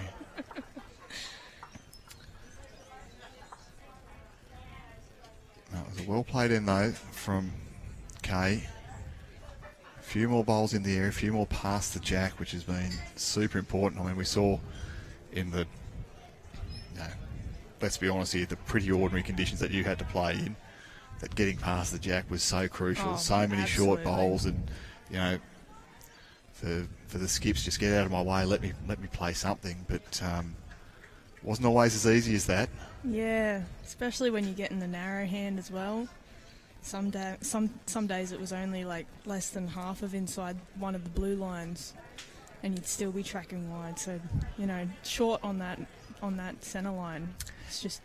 That was a well-played end, though, from Kay. A few more bowls in the air, a few more past the jack, which has been super important. I mean, we saw in the, let's be honest here, the pretty ordinary conditions that you had to play in, that getting past the jack was so crucial. Oh, so many absolutely. short bowls, and for the skips, just get out of my way, let me play something. But wasn't always as easy as that. Yeah, especially when you get in the narrow hand as well. Some days it was only like less than half of inside one of the blue lines, and you'd still be tracking wide. So short on that centre line, it's just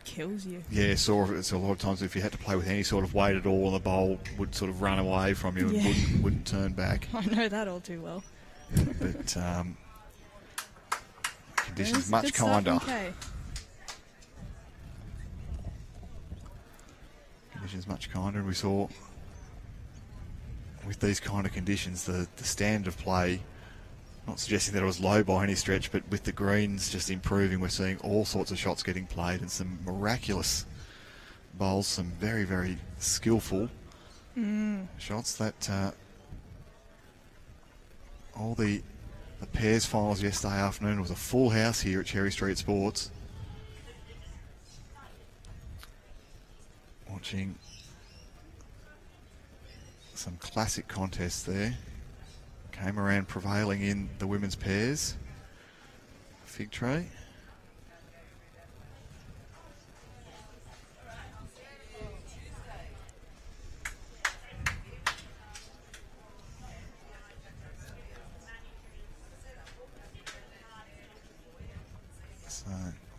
kills you. Yeah, so it's a lot of times if you had to play with any sort of weight at all, the bowl would sort of run away from you and wouldn't turn back. I know that all too well. But conditions Good much stuff kinder. from Kay. Conditions much kinder, and we saw with these kind of conditions the standard of play, not suggesting that it was low by any stretch, but with the greens just improving, we're seeing all sorts of shots getting played and some miraculous bowls, some very, very skillful shots. That all the pairs finals yesterday afternoon was a full house here at Cherry Street Sports. Watching some classic contests there. Moran prevailing in the women's pairs. Figtree. So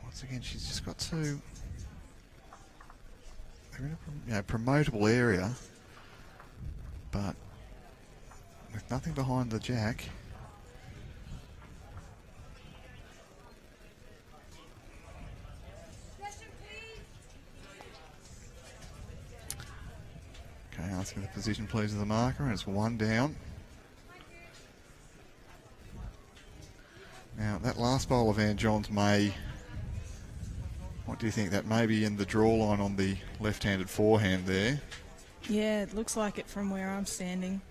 once again, she's just got two. They're in a promotable area, but with nothing behind the jack. Okay, Asking the position, please, of the marker, and it's one down. Now, that last bowl of Van Johns may... What do you think? That may be in the draw line on the left-handed forehand there. Yeah, it looks like it from where I'm standing.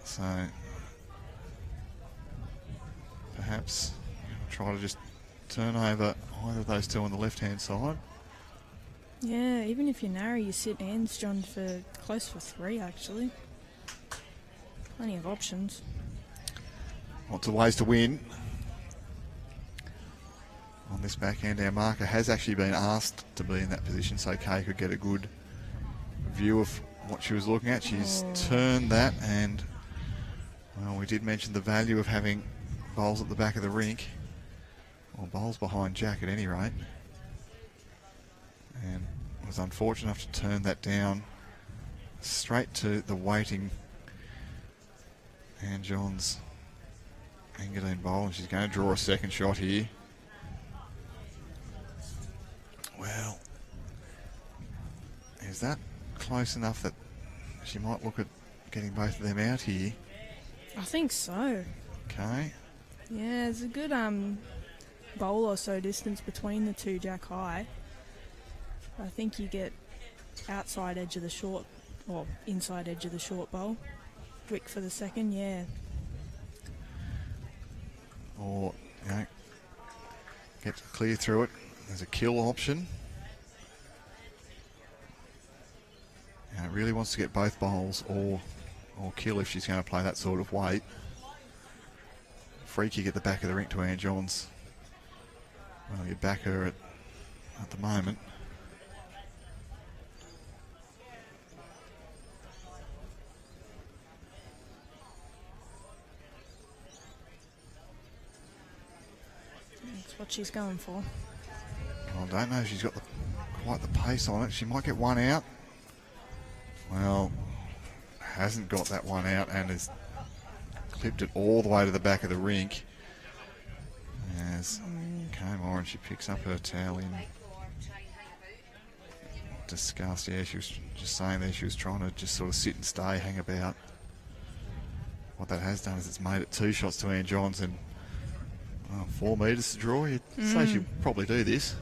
So, perhaps try to just turn over either of those two on the left-hand side. Yeah, even if you narrow, you sit hands, John, for close for 3, actually. Plenty of options. Lots of ways to win. On this backhand, our marker has actually been asked to be in that position so Kay could get a good view of what she was looking at. She's turned that, and well, we did mention the value of having bowls at the back of the rink, or bowls behind Jack at any rate, and was unfortunate enough to turn that down straight to the waiting Van Johns Engadine bowl, and she's going to draw a second shot here. Well, is that close enough that she might look at getting both of them out here? I think so. Okay. Yeah, there's a good bowl or so distance between the two Jack High. I think you get outside edge of the short, or inside edge of the short bowl. Wick for the second, yeah. Or, you know, get clear through it. There's a kill option. You know, really wants to get both bowls or kill if she's going to play that sort of weight. Free kick at the back of the rink to Van Johns. Well, you back her at the moment. That's what she's going for. I don't know if she's got quite the pace on it. She might get one out. Well, hasn't got that one out and has clipped it all the way to the back of the rink. As Moran, she picks up her towel in disgust. Yeah, she was just saying there she was trying to just sort of sit and stay, hang about. What that has done is it's made it 2 shots to Van Johns and 4 metres to draw. You'd say she'd probably do this.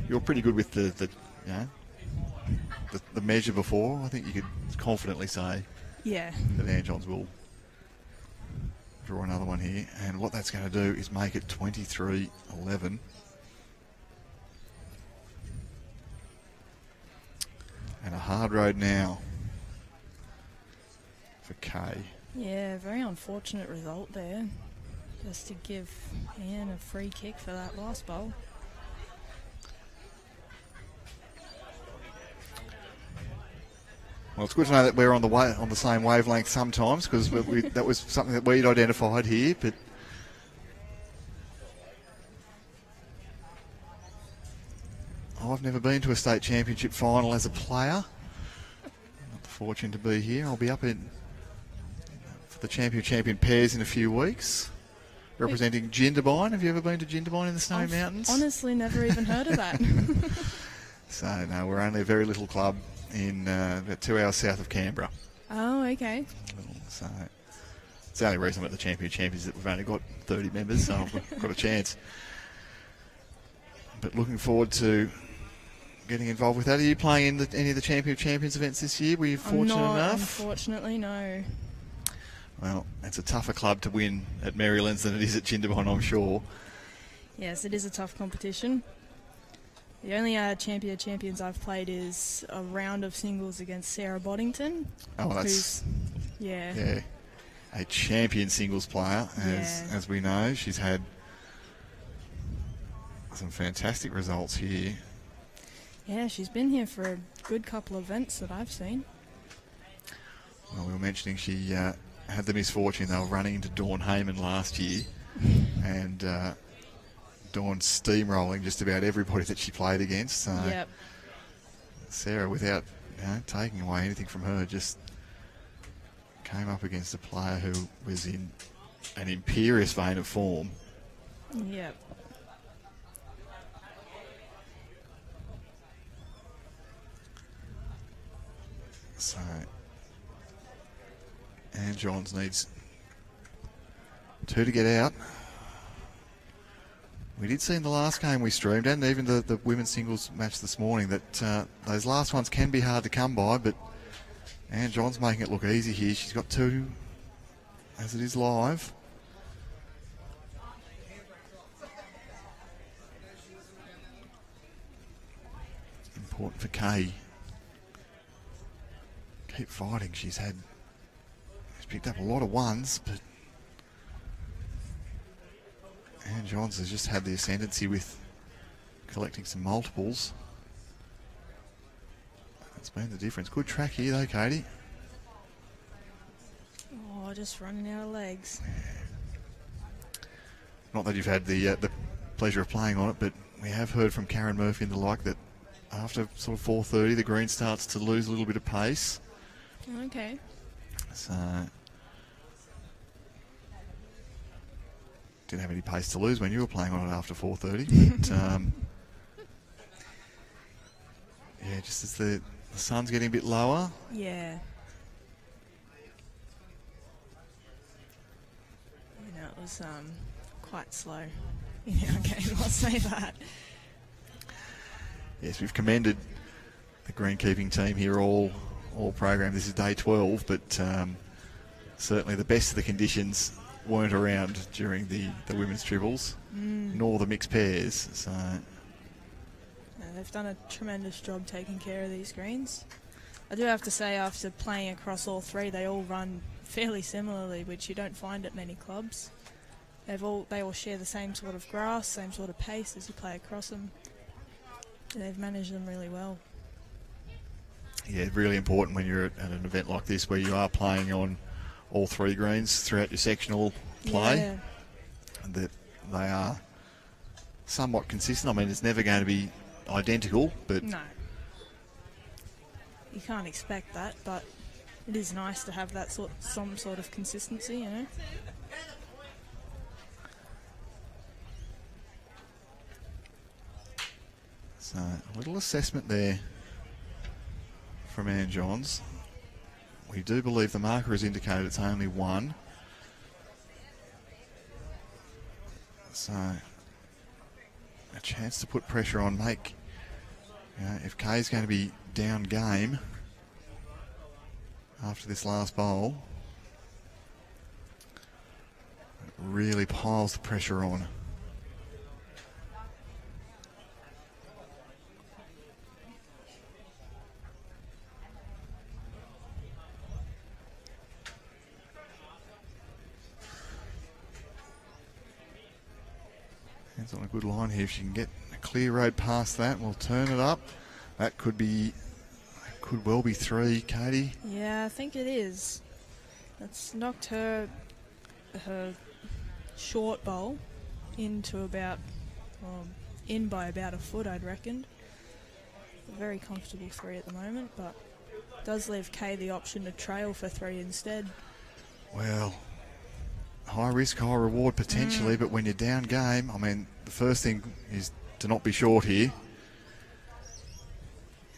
You're pretty good with the measure before. I think you could confidently say Yeah. that Van Johns will draw another one here, and what that's going to do is make it 23-11. And a hard road now for Kay. Yeah, very unfortunate result there. Just to give Anne a free kick for that last bowl. Well, it's good to know that we're on the same wavelength sometimes, because that was something that we'd identified here. But I've never been to a state championship final as a player. Not the fortune to be here. I'll be up for the champion pairs in a few weeks, representing Jindabyne. Have you ever been to Jindabyne in the Snowy Mountains? Honestly, never even heard of that. So no, we're only a very little club in about 2 hours south of Canberra. Oh, okay. So it's the only reason I'm at the champions is that we've only got 30 members, so I've got a chance. But looking forward to getting involved with that. Are you playing in any of the champions events this year? Were you fortunate enough? Unfortunately, no. Well, it's a tougher club to win at Marylands than it is at Jindabyne, I'm sure. Yes, it is a tough competition. The only champions I've played is a round of singles against Sarah Boddington. Oh, that's yeah, a champion singles player, as we know. She's had some fantastic results here. Yeah, she's been here for a good couple of events that I've seen. Well, we were mentioning she had the misfortune they were running into Dawn Heyman last year, and Dawn steamrolling just about everybody that she played against. So Yep. Sarah, without taking away anything from her, just came up against a player who was in an imperious vein of form. Yep. So, Ann Johns needs 2 to get out. We did see in the last game we streamed, and even the women's singles match this morning, that those last ones can be hard to come by, but Ann Johns making it look easy here. She's got 2 as it is live. Important for Kay. Keep fighting. She's picked up a lot of ones, but Ann Johns has just had the ascendancy with collecting some multiples. That's been the difference. Good track here though, Katie. Oh, just running out of legs. Not that you've had the pleasure of playing on it, but we have heard from Karen Murphy and the like that after sort of 4:30 the green starts to lose a little bit of pace. Okay. So didn't have any pace to lose when you were playing on it after 4:30. But yeah, just as the sun's getting a bit lower. Yeah. You know, it was quite slow in our game, I'll say that. Yes, we've commended the greenkeeping team here all program. This is day 12, but certainly the best of the conditions weren't around during the women's triples, nor the mixed pairs. So No, they've done a tremendous job taking care of these greens. I do have to say, after playing across all 3, they all run fairly similarly, which you don't find at many clubs. They all share the same sort of grass, same sort of pace as you play across them. They've managed them really well. yeah, really important when you're at an event like this where you are playing on all 3 greens throughout your sectional play. Yeah. That they are somewhat consistent. I mean, it's never going to be identical, but No. You can't expect that, but it is nice to have that some sort of consistency, you know. so a little assessment there from Ann Johns. We do believe the marker has indicated it's only 1. So a chance to put pressure on, make, you know, if Kay's going to be down game after this last bowl, it really piles the pressure on. Hands on a good line here. If she can get a clear road past that, we'll turn it up. That could well be 3, Katie. Yeah, I think it is. That's knocked her short bowl into in by about a foot, I'd reckon. A very comfortable 3 at the moment, but does leave Kay the option to trail for 3 instead. Well, high risk, high reward potentially, but when you're down game, I mean, the first thing is to not be short here.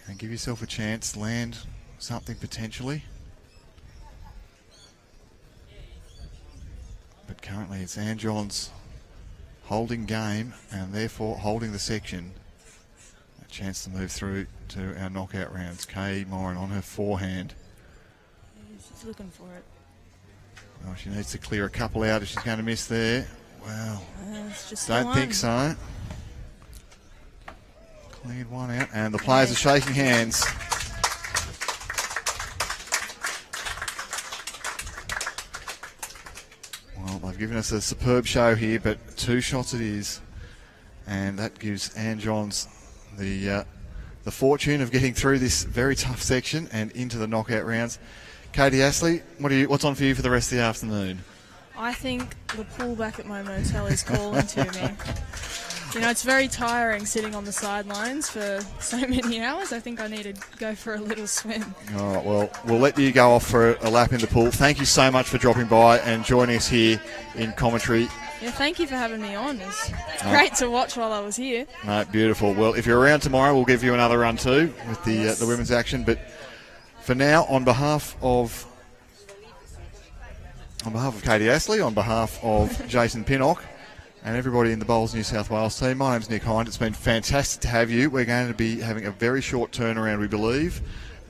And give yourself a chance, land something potentially. But currently it's Ann Johns holding game and therefore holding the section. A chance to move through to our knockout rounds. Kay Moran on her forehand. She's looking for it. Well, she needs to clear a couple out if she's going to miss there. Well, It's just don't think so. Cleared 1 out, and the players are shaking hands. Well, they've given us a superb show here, but 2 shots it is, and that gives Ann Johns the fortune of getting through this very tough section and into the knockout rounds. Katie Astley, what's on for you for the rest of the afternoon? I think the pool back at my motel is calling to me. You know, it's very tiring sitting on the sidelines for so many hours. I think I need to go for a little swim. All right, well, we'll let you go off for a lap in the pool. Thank you so much for dropping by and joining us here in commentary. Yeah, thank you for having me on. It's great to watch while I was here. No, beautiful. Well, if you're around tomorrow, we'll give you another run too with the women's action. But For now, on behalf of Katie Astley, on behalf of Jason Pinnock, and everybody in the Bowls New South Wales team, my name's Nick Hind. It's been fantastic to have you. We're going to be having a very short turnaround, we believe,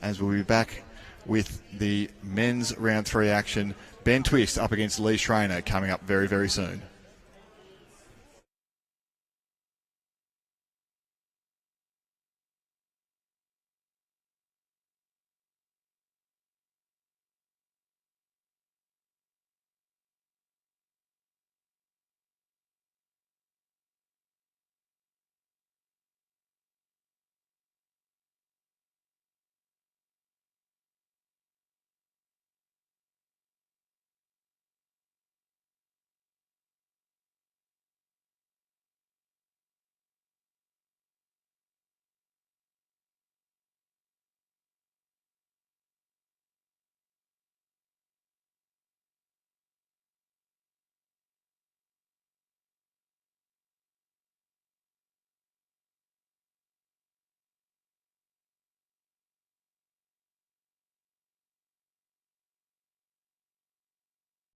as we'll be back with the men's round 3 action. Ben Twist up against Lee Schreiner coming up very, very soon.